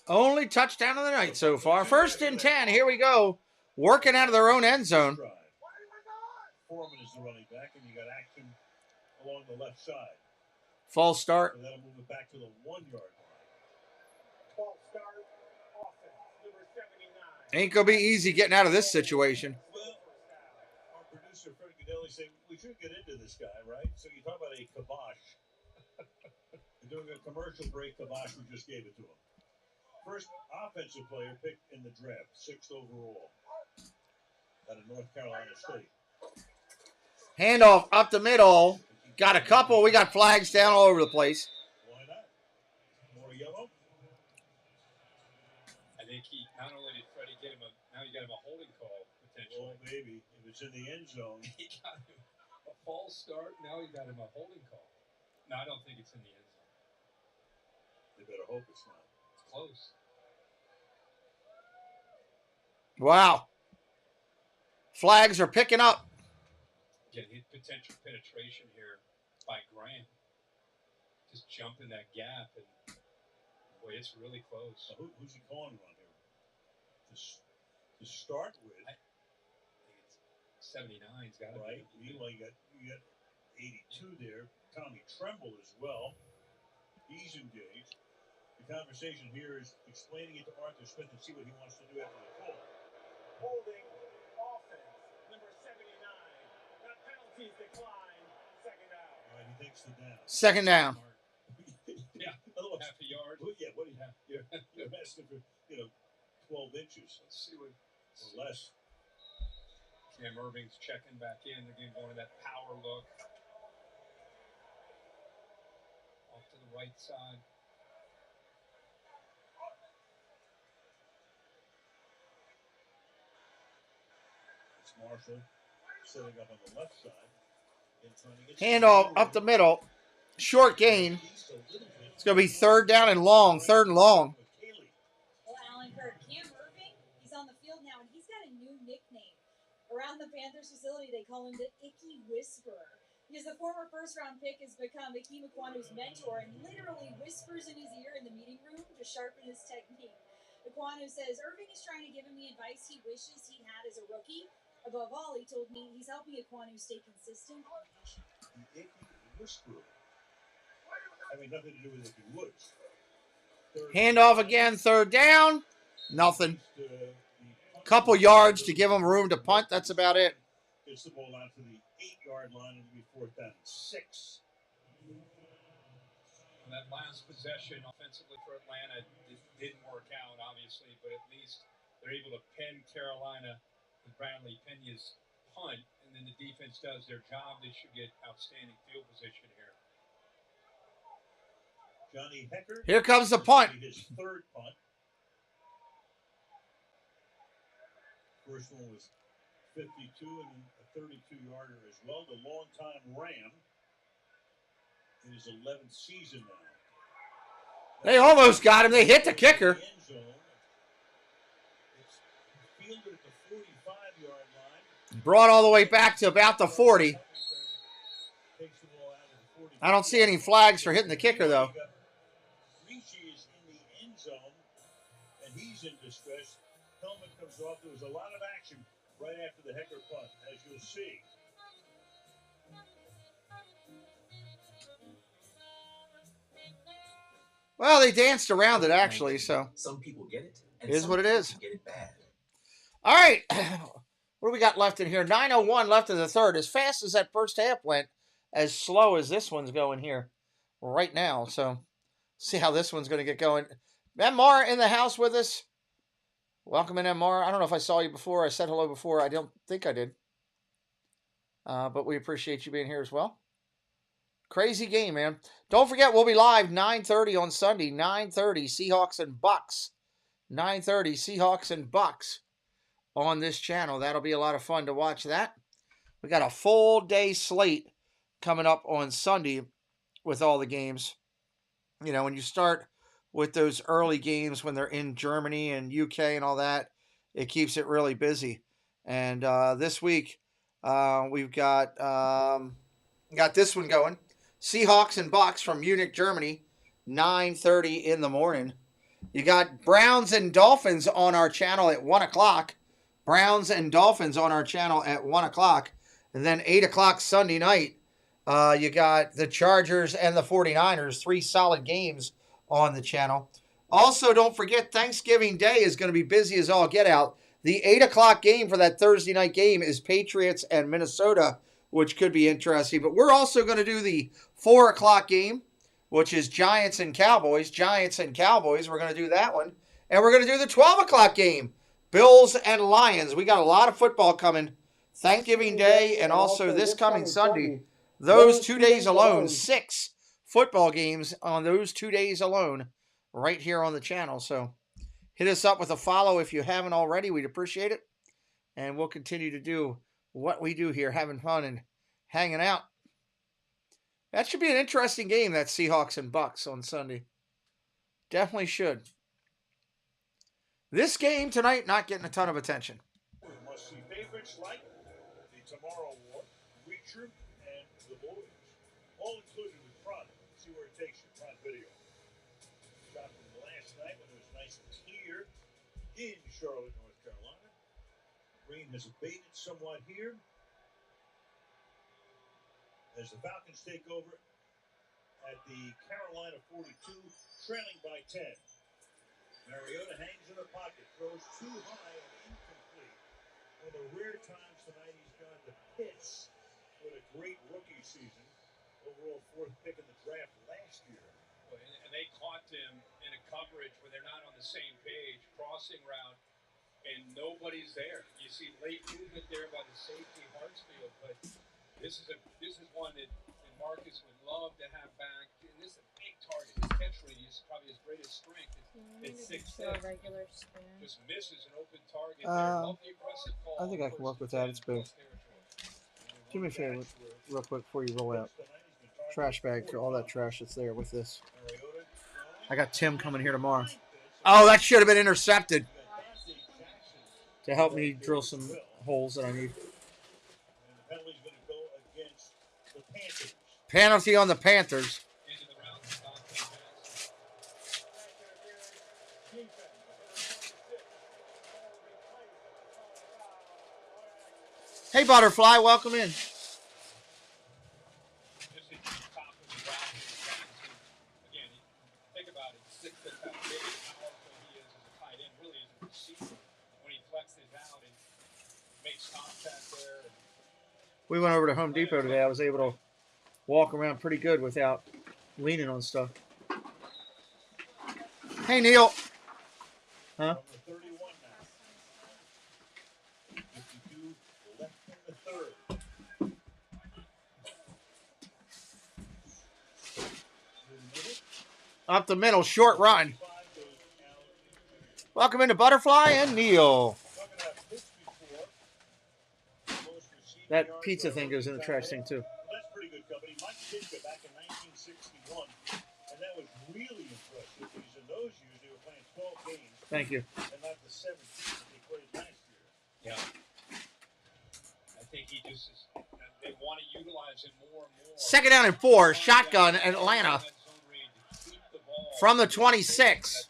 Only touchdown of the night so far. 1st and 10. Here we go. Working out of their own end zone. Foreman is the running back, and you got action along the left side. False start. And that'll move it back to the 1-yard line. False start. Offense, number 79. Ain't going to be easy getting out of this situation. Well, our producer, Fred Cadelli, said we should get into this guy, right? So you talk about a kibosh. They're doing a commercial break kibosh. We just gave it to him. First offensive player picked in the draft, 6th overall, out of North Carolina State. Handoff up the middle. Got a couple. We got flags down all over the place. Why not? More yellow? I think he not only did Freddie get him now you got him a holding call potentially. Oh, maybe. If it's in the end zone. He got him a false start. Now he got him a holding call. No, I don't think it's in the end zone. They better hope it's not. It's close. Wow. Flags are picking up. Again, potential penetration here by Graham. Just jumping that gap, and boy, it's really close. So who's he calling on here? To start with, I think it's 79's got to right? be. Meanwhile, you got 82 there. Tommy Tremble as well. He's engaged. The conversation here is explaining it to Arthur Smith and see what he wants to do after the call. Holding offense, number 79. That penalties decline. 2nd down. All right, he takes the down. 2nd down. Yeah, otherwise, half a yard. Well, yeah, what do you have? You're asking for 12 inches. Let's see what or less. Cam Irving's checking back in. Again, going to that power look. Off to the right side. It's Marshall setting up on the left side. Handoff up the middle. Short gain. It's going to be 3rd down and long. 3rd and long. Well, Alan Kirk, Cam Irving, he's on the field now, and he's got a new nickname. Around the Panthers facility, they call him the Icky Whisperer. Because the former first-round pick has become Ikem Ekwonu's mentor and literally whispers in his ear in the meeting room to sharpen his technique. Ekwonu says Irving is trying to give him the advice he wishes he had as a rookie. Above all, he told me he's helping Ekwonu stay consistent. The Icky Whisperer. Having nothing to do with Icky Woods. Handoff again, 3rd down. Nothing. Couple yards to give them room to punt. That's about it. Gets the ball out to the 8-yard line and it'll be 4th down and 6. That last possession offensively for Atlanta didn't work out, obviously, but at least they're able to pin Carolina with Bradley Pena's punt, and then the defense does their job. They should get outstanding field position here. Johnny Hecker. Here comes the punt. His 3rd punt. First one was 52 and a 32-yarder as well. The longtime Ram in his 11th season now. They almost got him. They hit the kicker. It's fielded at the 45-yard line. Brought all the way back to about the 40. I don't see any flags for hitting the kicker, though. Ricci is in the end zone, and he's in distress. Helmet comes off. There was a lot of action right after the Hecker punt, as you'll see. Well, they danced around it, actually, so. Some people get it. It is what it is. Get it bad. All right. What do we got left in here? 9:01 left in the 3rd. As fast as that first half went, as slow as this one's going here right now. So, see how this one's going to get going. MR in the house with us. Welcome in, MR. I don't know if I saw you before. I said hello before. I don't think I did. But we appreciate you being here as well. Crazy game, man. Don't forget, we'll be live 9:30 on Sunday. 9:30, Seahawks and Bucks. 9:30, Seahawks and Bucks on this channel. That'll be a lot of fun to watch that. We got a full day slate coming up on Sunday with all the games. You know, when you start with those early games when they're in Germany and UK and all that, it keeps it really busy. And this week, we've got this one going. Seahawks and Bucks from Munich, Germany, 9:30 in the morning. You got Browns and Dolphins on our channel at 1 o'clock. Browns and Dolphins on our channel at 1 o'clock. And then 8 o'clock Sunday night, you got the Chargers and the 49ers, 3 solid games on the channel. Also, don't forget, Thanksgiving Day is going to be busy as all get out. The 8 o'clock game for that Thursday night game is Patriots and Minnesota, which could be interesting. But we're also going to do the 4 o'clock game, which is Giants and Cowboys. Giants and Cowboys, we're going to do that one. And we're going to do the 12 o'clock game, Bills and Lions. We got a lot of football coming Thanksgiving Day and also this coming Sunday. Those 2 days alone, 6 football games on those 2 days alone right here on the channel. So hit us up with a follow if you haven't already. We'd appreciate it. And we'll continue to do what we do here, having fun and hanging out. That should be an interesting game, that Seahawks and Bucks on Sunday. Definitely should. This game tonight not getting a ton of attention. Must-see favorites like the Tomorrow War, Reacher, and The Boys. All included with Prime. See where it takes you. Prime Video. Shot from last night when it was nice and clear in Charlotte, North Carolina. Rain has abated somewhat here as the Falcons take over at the Carolina 42, trailing by 10. Mariota hangs in the pocket, throws too high and incomplete. One of the rare times tonight he's gone to Pitts with a great rookie season. Overall 4th pick in the draft last year. And they caught him in a coverage where they're not on the same page, crossing route, and nobody's there. You see late movement there by the safety Hartsfield, but this is one that Marcus would love to have back. And this is a big target. His catch rate is probably his greatest strength. It's 6'6". Just misses an open target. I think I can work with that. It's big. Do me a favor, real quick, before you roll out. Trash bag for all that trash that's there with this. I got Tim coming here tomorrow. Oh, that should have been intercepted. To help me drill some holes that I need. Penalty on the Panthers. Hey, Butterfly, welcome in. We went over to Home Depot today. I was able to walk around pretty good without leaning on stuff. Hey, Neil. Huh? Up the middle, short run. Welcome into Butterfly and Neil. That pizza thing goes in the trash thing, too. That's pretty good company. Mike Ditka back in 1961, and that was really impressive because in those years they were playing 12 games. Thank you. And not the 17 that they played last year. Yeah. I think he just is, they want to utilize him more and more. 2nd down and 4, shotgun, Atlanta. From the 26.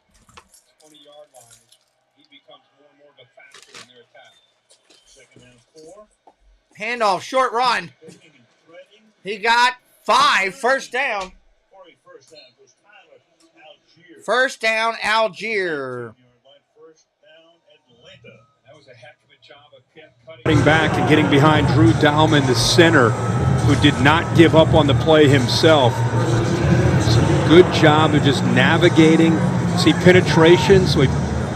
20-yard line, he becomes more and more of a factor in their attack. 2nd down and 4. Handoff, short run. He got 5, first down. First down, Algier. That was a heck of a job of cutting back and getting behind Drew Dalman, the center, who did not give up on the play himself. Good job of just navigating. See penetration, so he's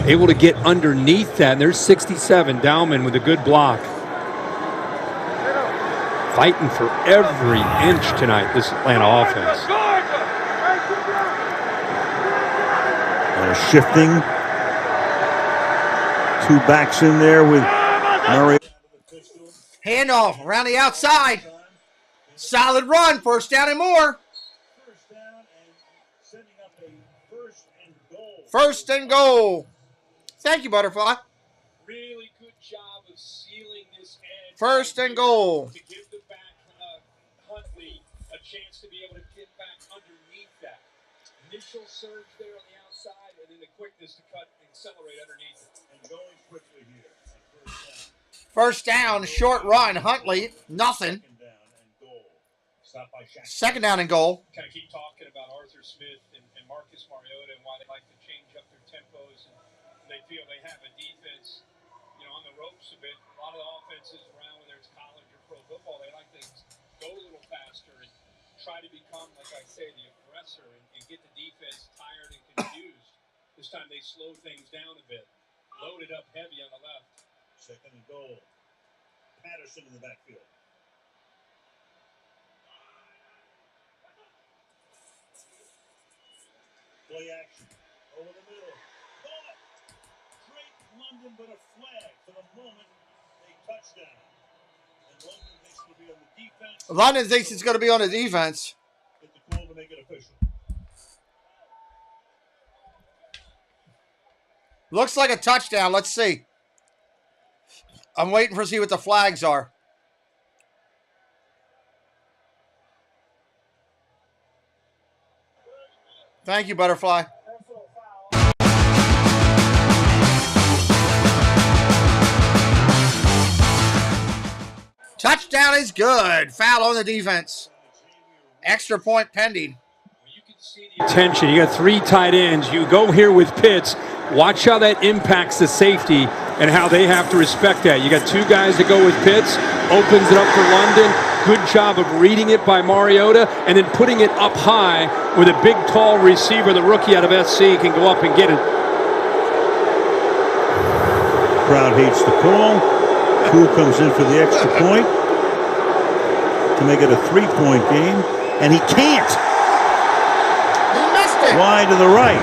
able to get underneath that. And there's 67, Dalman with a good block. fighting for every inch tonight, this Atlanta offense. Shifting. 2 backs in there with Murray. Handoff around the outside. Solid run. First down and more. First and goal. Thank you, Butterfly. Really good job of sealing this edge. First and goal. To give the back Huntley a chance to be able to get back underneath that. Initial surge there on the outside, and then the quickness to cut and accelerate underneath it. And going quickly here. First down, short run. Huntley, nothing. Second down and goal. Kind of keep talking about Arthur Smith and Marcus Mariota and why they like to change up their tempos, and they feel they have a defense, on the ropes a bit. A lot of the offenses around, whether it's college or pro football, they like to go a little faster and try to become, like I say, the aggressor and get the defense tired and confused. This time they slow things down a bit. Loaded up heavy on the left. Second and goal. Patterson in the backfield. Play action. Over the middle. Ball. Drake London, but a flag for the moment. A touchdown. And London thinks it'll be on the defense. London thinks it's going to be on the defense. Get the call to make it official. Looks like a touchdown. Let's see. I'm waiting for see what the flags are. Thank you, Butterfly. Touchdown is good. Foul on the defense. Extra point pending. Attention, you got 3 tight ends. You go here with Pitts. Watch how that impacts the safety and how they have to respect that. You got 2 guys that go with Pitts, opens it up for London. Good job of reading it by Mariota and then putting it up high with a big, tall receiver. The rookie out of SC can go up and get it. Crowd hates the call. Poole comes in for the extra point to make it a 3-point game, and he can't. Wide to the right.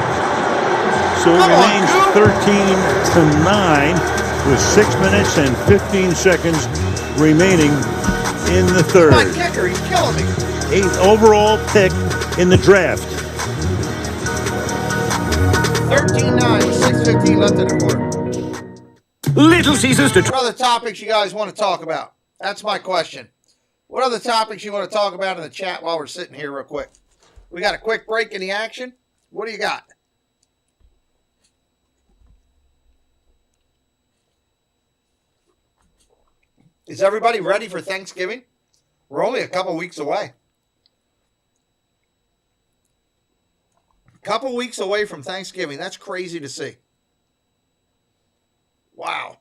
So it remains 13-9 with 6 minutes and 15 seconds remaining in the third. My kicker, he's killing me. 8th overall pick in the draft. 13-9, 6:15 left in the quarter. Little Caesars. What other topics you guys want to talk about? That's my question. What other topics you want to talk about in the chat while we're sitting here real quick? We got a quick break in the action. What do you got? Is everybody ready for Thanksgiving? We're only a couple weeks away. A couple weeks away from Thanksgiving. That's crazy to see. Wow.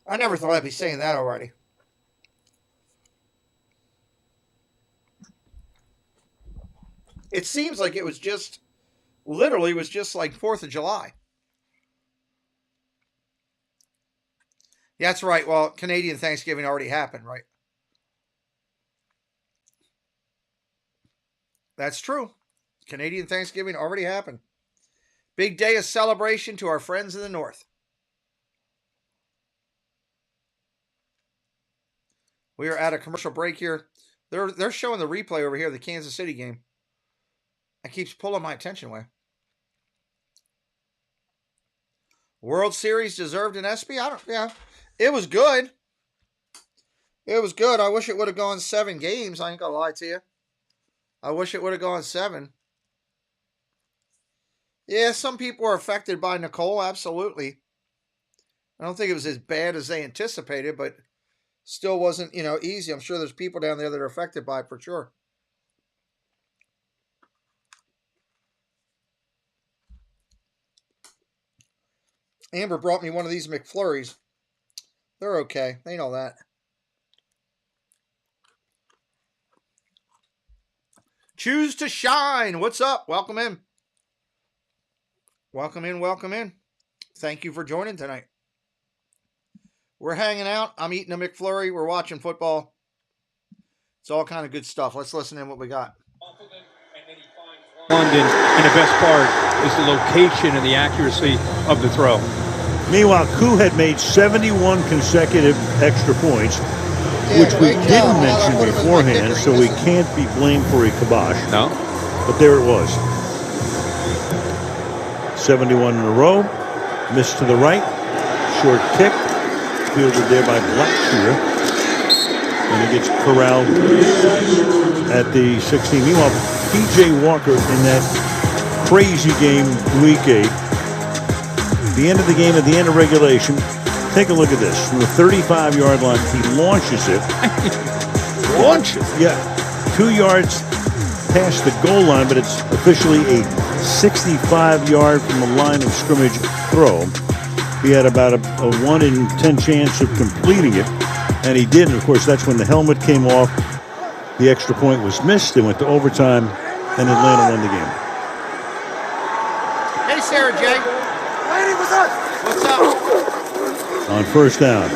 I never thought I'd be saying that already. It seems like it was just, literally was just like 4th of July. Yeah, that's right. Well, Canadian Thanksgiving already happened, right? That's true. Canadian Thanksgiving already happened. Big day of celebration to our friends in the North. We are at a commercial break here. They're showing the replay over here of the Kansas City game. It keeps pulling my attention away. World Series deserved an ESPY? Yeah. It was good. It was good. I wish it would have gone 7 games. I ain't gonna lie to you. I wish it would have gone 7. Yeah, some people were affected by Nicole, absolutely. I don't think it was as bad as they anticipated, but still wasn't, easy. I'm sure there's people down there that are affected by it for sure. Amber brought me one of these McFlurries. They're okay. They know that. Choose to shine. What's up? Welcome in. Welcome in, welcome in. Thank you for joining tonight. We're hanging out. I'm eating a McFlurry. We're watching football. It's all kind of good stuff. Let's listen in what we got. London, and the best part is the location and the accuracy of the throw. Meanwhile, Koo had made 71 consecutive extra points, which we didn't mention beforehand, so we can't be blamed for a kibosh. No. But there it was. 71 in a row. Missed to the right. Short kick. Fielded there by Blackshear. And he gets corralled at the 16. Meanwhile, P.J. Walker in that crazy game, week 8. The end of the game, at the end of regulation, take a look at this. From the 35-yard line, he launches it. Launches? Yeah. 2 yards past the goal line, but it's officially a 65-yard from the line of scrimmage throw. He had about a 1 in 10 chance of completing it, and he did. And of course, that's when the helmet came off. The extra point was missed. They went to overtime, and Atlanta won the game. Hey, Sarah J. Lady, what's up? What's up? On first down.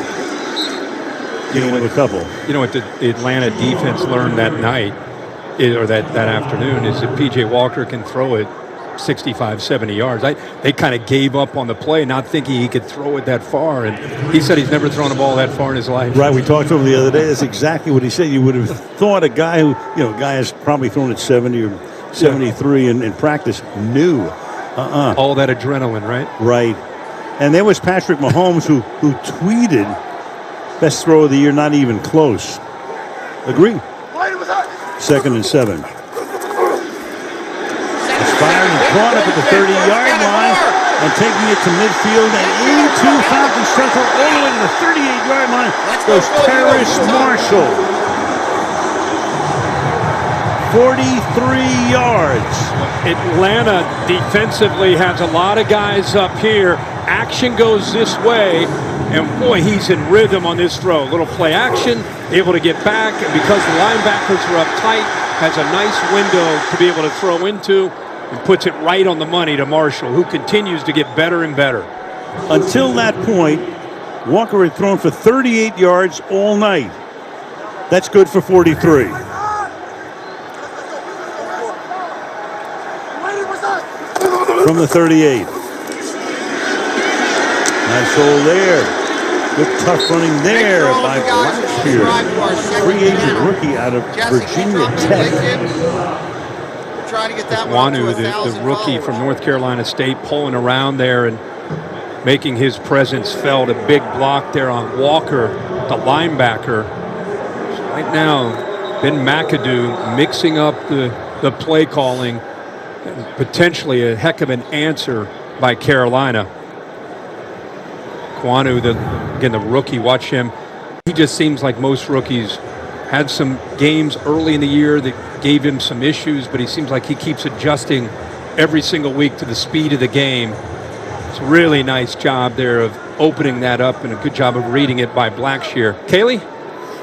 Getting with a couple. You know what the Atlanta defense learned that night, or that afternoon, is that P.J. Walker can throw it 65, 70 yards. They kind of gave up on the play, not thinking he could throw it that far. And he said he's never thrown a ball that far in his life. Right, we talked to him the other day. That's exactly what he said. You would have thought a guy who, a guy has probably thrown at 70 or 73 in practice knew. All that adrenaline, right? Right. And there was Patrick Mahomes who tweeted, best throw of the year, not even close. Agree. 2nd and 7. Fired and caught up at the 30-yard line and taking it to midfield and into Falcons territory all the way to the 38-yard line goes Terrace Marshall. 43 yards. Atlanta defensively has a lot of guys up here. Action goes this way, and boy, he's in rhythm on this throw. Little play action, able to get back, and because the linebackers are up tight, has a nice window to be able to throw into, and puts it right on the money to Marshall, who continues to get better and better. Until that point, Walker had thrown for 38 yards all night. That's good for 43. From the 38. Nice hole there. Good tough running there by Blackshear. Free agent rookie out of Virginia Tech. Trying to get that Kwanu, the rookie from North Carolina State, pulling around there and making his presence felt. A big block there on Walker, the linebacker. Right now, Ben McAdoo mixing up the play calling, and potentially a heck of an answer by Carolina. Kwanu, again, the rookie, watch him. He just seems like most rookies. Had some games early in the year that gave him some issues, but he seems like he keeps adjusting every single week to the speed of the game. It's a really nice job there of opening that up, and a good job of reading it by Blackshear. Kaylee?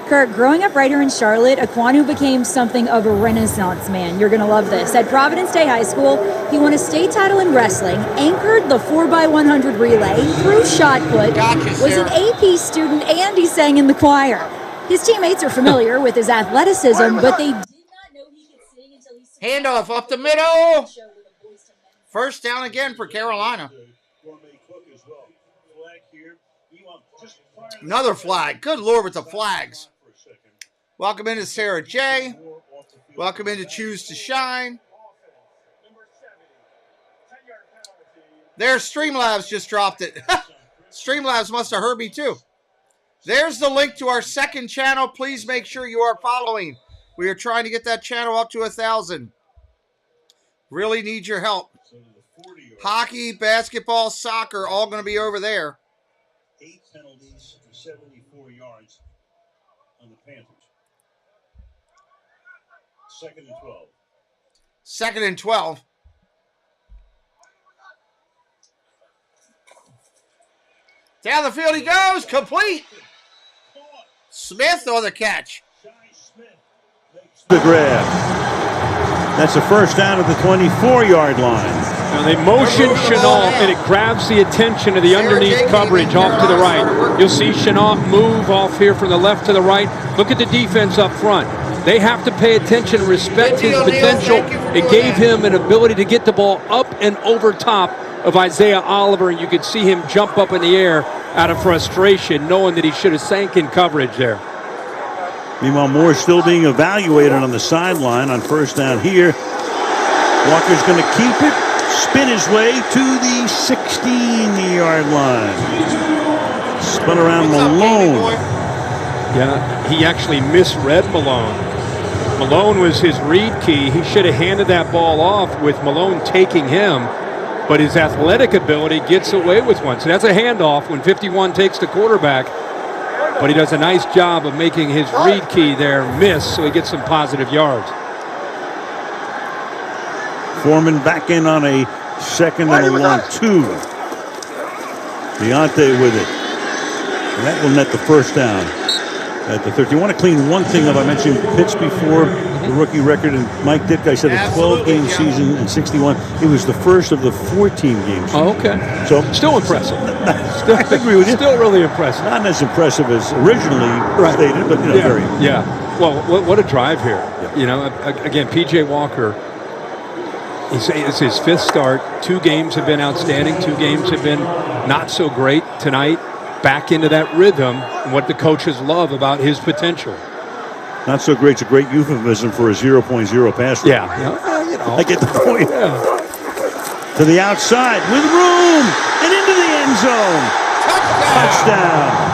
Kurt, growing up right here in Charlotte, Kwanu became something of a renaissance man. You're going to love this. At Providence Day High School, he won a state title in wrestling, anchored the 4x100 relay, threw shot put, was an AP student, and he sang in the choir. His teammates are familiar with his athleticism, but they did not know he could sing until he handoff up the middle. First down again for Carolina. Another flag. Good Lord with the flags. Welcome into Sarah J. Welcome into Choose to Shine. There's Streamlabs just dropped it. Streamlabs must have heard me too. There's the link to our second channel. Please make sure you are following. We are trying to get that channel up to 1,000. Really need your help. Hockey, basketball, soccer, all going to be over there. 8 penalties for 74 yards on the Panthers. 2nd and 12. 2nd and 12. Down the field he goes. Complete. Smith on the catch. The grab. That's a first down at the 24-yard line. Now they motion Chenault, and it grabs the attention of the underneath coverage off to the right. You'll see Chenault move off here from the left to the right. Look at the defense up front. They have to pay attention and respect his potential. It gave him an ability to get the ball up and over top of Isaiah Oliver, and you could see him jump up in the air out of frustration, knowing that he should have sank in coverage there. Meanwhile, Moore still being evaluated on the sideline on first down here. Walker's going to keep it, spin his way to the 16-yard line. Spun around Malone. Yeah, he actually misread Malone. Malone was his read key. He should have handed that ball off with Malone taking him, but his athletic ability gets away with one. So that's a handoff when 51 takes the quarterback, but he does a nice job of making his read key there miss, so he gets some positive yards. Foreman back in on a second and a long two. Deontay with it. And that will net the first down at the 30. You want to clean one thing up. I mentioned Pitts before, the rookie record, and Mike Ditka said a 12-game season in 61. It was the first of the 14 games. Oh, okay. So still impressive. I agree with you. Still really impressive. Not as impressive as originally stated, but very. Yeah. Well, what a drive here. Yeah. You know, again, P.J. Walker. It's his fifth start. 2 games have been outstanding. 2 games have been not so great. Tonight, back into that rhythm, and what the coaches love about his potential. Not so great. It's a great euphemism for a 0.0 pass rate. Yeah. You know. I get the point. Yeah. To the outside with room and into the end zone. Touchdown.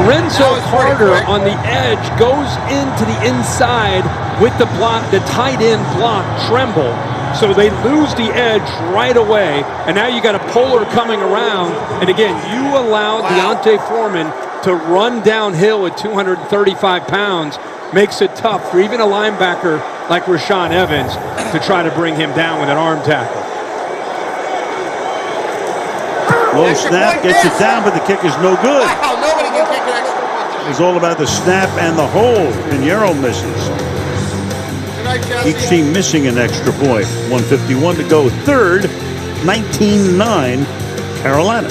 Lorenzo Carter on the edge goes into the inside with the block, the tight end block, Tremble. So they lose the edge right away. And now you got a Polar coming around. And again, you allow Deontay Foreman to run downhill at 235 pounds. Makes it tough for even a linebacker like Rashaan Evans to try to bring him down with an arm tackle. Low snap, gets it down, but the kick is no good. Wow, nobody can kick an extra point. It's all about the snap and the hold. Pinheiro misses. Good night, Jesse. Each team missing an extra point. 151 to go. Third, 19-9, Carolina.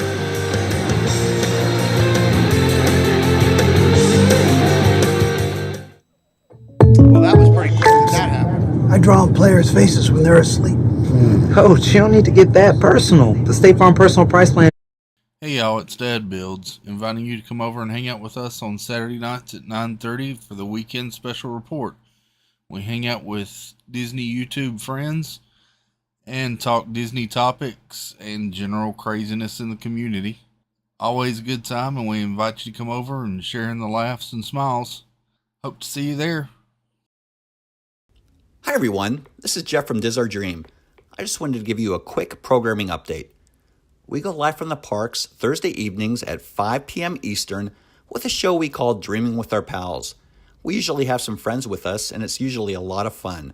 Well, that was pretty quick that happened. I draw on players' faces when they're asleep. Coach, you don't need to get that personal. The State Farm Personal Price Plan. Hey y'all, it's Dad Builds, inviting you to come over and hang out with us on Saturday nights at 9:30 for the weekend special report. We hang out with Disney YouTube friends and talk Disney topics and general craziness in the community. Always a good time, and we invite you to come over and share in the laughs and smiles. Hope to see you there. Hi everyone, this is Jeff from Diz Our Dream. I just wanted to give you a quick programming update. We go live from the parks Thursday evenings at 5 p.m. Eastern with a show we call Dreaming with Our Pals. We usually have some friends with us, and it's usually a lot of fun.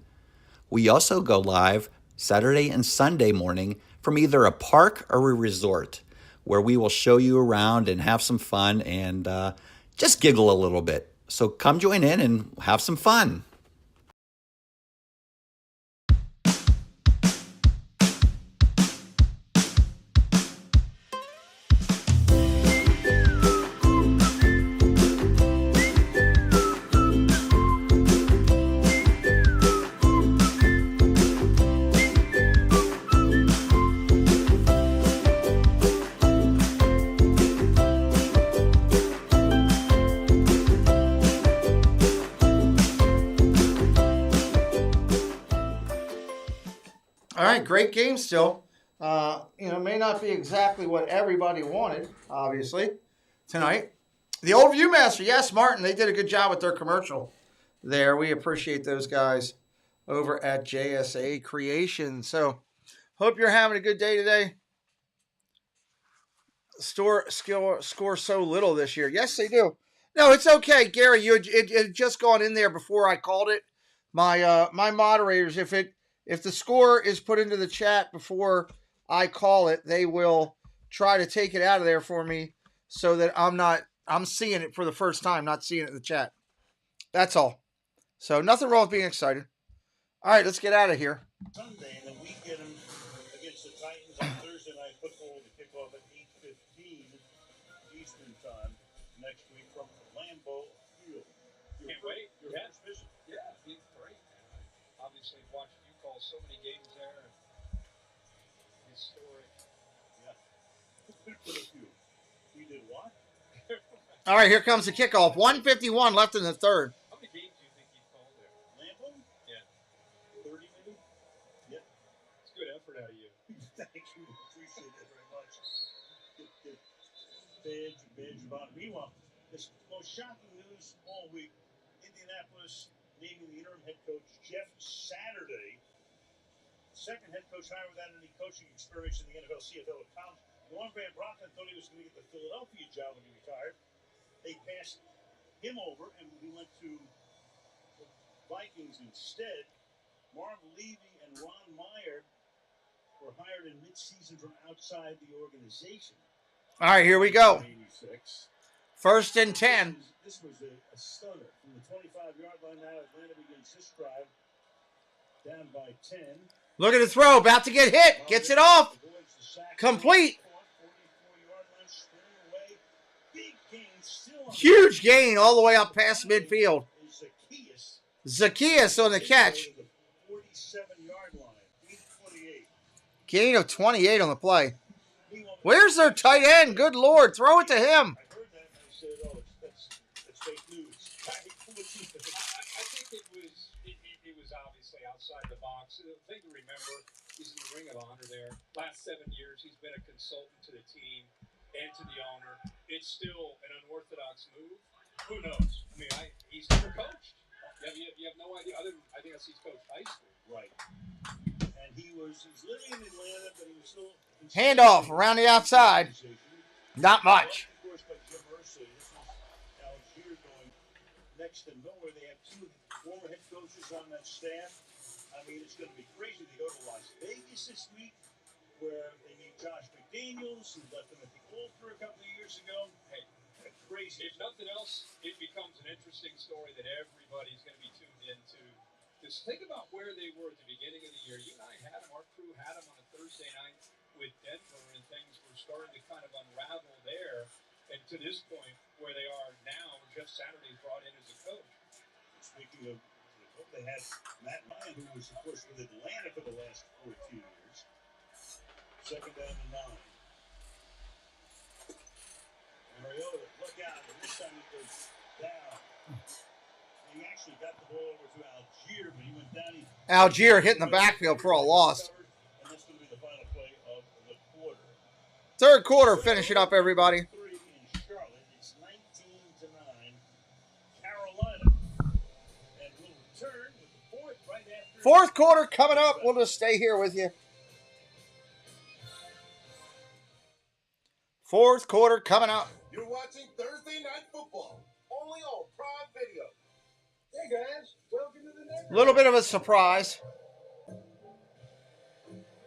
We also go live Saturday and Sunday morning from either a park or a resort, where we will show you around and have some fun and just giggle a little bit. So come join in and have some fun. All right, great game still. May not be exactly what everybody wanted, obviously, tonight. The old Viewmaster, yes, Martin, they did a good job with their commercial there. We appreciate those guys over at JSA Creation. So, hope you're having a good day today. Score so little this year. Yes, they do. No, it's okay, Gary. It had just gone in there before I called it. My moderators, if the score is put into the chat before I call it, they will try to take it out of there for me so that I'm seeing it for the first time, not seeing it in the chat. That's all. So nothing wrong with being excited. All right, let's get out of here. Sunday, and then we get them against the Titans on Thursday Night Football to kick off at 8:15 Eastern Time next week from Lambeau Field. Can't wait. Your first visit. Yeah, it's great. Obviously, watched you call so many games there. Historic. Yeah. Put a few. We did what? All right, here comes the kickoff. 1:51 left in the third. How many games do you think you've called there? Lambeau? Yeah. 30 maybe? Yeah. It's good effort out of you. Thank you. Appreciate that very much. Get badge of honor. Meanwhile, this most shocking news all week, Indianapolis naming the interim head coach Jeff Saturday, second head coach hired without any coaching experience in the NFL, CFL, or college. Norm Van Brocklin thought he was going to get the Philadelphia job when he retired. They passed him over, and he went to the Vikings instead. Marv Levy and Ron Meyer were hired in midseason from outside the organization. All right, here we go. 86. 1st and 10. This was a stunner. From the 25-yard line now, Atlanta begins this drive. Down by 10. Look at the throw. About to get hit. Gets it off. Complete. Huge gain all the way up past midfield. Zacchaeus on the catch. 47-yard line. 8:28. Gain of 28 on the play. Where's their tight end? Good Lord. Throw it to him. I heard that and I said, oh, that's fake news. I think it was obviously outside the box. The thing to remember, he's in the Ring of Honor there. Last 7 years, he's been a consultant to the team and to the owner. It's still an unorthodox move. Who knows? I mean, he's never coached. You have no idea. Other than, I think he's coached high school. Right. And he's living in Atlanta, but he was still... Handoff around the outside. Not much. Of course, by Jim Irsay. This is Algier going next to nowhere. They have 2 former head coaches on that staff. I mean, it's going to be crazy. They go to Las Vegas this week, where they meet Josh McDaniels, who left them at the altar a couple of years ago. Hey, crazy. If nothing else, it becomes an interesting story that everybody's going to be tuned into. Just think about where they were at the beginning of the year. You and I had them, our crew had them on a Thursday night with Denver, and things were starting to kind of unravel there. And to this point, where they are now, Jeff Saturday's brought in as a coach. Speaking of, they had Matt Ryan, who was, of course, with Atlanta for the last 14 years. 2nd down and 9. Mariota, look out, and this time he goes down. He actually got the ball over to Algier, but he went down. Algier hitting the backfield for a loss. And that's going to be the final play of the quarter. 3rd quarter, finish it up, everybody. 3 in Charlotte. It's 19-9. Carolina. And we'll return with the 4th right after. 4th quarter coming up. We'll just stay here with you. 4th quarter coming up. You're watching Thursday Night Football, only on Prime Video. Hey guys, welcome to the next. A little bit of a surprise.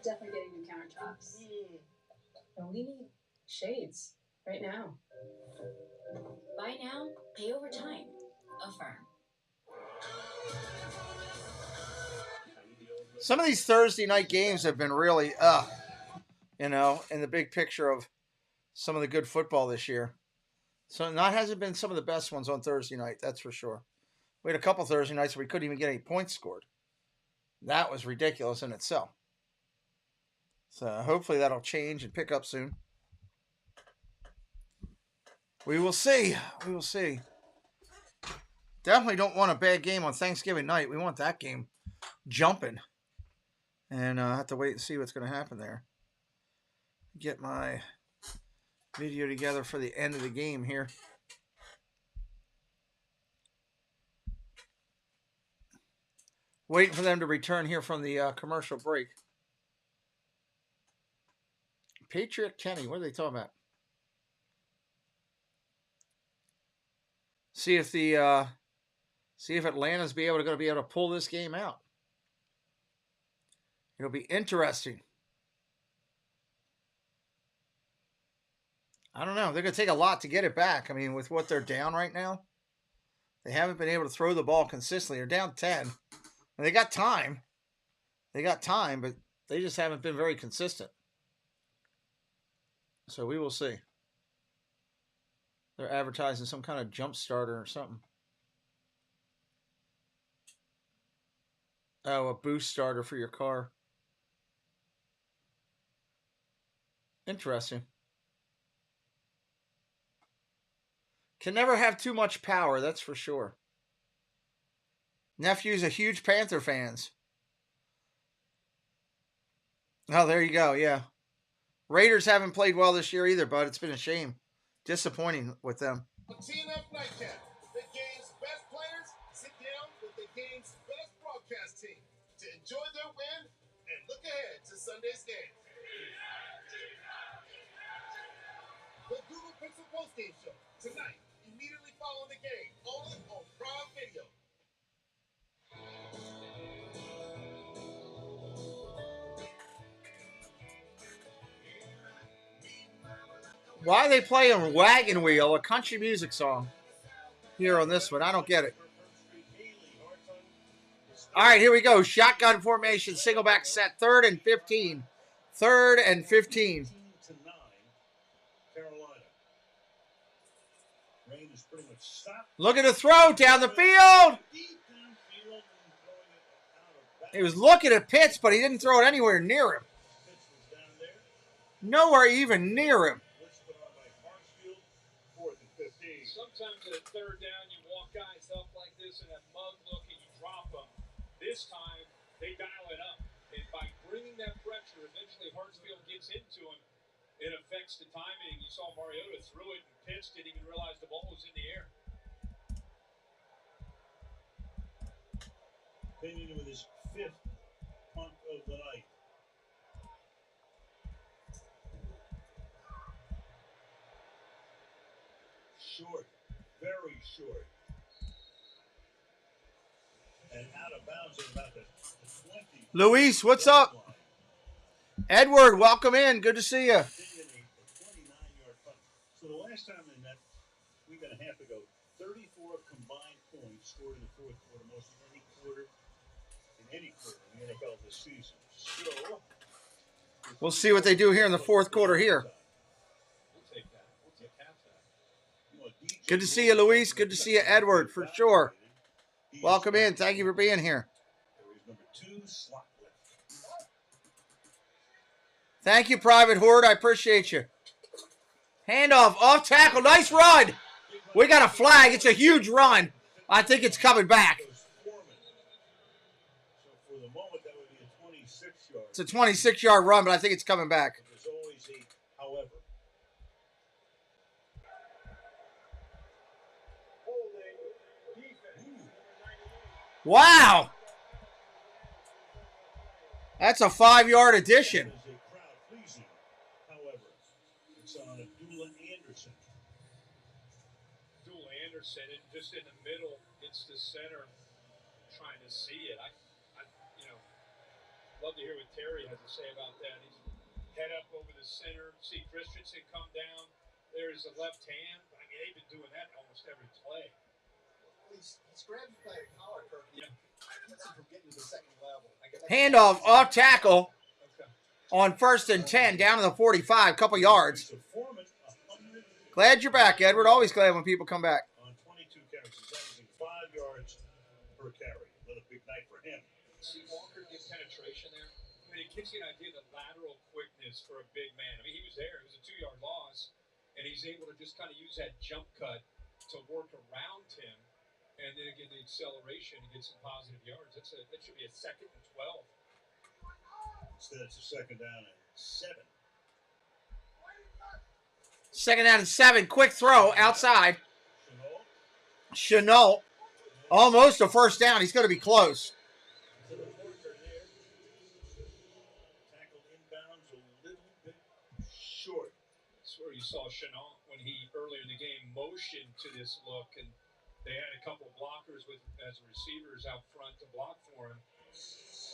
Definitely getting new countertops. And we need shades right now. Buy now, pay over time. Affirm. Some of these Thursday night games have been really, in the big picture of some of the good football this year. So that hasn't been some of the best ones on Thursday night, that's for sure. We had a couple Thursday nights where we couldn't even get any points scored. That was ridiculous in itself. So hopefully that'll change and pick up soon. We will see. We will see. Definitely don't want a bad game on Thanksgiving night. We want that game jumping. And I have to wait and see what's going to happen there. Get my video together for the end of the game here. Waiting for them to return here from the commercial break. Patriot Kenny, what are they talking about? See if Atlanta's going to be able to pull this game out. It'll be interesting. I don't know. They're going to take a lot to get it back. I mean, with what they're down right now, they haven't been able to throw the ball consistently. They're down 10. And they got time. They got time, but they just haven't been very consistent. So we will see. They're advertising some kind of jump starter or something. Oh, a boost starter for your car. Interesting. Can never have too much power, that's for sure. Nephew's a huge Panther fans. Oh, there you go, yeah. Raiders haven't played well this year either, but it's been a shame. Disappointing with them. TNF Nightcap. The game's best players sit down with the game's best broadcast team to enjoy their win and look ahead to Sunday's game. The Google Pixel postgame show tonight, immediately following the game, only on Prime Video. Why are they playing Wagon Wheel, a country music song, here on this one? I don't get it. All right, here we go. Shotgun formation, single back set, 3rd and 15. 3rd and 15. Look at the throw down the field. He was looking at Pitts, but he didn't throw it anywhere near him. Nowhere even near him. Sometimes at 3rd down, you walk guys up like this in that mug look and you drop them. This time, they dial it up. And by bringing that pressure, eventually Hartsfield gets into him. It affects the timing. You saw Mariota threw it, and Pitts didn't even realize the ball was in the air. Continuing with his 5th punt of the night. Short, very short. And out of bounds at about the 20. Luis, what's up? Edward, welcome in. Good to see you. So the last time in that week and a half ago, 34 combined points scored in the 4th quarter, most of any quarter in the NFL this season. So we'll see what they do here in the 4th quarter here. Good to see you, Luis. Good to see you, Edward, for sure. Welcome in. Thank you for being here. Thank you, Private Horde. I appreciate you. Handoff, off tackle. Nice run. We got a flag. It's a huge run. I think it's coming back. It's a 26-yard run, but I think it's coming back. Wow. That's a 5-yard addition. However, it's on Dula Anderson. Dula Anderson, and just in the middle, it's the center trying to see it. I love to hear what Terry has to say about that. He's head up over the center, see Christensen come down. There's a left hand. I mean, they've been doing that almost every play. He's grabbed by a collar, Kirk. Yeah. Keeps him from getting to the second level. Handoff, off tackle on 1st and 10, down to the 45, couple yards. Glad you're back, Edward. Always glad when people come back. On 22 carries, he's averaging 5 yards per carry. Another big night for him. See Walker get penetration there? I mean, it gives you an idea of the lateral quickness for a big man. I mean, he was there. It was a 2-yard loss, and he's able to just kind of use that jump cut to work around him. And then again, the acceleration to get some positive yards. That should be a 2nd and 12. Instead, it's a 2nd down and 7. 2nd down and 7. Quick throw outside. Chenault. Almost a 1st down. He's going to be close. Tackle inbounds a little bit short. That's where you saw Chenault when he earlier in the game motioned to this look, and they had a couple blockers as receivers out front to block for him.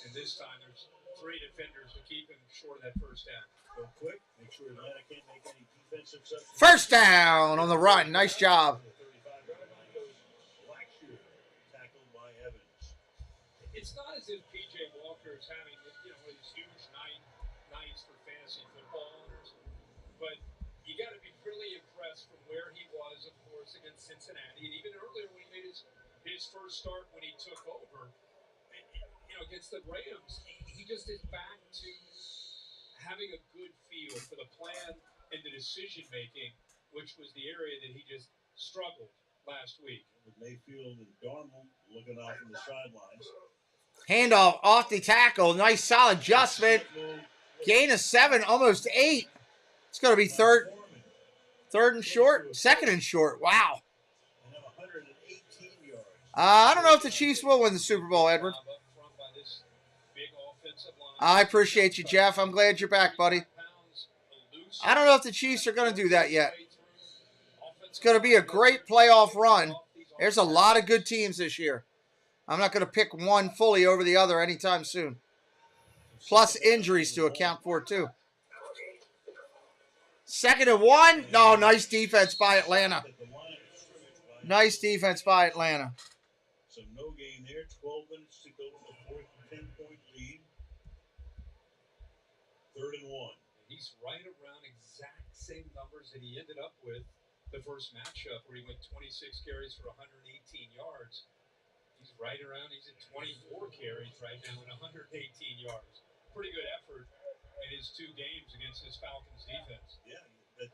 And this time there's 3 defenders to keep him short of that first down. Go quick. Make sure Atlanta can't make any defensive substitutions. First down on the run. Nice job. 35-yard line goes Blackshear, tackled by Evans. It's not as if P.J. Walker is having, one of these huge nights for fantasy football owners, but you got to be really impressed from where he was, of course, against Cincinnati, and even earlier when he made his first start when he took over, against the Rams. He just is back to having a good feel for the plan and the decision making, which was the area that he just struggled last week. With Mayfield and Darnold looking off on the sidelines. Handoff off the tackle. Nice solid adjustment. Gain of 7, almost 8. It's going to be third and short. Second and short. Wow. And then 118 yards. I don't know if the Chiefs will win the Super Bowl, Edward. I appreciate you, Jeff. I'm glad you're back, buddy. I don't know if the Chiefs are going to do that yet. It's going to be a great playoff run. There's a lot of good teams this year. I'm not going to pick one fully over the other anytime soon. Plus injuries to account for, too. 2nd and 1. No, nice defense by Atlanta. Nice defense by Atlanta. So no gain there. 12 minutes to go for the 4th and 10-point lead. 3rd and 1. He's right around exact same numbers that he ended up with the first matchup where he went 26 carries for 118 yards. He's right around, he's at 24 carries right now at 118 yards. Pretty good effort in his 2 games against this Falcons defense. Yeah, that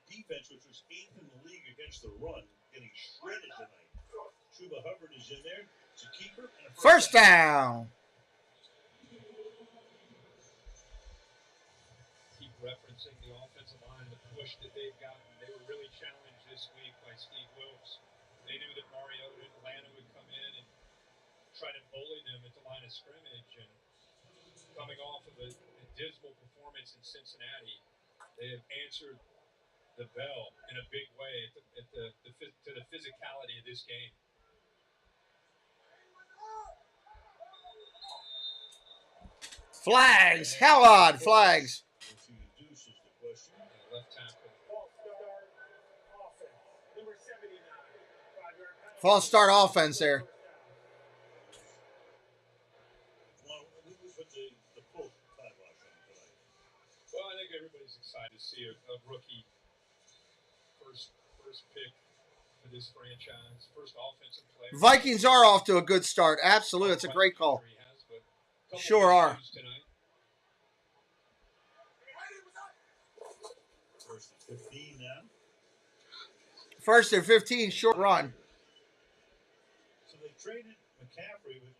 defense, which was 8th in the league against the run, getting shredded tonight. Chuba Hubbard is in there. It's a keeper. And a first down. Keep referencing the offensive line, the push that they've gotten. They were really challenged this week by Steve Wilkes. They knew that Mariota and Atlanta would come in and try to bully them at the line of scrimmage. And coming off of a dismal performance in Cincinnati, they have answered the bell in a big way to the physicality of this game. Flags. How odd. Flags. Left tackle. False start offense there. Well, I think everybody's excited to see a rookie first pick for this franchise, first offensive player. Vikings are off to a good start. Absolutely. It's a great call. Sure are. First and 15 now. 1st and 15, short run. So they traded McCaffrey, but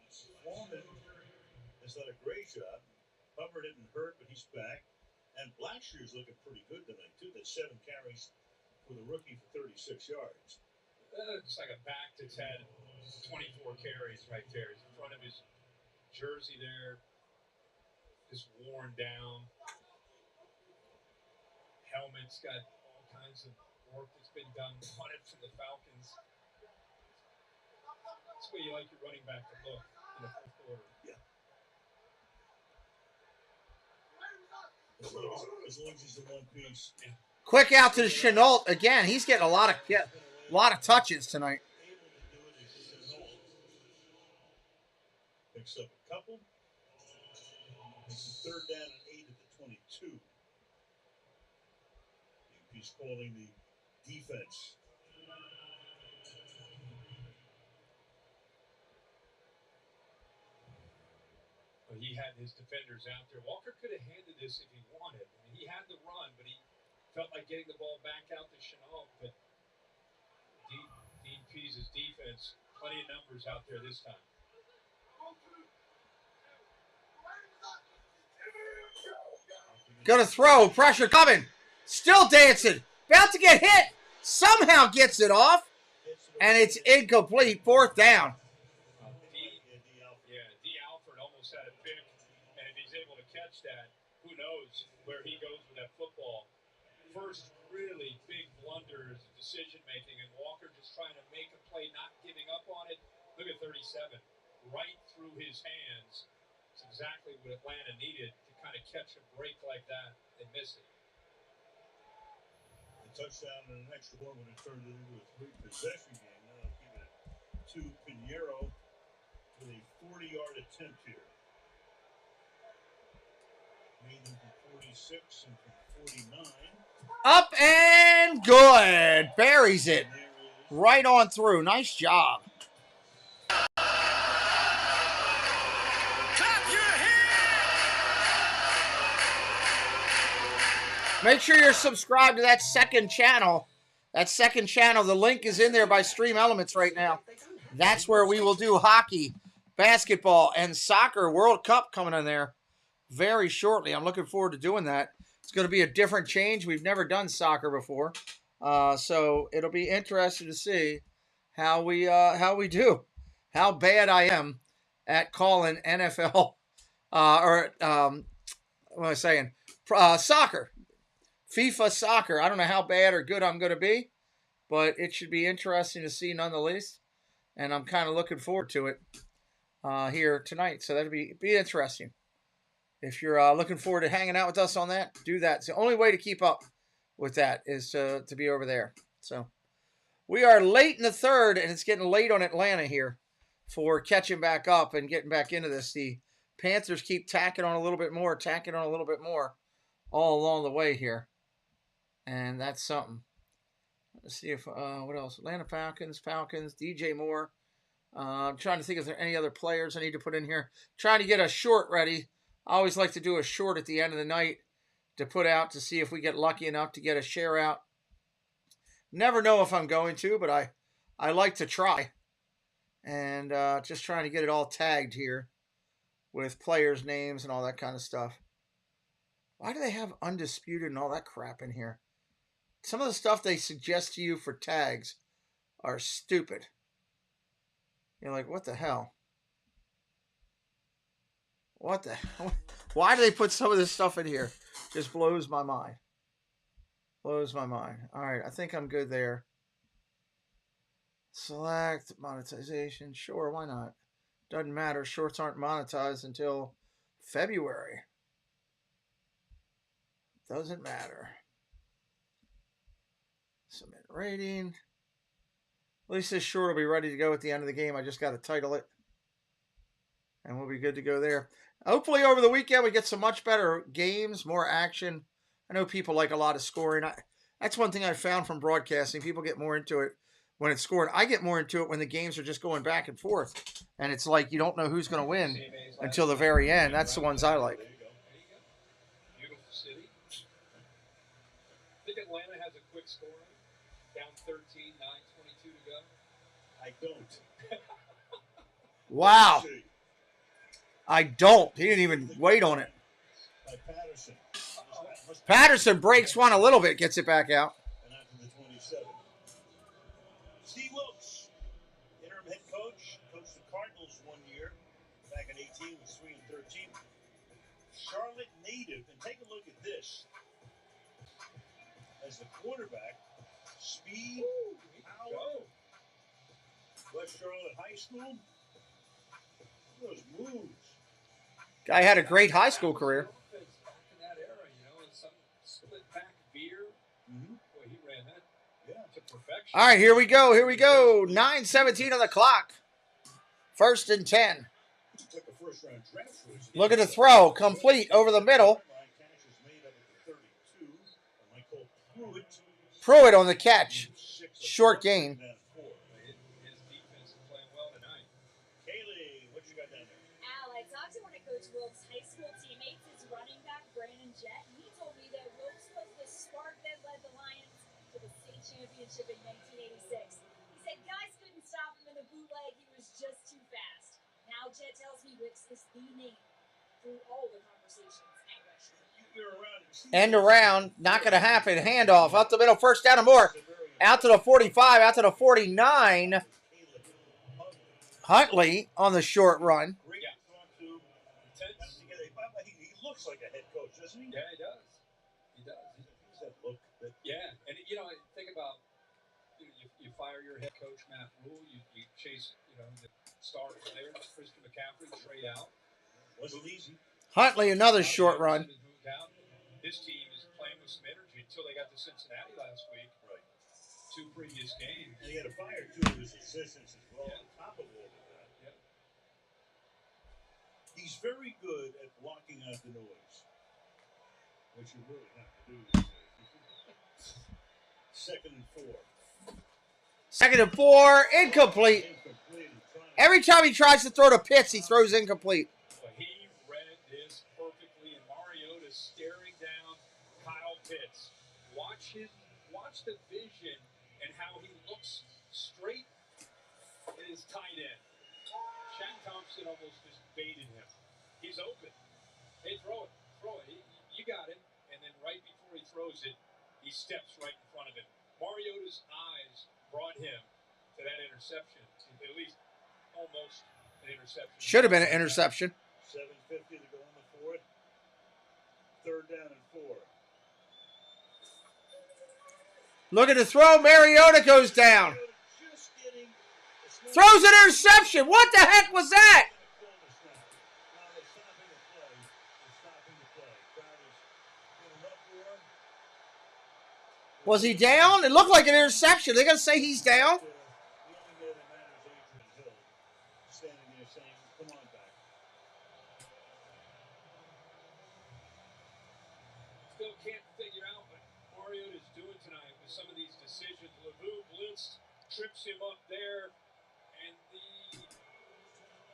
Foreman has done a great job. Hubbard didn't hurt, but he's back. And Blackshear's looking pretty good tonight, too. That's 7 carries for the rookie for 36 yards. It's like a back to 10, 24 carries right there. He's in front of his jersey there, just worn down. Helmet's got all kinds of work that's been done on it from the Falcons. That's the way you like your running back to look in the 4th quarter. Yeah. As long as he's the one piece. Yeah. Quick out to the Chenault again. He's getting a lot of touches tonight. Picks up a couple. It's a 3rd down and 8 at the 22. He's calling the defense. But he had his defenders out there. Walker could have handed this if he wanted. I mean, he had the run, but he felt like getting the ball back out to Chenault. But Dean Pease's defense, plenty of numbers out there this time. Gonna throw. Pressure coming. Still dancing. About to get hit. Somehow gets it off. And it's incomplete. 4th down. D. Alford almost had a pick. And if he's able to catch that, who knows where he goes with that football. First really big blunders, decision making, and Walker just trying to make a play, not giving up on it. Look at 37. Right through his hands. It's a exactly what Atlanta needed to kind of catch a break like that and miss it. A touchdown and an extra point when it turned into a 3-possession game. Now they'll keep it to Pinheiro with a 40-yard attempt here. Made them from 46 and from 49. Up and good. Buries it right on through. Nice job. Make sure you're subscribed to that second channel. That second channel, the link is in there by Stream Elements right now. That's where we will do hockey, basketball, and soccer World Cup coming in there very shortly. I'm looking forward to doing that. It's going to be a different change. We've never done soccer before. So it'll be interesting to see how we do. How bad I am at calling NFL what am I saying? Soccer. FIFA soccer. I don't know how bad or good I'm going to be, but it should be interesting to see nonetheless. And I'm kind of looking forward to it here tonight. So that'll be interesting. If you're looking forward to hanging out with us on that, do that. It's the only way to keep up with that is to be over there. So we are late in the third, and it's getting late on Atlanta here for catching back up and getting back into this. The Panthers keep tacking on a little bit more all along the way here. And that's something. Let's see if, what else? Atlanta Falcons, DJ Moore. I'm trying to think if there are any other players I need to put in here. Trying to get a short ready. I always like to do a short at the end of the night to put out to see if we get lucky enough to get a share out. Never know if I'm going to, but I like to try. And just trying to get it all tagged here with players' names and all that kind of stuff. Why do they have undisputed and all that crap in here? Some of the stuff they suggest to you for tags are stupid. You're like, what the hell? What the hell? Why do they put some of this stuff in here? Just blows my mind. Blows my mind. All right, I think I'm good there. Select monetization. Sure, why not? Doesn't matter. Shorts aren't monetized until February. Doesn't matter. Submit rating. At least this short will be ready to go at the end of the game. I just got to title it. And we'll be good to go there. Hopefully over the weekend we get some much better games, more action. I know people like a lot of scoring. That's one thing I found from broadcasting. People get more into it when it's scored. I get more into it when the games are just going back and forth. And it's like you don't know who's going to win until the very end. That's the ones I like. Beautiful city. I think Atlanta has a quick scoring. Down 13, 9:22 to go. I don't. Wow. I don't. He didn't even wait on it. Patterson. Patterson breaks one a little bit, gets it back out. And after the 27. Steve Wilkes, interim head coach, coached the Cardinals 1 year, back in 18 with 3 and 13. Charlotte native, and take a look at this. As the quarterback, speed, power. West Charlotte High School. Those moves. Guy had a great high school career. Back in that era, you know, and some split back veer. Boy, he ran that to perfection. All right, here we go. Here we go. 9:17 on the clock. 1st and 10. Look at the throw. Complete over the middle. Pruitt on the catch. Short gain. Wilkes' high school teammates, his running back, Brandon Jett, and he told me that Wilkes was the spark that led the Lions to the state championship in 1986. He said guys couldn't stop him in the bootleg, he was just too fast. Now Jett tells me Wilkes is the name through all the conversations at West. End around, not going to happen. Handoff up the middle, first down and more. Out to the 45, out to the 49. Huntley on the short run. Looks like a head coach, doesn't he? Yeah, he does. He does. Does that look? Yeah, and you know, think about you fire your head coach Matt Rule, you chase the star player, Christian McCaffrey, trade out. Wasn't easy. Huntley, another short run. This team is playing with some energy until they got to Cincinnati last week. Right. 2 previous games. And he had to fire 2 of his assistants as well on top of all of that. Yep. He's very good at blocking out the noise, which you really have to do. 2nd and 4. 2nd and 4, incomplete. Every time he tries to throw to Pitts, he throws incomplete. Well, he read this perfectly, and Mariota's staring down Kyle Pitts. Watch the vision and how he looks straight at his tight end. Shaq Thompson almost just baited him. He's open. Hey, throw it. You got it. And then right before he throws it, he steps right in front of him. Mariota's eyes brought him to that interception, at least almost an interception. Should have been an interception. 7:50 to go in the 4th. 3rd down and 4. Look at the throw. Mariota goes down. Throws an interception. What the heck was that? Was he down? It looked like an interception. They're going to say he's down? Still can't figure out what Mariota's doing tonight with some of these decisions. LeVou blitzed, trips him up there, and the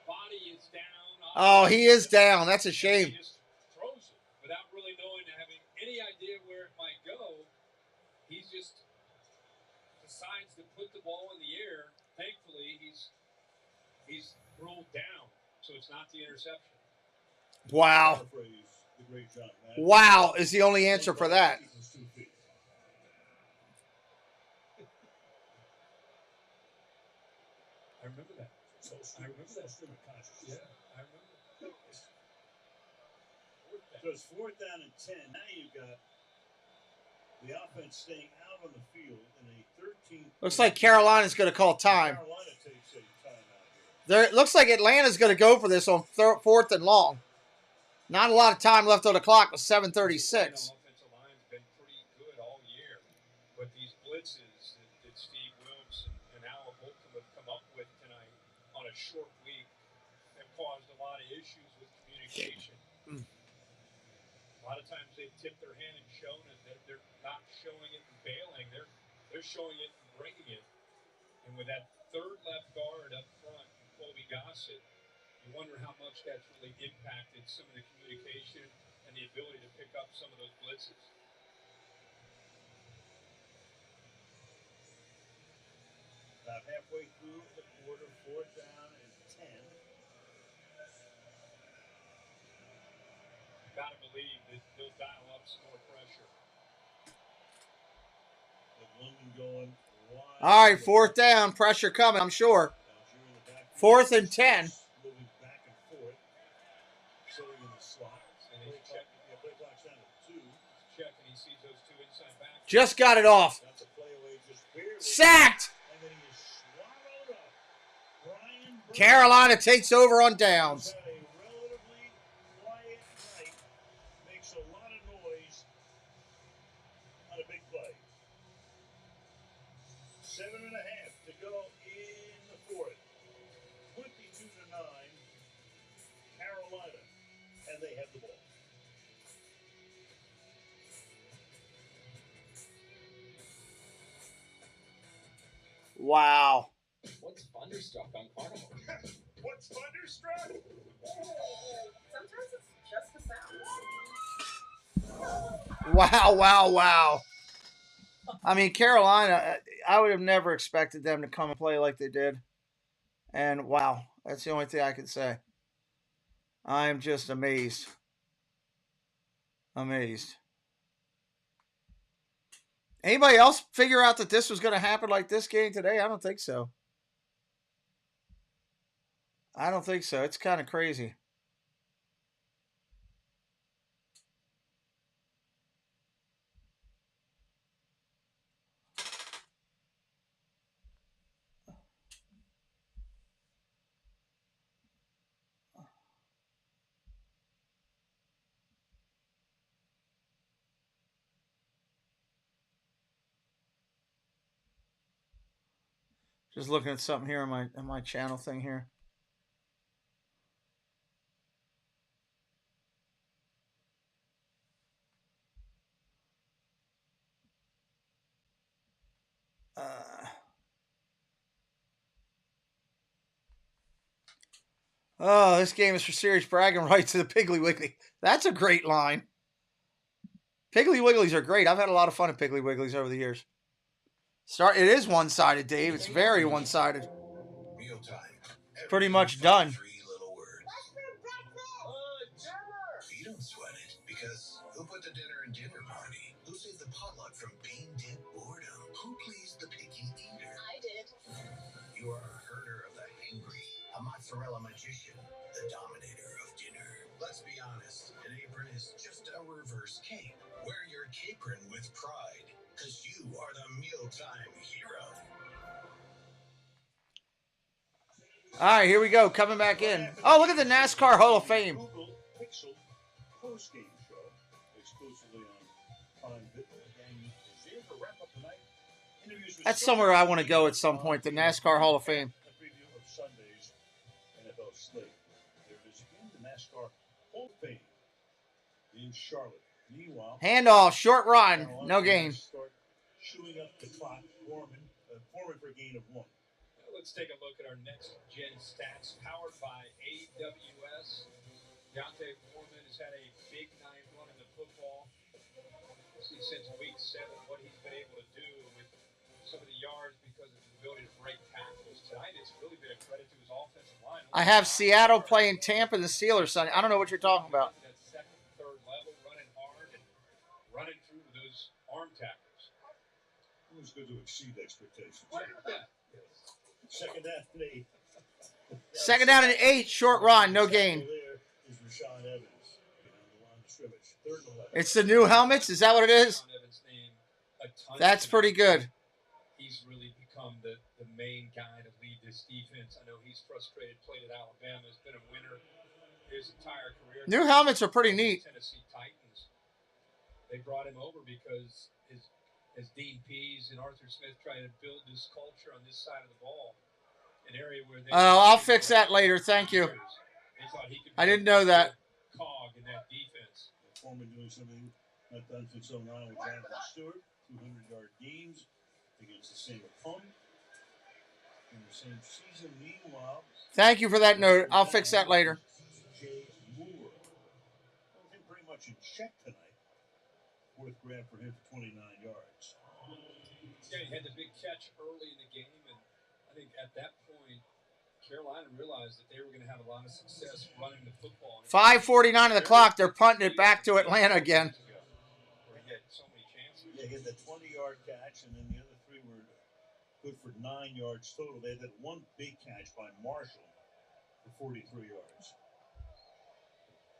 body is down. Oh, he is down. That's a shame. He just throws it without really knowing, having any idea where it might go. He just decides to put the ball in the air. Thankfully, he's rolled down, so it's not the interception. Wow. Wow is the only answer for that. I remember that. I remember that stream of consciousness. Yeah, I remember. So it's 4th down and 10. Now you've got the offense staying out on the field in a 13. Looks like Carolina's going to call time. Carolina takes a timeout There, it looks like Atlanta's going to go for this on 4th and long. Not a lot of time left on the clock with 7:36. Offensive line's been pretty good all year, but these blitzes that Steve Wilkes and Al Holcomb have come up with tonight on a short week have caused a lot of issues with communication. A lot of times they've tipped their hand and shown it that they're not showing it and bailing. They're showing it and bringing it. And with that 3rd left guard up front, Colby Gossett, you wonder how much that's really impacted some of the communication and the ability to pick up some of those blitzes. About halfway through the quarter, 4th down and 10. Got to believe that they'll dial up some more pressure. With London going wide. All right, 4th down. Pressure coming, I'm sure. 4th and 10. Moving back and forth. Sitting in the slot. And he's checking. Yeah, play clock's down to 2. He's checking. He sees those 2 inside backs. Just got it off. That's a play away, just barely. Sacked. And then he is swallowed up. Brian Carolina takes over on downs. had a relatively quiet night. Makes a lot of noise on a big play. 7.5 to go in the 4th. 22-9, Carolina, and they have the ball. Wow. What's Thunderstruck on Carnival? What's Thunderstruck? Sometimes it's just the sound. Wow. I mean, Carolina, I would have never expected them to come and play like they did. And wow, that's the only thing I can say. I am just amazed. Anybody else figure out that this was going to happen like this game today? I don't think so. It's kind of crazy. Just looking at something here on my channel thing here. Oh, this game is for serious bragging rights to the Piggly Wiggly. That's a great line. Piggly Wigglies are great. I've had a lot of fun at Piggly Wigglies over the years. It is one-sided, Dave. It's very one-sided. It's pretty much done. You don't sweat it, because who put the dinner in dinner party? Who saved the potluck from being dead boredom? Who pleased the picky eater? I did. You are a herder of the hangry, a mozzarella magician, the dominator of dinner. Let's be honest, an apron is just a reverse cape. Wear your capron with pride, because you are the mealtime hero. All right, here we go. Coming back in. Oh, look at the NASCAR Hall of Fame. Pixel post-game show exclusively on Video. And is here for wrap up tonight. Interviews with That's somewhere I want to go at some point, the NASCAR Hall of Fame. A preview of Sunday's NFL slate. There is again the NASCAR Hall of Fame in Charlotte. Meanwhile, Handoff, short run, no gain. Start chewing up the clock. Foreman for a gain of 1. Let's take a look at our next gen stats powered by AWS. Deontay Foreman has had a big night running the football. See since week 7 what he's been able to do with some of the yards because of his ability to break tackles. Tonight it's really been a credit to his offensive line. I have Seattle playing Tampa, the Steelers Sunday. I don't know what you're talking about. That second, third level, running hard and running through those arm tackles. It was good to exceed expectations. Yeah. Second down and 8. Second down and 8, short run, no gain. There is Rashawn Evans behind the line of scrimmage. 3rd and 11. It's the new helmets? Is that what it is? That's pretty good. He's really become the main guy to lead this defense. I know he's frustrated, played at Alabama, has been a winner his entire career. New helmets are pretty neat. Tennessee Titans. They brought him over because as Dean Pease and Arthur Smith try to build this culture on this side of the ball, an area where they I'll fix that later. Thank you. They thought he could I didn't know that. cog in that defense. Foreman doing something not done since 09 with Jonathan Stewart. 200-yard games against the same opponent in the same season. Meanwhile, Thank you for that note. I'll fix that later. Jay Moore. Everything pretty much in check tonight. 4th grab for him for 29 yards. Yeah, he had the big catch early in the game, and I think at that point, Carolina realized that they were going to have a lot of success running the football. 5:49 on the clock. They're punting it back to Atlanta again. Where he had so many chances. Yeah, he had that 20-yard catch, and then the other 3 were good for 9 yards total. They had that one big catch by Marshall for 43 yards.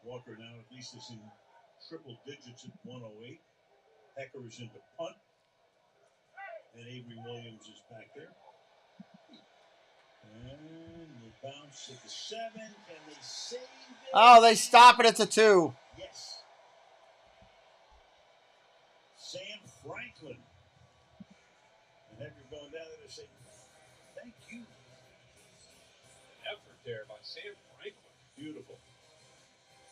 Walker now at least is in triple digits at 108. Hecker is into punt. And Avery Williams is back there. And the bounce at the 7. Can they save it? Oh, they stop it at the 2. Yes. Sam Franklin. And Hecker going down there to say, thank you. An effort there by Sam Franklin. Beautiful.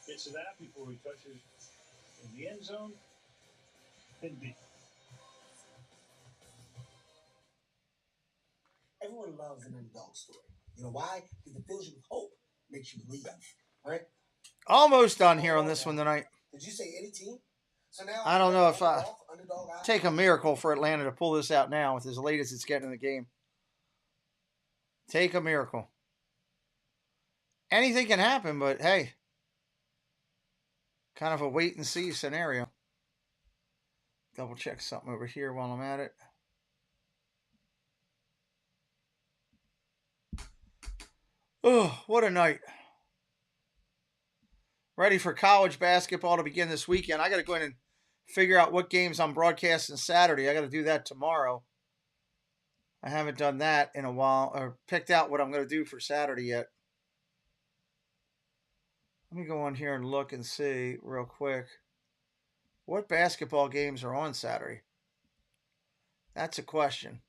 Gets it out before he touches in the end zone. Pin deep. Everyone loves an underdog story. You know why? Because it fills you with hope, makes you believe, right? Almost done here on this one tonight. Did you say any team? So now I don't know if take a miracle for Atlanta to pull this out now with as late as it's getting in the game. Take a miracle. Anything can happen, but hey, kind of a wait and see scenario. Double check something over here while I'm at it. Oh, what a night. Ready for college basketball to begin this weekend. I got to go in and figure out what games I'm broadcasting Saturday. I got to do that tomorrow. I haven't done that in a while, or picked out what I'm going to do for Saturday yet. Let me go on here and look and see real quick. What basketball games are on Saturday? That's a question.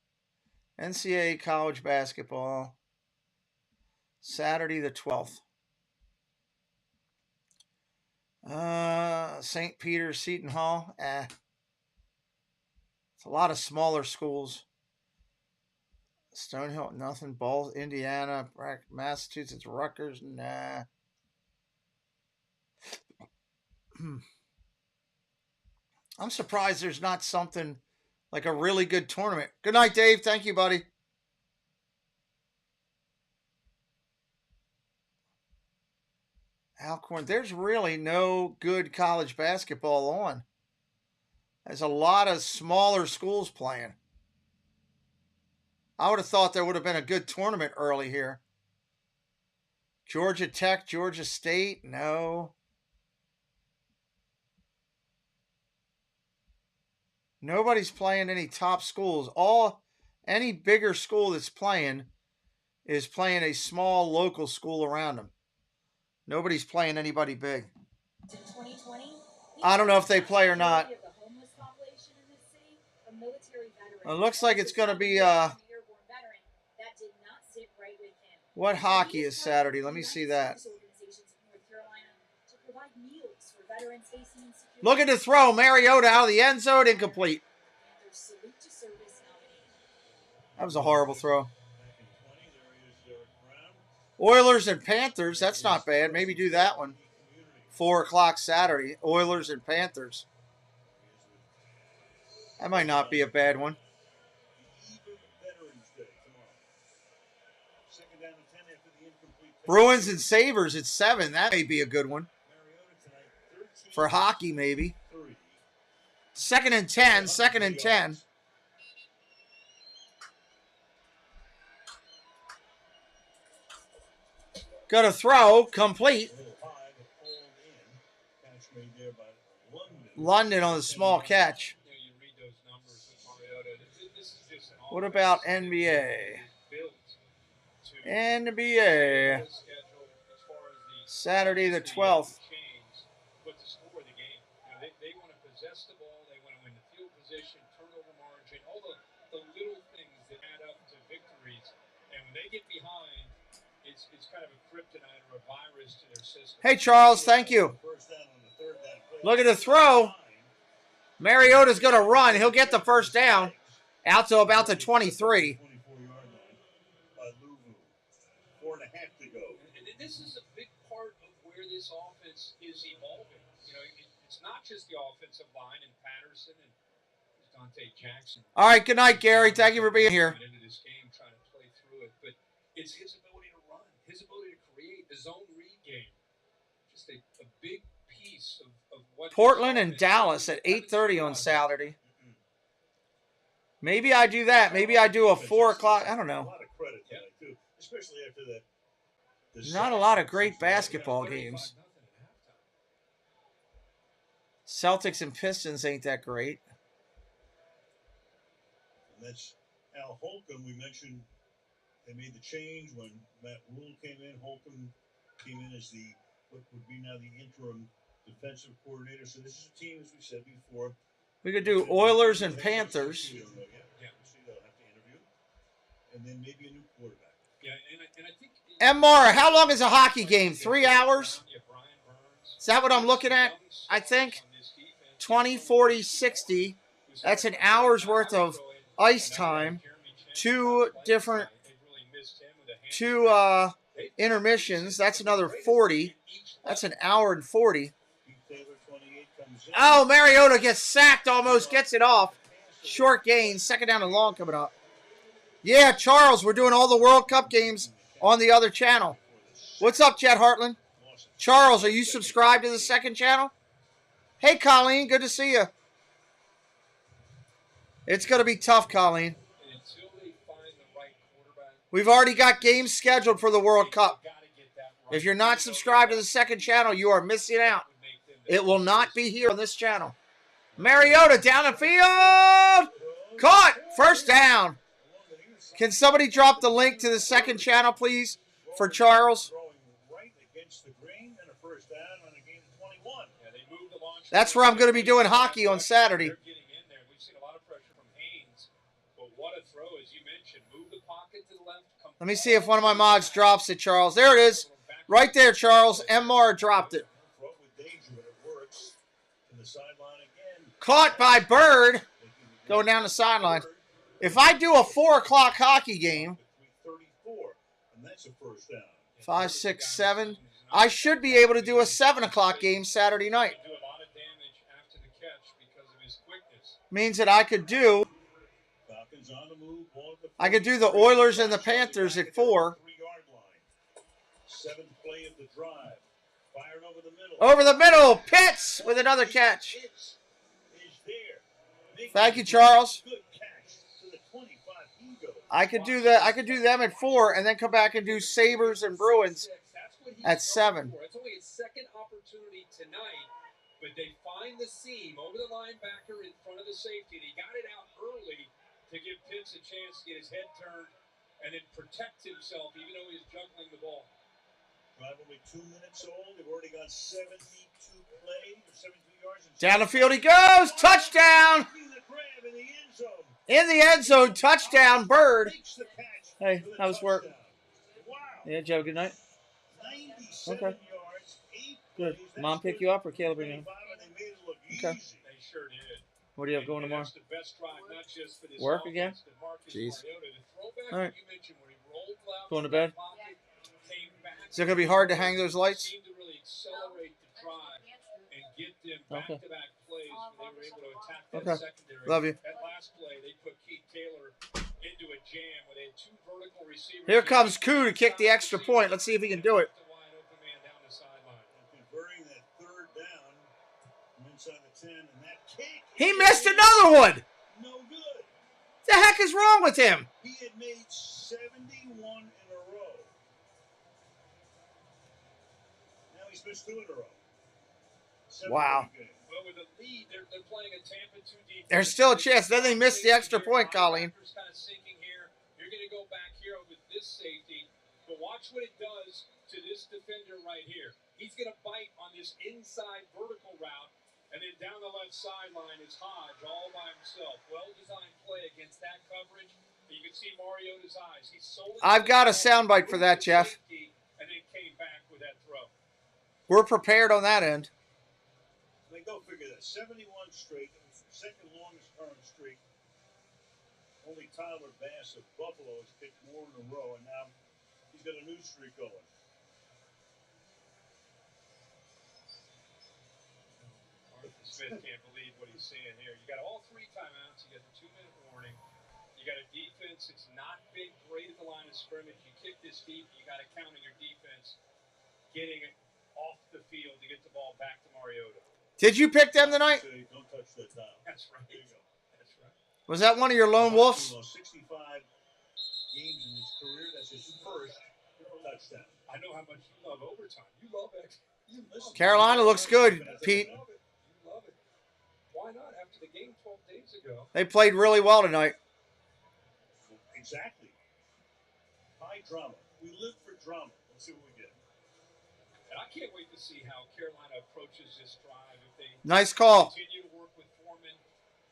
NCAA college basketball. Saturday the 12th. St. Peter's, Seton Hall. It's a lot of smaller schools. Stonehill, nothing. Ball, Indiana, Massachusetts, Rutgers, nah. I'm surprised there's not something like a really good tournament. Good night, Dave. Thank you, buddy. Alcorn, there's really no good college basketball on. There's a lot of smaller schools playing. I would have thought there would have been a good tournament early here. Georgia Tech, Georgia State, no. Nobody's playing any top schools. Any bigger school that's playing is playing a small local school around them. Nobody's playing anybody big. I don't know if they play or not. It looks like it's going to be what hockey is Saturday? Let me see that. Look at the throw. Mariota out of the end zone, incomplete. That was a horrible throw. Oilers and Panthers, that's not bad. Maybe do that one. 4 o'clock Saturday. Oilers and Panthers. That might not be a bad one. Bruins and Sabres at 7. That may be a good one. For hockey, maybe. 2nd and 10. 2nd and 10. Got a throw. Complete. London on the small catch. What about NBA? NBA. Saturday the 12th. They want to possess the ball. They want to win the field position, turnover margin, all the little things that add up to victories. And when they get behind, it's kind of a kryptonite or a virus to their system. Hey, Charles, thank you. Look at the throw. Mariota's going to run. He'll get the first down. Out to about the 23. 4.5 to go. This is a big part of where this offense is evolving. You know, it's not just the offensive line and Patterson and Dante Jackson. All right, good night, Gary. Thank you for being here. Into this game, trying to play through it, but it's his ability to run, his ability to create the zone read game. Just a big piece of what Portland and Dallas at 8:30 on Saturday. Maybe I do that. Maybe I do a 4 o'clock. I don't know. A lot of credit to that, too, especially after that. Not a lot of great basketball games. Celtics and Pistons ain't that great. And that's Al Holcomb. We mentioned they made the change when Matt Rule came in. Holcomb came in as what would be now the interim defensive coordinator. So this is a team, as we said before. We could do Oilers and Panthers. Yeah, they'll have to interview. And then maybe a new quarterback. Yeah, and I think Mara, how long is a hockey game? 3 hours? Is that what I'm looking at? I think 20, 40, 60. That's an hour's worth of ice time. Two intermissions. That's another 40. That's an hour and 40. Oh, Mariota gets sacked, almost gets it off. Short gain, 2nd down and long coming up. Yeah, Charles, we're doing all the World Cup games on the other channel. What's up, Chet Hartland? Charles, are you subscribed to the 2nd channel? Hey, Colleen, good to see you. It's going to be tough, Colleen. We've already got games scheduled for the World Cup. If you're not subscribed to the 2nd channel, you are missing out. It will not be here on this channel. Mariota down the field. Caught. First down. Can somebody drop the link to the 2nd channel, please, for Charles? That's where I'm going to be doing hockey on Saturday. We've seen a lot of pressure from Haynes, but what a throw as Let me see if one of my mods drops it, Charles. There it is. Right there, Charles. MR dropped it. Caught by Bird. Going down the sideline. If I do a 4 o'clock hockey game, 5, 6, 7, I should be able to do a 7 o'clock game Saturday night. Means that I could do the Oilers and the Panthers at 4. Over the middle, Pitts with another catch. Thank you, Charles. I could do that. I could do them at 4 and then come back and do Sabres and Bruins at 7. It's only his second opportunity tonight, but they find the seam over the linebacker in front of the safety. And he got it out early to give Pitts a chance to get his head turned and then protect himself, even though he's juggling the ball. Drive only 2 minutes old. They've already got 72 plays, 72 yards. Down the field he goes. Touchdown. In the end zone. Touchdown, Bird. Hey, how was work? Yeah, did you have a good night? Okay. Good. Mom pick you up or Caleb bring you up? Okay. What do you have going tomorrow? Work again? Jeez. All right. Going to bed? Is it going to be hard to hang those lights? Okay. Okay. Love you. Here comes Koo to kick the extra point. Let's see if he can do it. He missed another one. The heck is wrong with him? He had made 71 in a row. Now he's missed 2 in a row. Wow. Well, with a lead, they're playing a Tampa 2 defense. There's still a chance. Then they missed the extra point, Colleen. Kind of sinking here. You're going to go back here with this safety, but watch what it does to this defender right here. He's going to bite on this inside vertical route, and then down the left sideline is Hodge all by himself. Well-designed play against that coverage. You can see Mariota's eyes. He's solely I've got a soundbite for that, Jeff. And then came back with that throw. We're prepared on that end. Like, go figure that. 71 straight. Second longest current streak. Only Tyler Bass of Buffalo has kicked more in a row, and now he's got a new streak going. Smith can't believe what he's seeing here. You got all 3 timeouts. You got the 2-minute warning. You got a defense that's not been great at the line of scrimmage. You kick this deep. You got to count on your defense getting it off the field to get the ball back to Mariota. Did you pick them tonight? Don't touch that down. That's right. There you go. That's right. Was that one of your lone wolves? 65 games in his career. That's his first touchdown. I know how much you love overtime. You love it. Carolina looks good, Pete. Why not? After the game 12 days ago. They played really well tonight. Exactly. High drama. We live for drama. Let's see what we get. And I can't wait to see how Carolina approaches this drive. If they Nice call. continue to work with Foreman,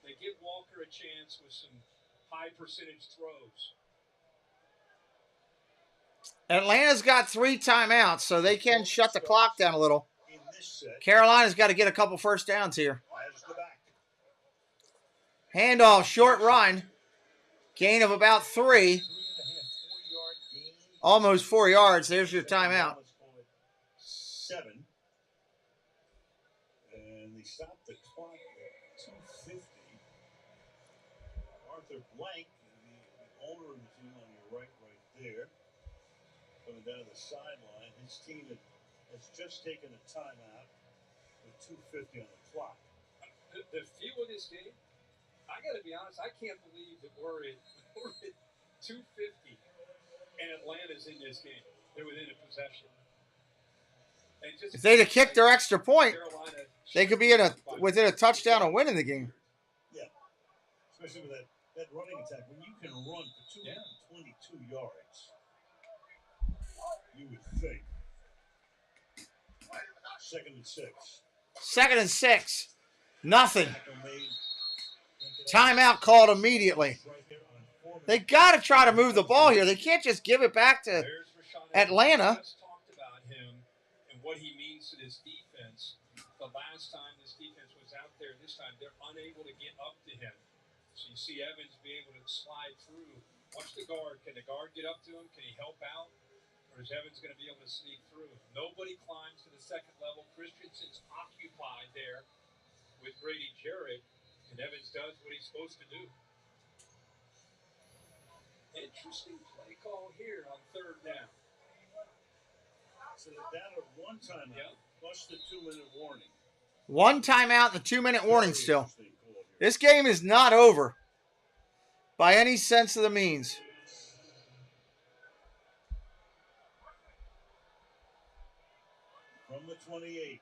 they give Walker a chance with some high percentage throws. Atlanta's got 3 timeouts, so they can shut the clock down a little. Carolina's got to get a couple first downs here. Handoff, short run. Gain of about 3. Almost 4 yards. There's your timeout. 7. And they stopped the clock at 2:50. Arthur Blank, the owner of the team on your right there, coming down the sideline. His team has just taken a timeout with 2:50 on the clock. The feel of this game, I got to be honest, I can't believe that we're at 2:50 and Atlanta's in this game. They're within a possession. If they'd have kicked their extra point, they could be within a touchdown of winning the game. Yeah, especially with that running attack. When you can run for 222 yards, you would think. 2nd and 6. 2nd and 6. Nothing. Timeout called immediately. Right there on They got to try to move the ball here. They can't just give it back to Atlanta. Let's talk about him and what he means to this defense. The last time this defense was out there, this time they're unable to get up to him. So you see Evans be able to slide through. Watch the guard. Can the guard get up to him? Can he help out? Or is Evans going to be able to sneak through? Nobody climbs to the second level. Christensen's occupied there with Grady Jarrett, and Evans does what he's supposed to do. Interesting play call here on third down. So they're down to one timeout, plus the 2-minute warning. One timeout and the 2-minute warning still. This game is not over by any sense of the means. From the 28.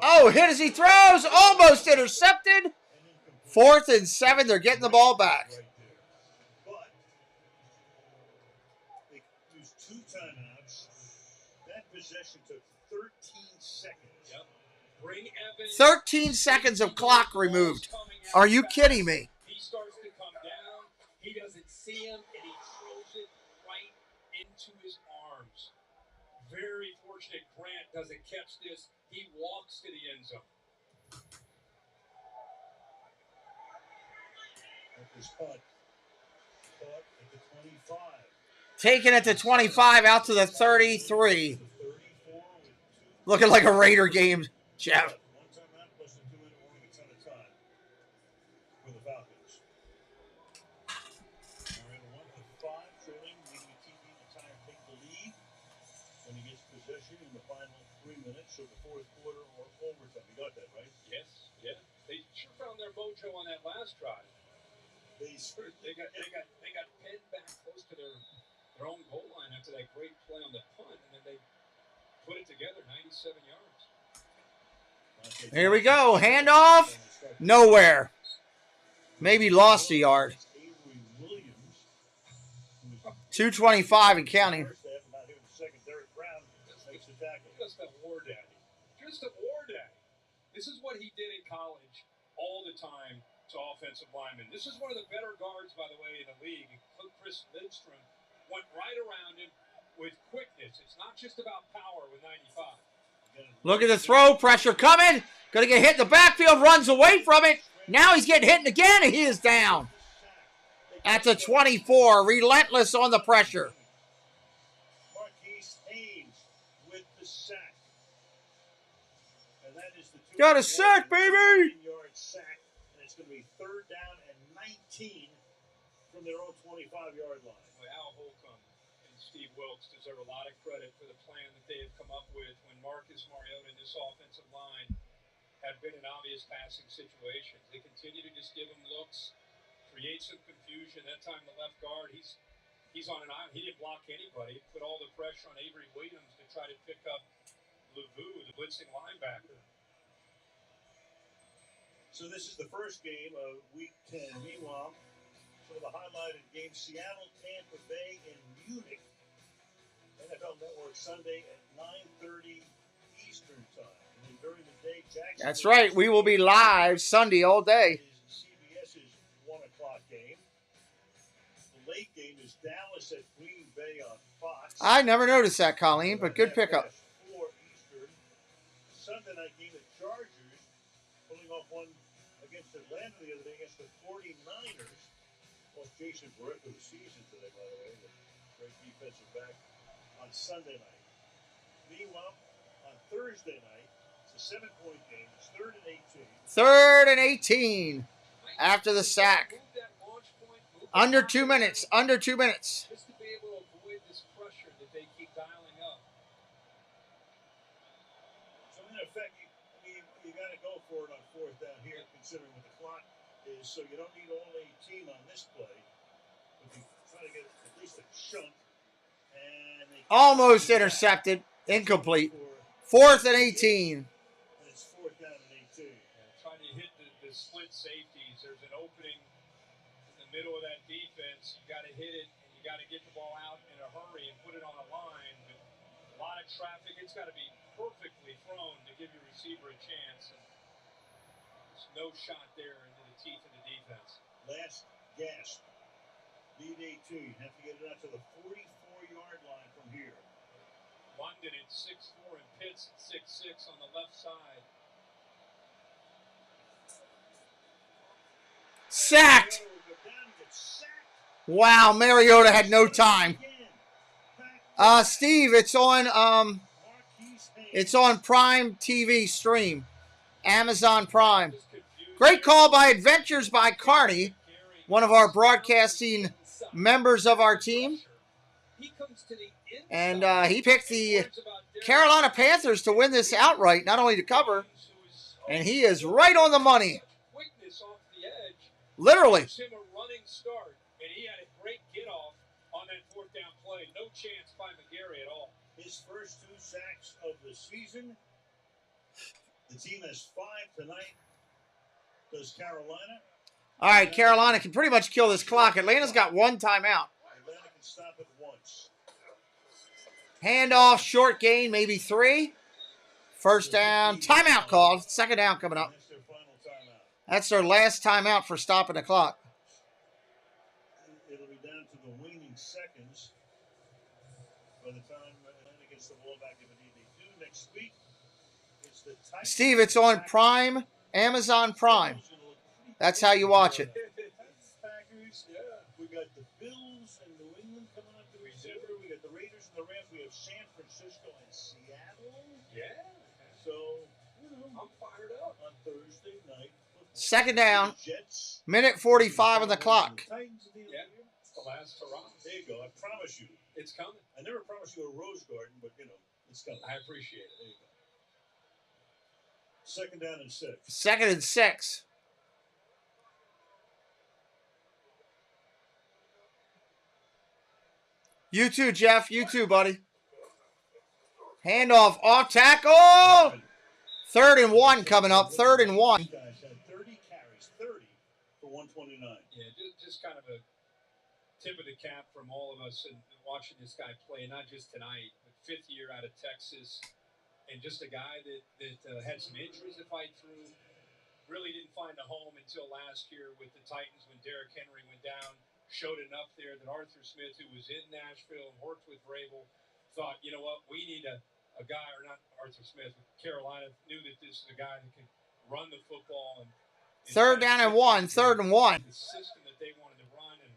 Oh, hit as he throws. Almost intercepted. 4th and 7. They're getting the ball back. But they used 2 timeouts. That possession took 13 seconds. Yep. Bring Evans. 13 seconds of clock removed. Are you kidding me? He starts to come down. He doesn't see him, and he throws it right into his arms. Very fortunate Grant doesn't catch this. He walks to the end zone. Caught at the 25. Taking it to 25, out to the 33. Looking like a Raider game, Jeff. One timeout plus the 2-minute warning, a ton of time for the Falcons. They're in 1-5, trailing, leading the TV the time to take the lead when he gets possession in the final 3 minutes of the fourth quarter or overtime. You got that, right? Yes, yeah. They sure found their mojo on that last drive. They got pinned back close to their own goal line after that great play on the punt, and then they put it together 97 yards. Here we go. Handoff. Nowhere. Maybe lost a yard. 2:25 and counting. Just a war daddy. Just a war daddy. This is what he did in college all the time to offensive linemen. This is one of the better guards, by the way, in the league. Chris Lindstrom went right around him with quickness. It's not just about power with 95. Look at the throw. Pressure coming. Going to get hit in the backfield. Runs away from it. Now he's getting hit again, and he is down. At the 24. Relentless on the pressure. Got a sack, baby! Yard sack, and it's going to be 3rd down and 19 from their own 25-yard line. Well, Al Holcomb and Steve Wilkes deserve a lot of credit for the plan that they have come up with when Marcus Mariota and this offensive line have been in obvious passing situations. They continue to just give him looks, create some confusion. That time the left guard, he's on an island. He didn't block anybody. Put all the pressure on Avery Williams to try to pick up Lavu, the blitzing linebacker. So this is the first game of Week 10. Meanwhile, some of the highlighted games, Seattle, Tampa Bay, and Munich. NFL Network Sunday at 9:30 Eastern Time. And then during the day, Jacksonville. That's right. We will be live Sunday all day. CBS's 1 o'clock game. The late game is Dallas at Green Bay on Fox. I never noticed that, Colleen, but good pickup. 4 Eastern. Sunday night game at Chargers. Pulling off one against Atlanta the other day against the 49ers. Well, Jason Barrett for the season today, by the way. The great defensive back on Sunday night. Meanwhile, on Thursday night, it's a 7-point game. It's 3rd and 18. 3rd and 18 after the sack. Under 2 minutes. Under 2 minutes. Just to be able to avoid this pressure that they keep dialing up. So, in effect, you got to go for it on 4th down here, considering what the clock is. So you don't need all 18 on this play, but you try to get at least a chunk. And Almost intercepted. Incomplete. 4th and 18. And it's 4th down and 18. Trying to hit the split safeties. There's an opening in the middle of that defense. You got to hit it, and you got to get the ball out in a hurry and put it on a line. But A lot of traffic. It's got to be perfectly thrown to give your receiver a chance. And there's no shot there into the teeth of the defense. Last gasp. Lead 18. Have to get it out to the 44-yard line from here. London at 6'4" and Pitts at 6'6" on the left side. Sacked. Wow, Mariota had no time. Steve, it's on Prime TV stream, Amazon Prime. Great call by Adventures by Carney, one of our broadcasting members of our team. And he picked the Carolina Panthers to win this outright, not only to cover. And he is right on the money. Literally. Him a running start, and he had a great get-off on that fourth down play. No chance by McGarry at all. His first 2 sacks of the season. The team has 5 tonight. Does Carolina? All right, Carolina can pretty much kill this clock. Atlanta's got 1 timeout. Atlanta can stop it once. Handoff, short gain, maybe 3. First down, timeout called. Second down coming up. That's their last timeout for stopping the clock. It'll be down to the waning seconds by the time Atlanta gets the ball back if they do next week. It's the Steve, it's on Prime, Amazon Prime. That's how you watch it. Packers, yeah. We got the Bills and New England coming up to December. We got the Raiders and the Rams. We have San Francisco and Seattle. Yeah. So, I'm fired up on Thursday night. Second down, minute 45 on the clock. Yeah, it's the last hurrah. There you go. I promise you. It's coming. I never promised you a rose garden, but, it's coming. I appreciate it. There you go. Second down and 6. Second and 6. You too, Jeff. You too, buddy. Handoff, off tackle. 3rd and 1 coming up. 3rd and 1. Guys had 30 carries, 30 for 129. Yeah, just kind of a tip of the cap from all of us and watching this guy play, not just tonight, but 5th year out of Texas, and just a guy that had some injuries to fight through. Really didn't find a home until last year with the Titans when Derrick Henry went down. Showed enough there that Arthur Smith, who was in Nashville and worked with Vrabel, thought, you know what, we need a guy, or not Arthur Smith, Carolina knew that this is a guy that could run the football. And 3rd down and 1. 3rd and 1. The system that they wanted to run, and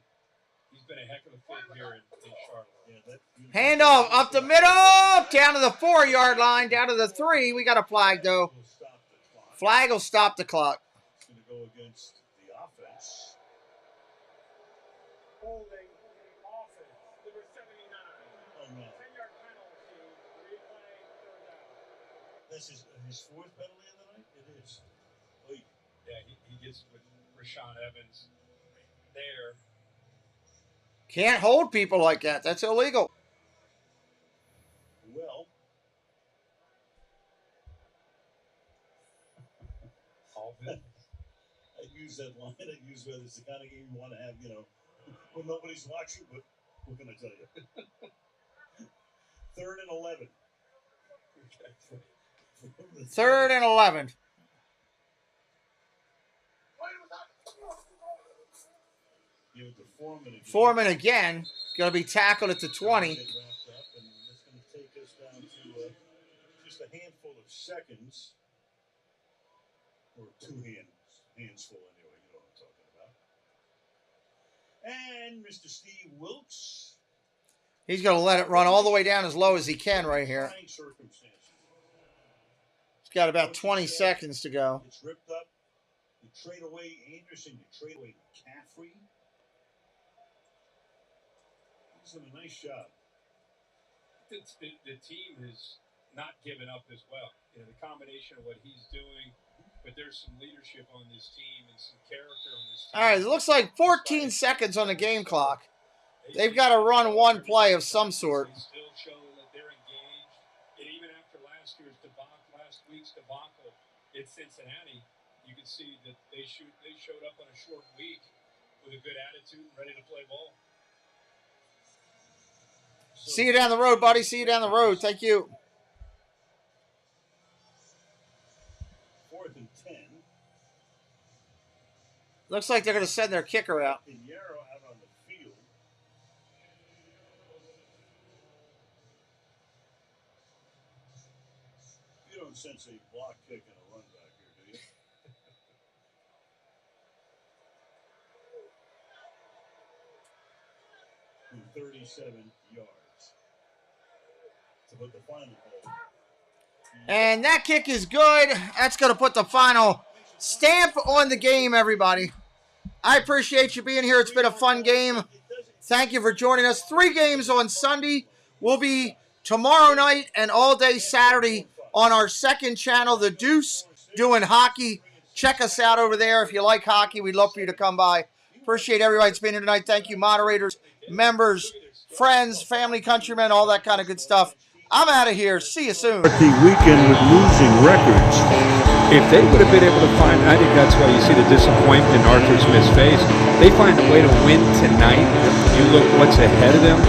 he's been a heck of a fit here in Charlotte. Yeah, Handoff up the middle, down to the 4-yard line, down to the 3. We got a flag, though. Flag will stop the clock. It's going to go against the offense. Holding offense, number 79. Oh, no. 10-yard penalty, replay, 3rd down. This is his 4th penalty of the night? It is. Wait. Yeah, he gets with Rashaan Evans there. Can't hold people like that. That's illegal. Well. I use that line. I use whether it's the kind of game you want to have, when nobody's watching, but what can I tell you? 3rd and 11. 3rd and 11. Give it to Foreman again. Foreman again. Going to be tackled at the 20. Get wrapped up, and it's going to take us down to just a handful of seconds. Or 2 hands full anyway, you know what I'm talking about. And Mr. Steve Wilkes. He's going to let it run all the way down as low as he can right here. He's got about 20 seconds to go. It's ripped up. You trade away Anderson. You trade away McCaffrey. He's done a nice job. The team has not given up as well. The combination of what he's doing. But there's some leadership on this team and some character on this team. All right, it looks like 14 seconds on the game clock. They've got to run one play of some sort. They still show that they're engaged. And even after last week's debacle in Cincinnati, you can see that they showed up on a short week with a good attitude and ready to play ball. See you down the road, buddy. See you down the road. Thank you. 4th and 10. Looks like they're going to send their kicker out. Pinheiro out on the field. You don't sense a block kick and a run back here, do you? From 37 yards to put the final ball. And that kick is good. That's going to put the final stamp on the game, everybody. I appreciate you being here. It's been a fun game. Thank you for joining us. 3 games on Sunday. We'll be tomorrow night and all day Saturday on our second channel, The Deuce, doing hockey. Check us out over there. If you like hockey, we'd love for you to come by. Appreciate everybody that's been here tonight. Thank you, moderators, members, friends, family, countrymen, all that kind of good stuff. I'm out of here. See you soon. The weekend with losing records. If they would have been able to find, I think that's why you see the disappointment in Arthur Smith's face. They find a way to win tonight. You look what's ahead of them.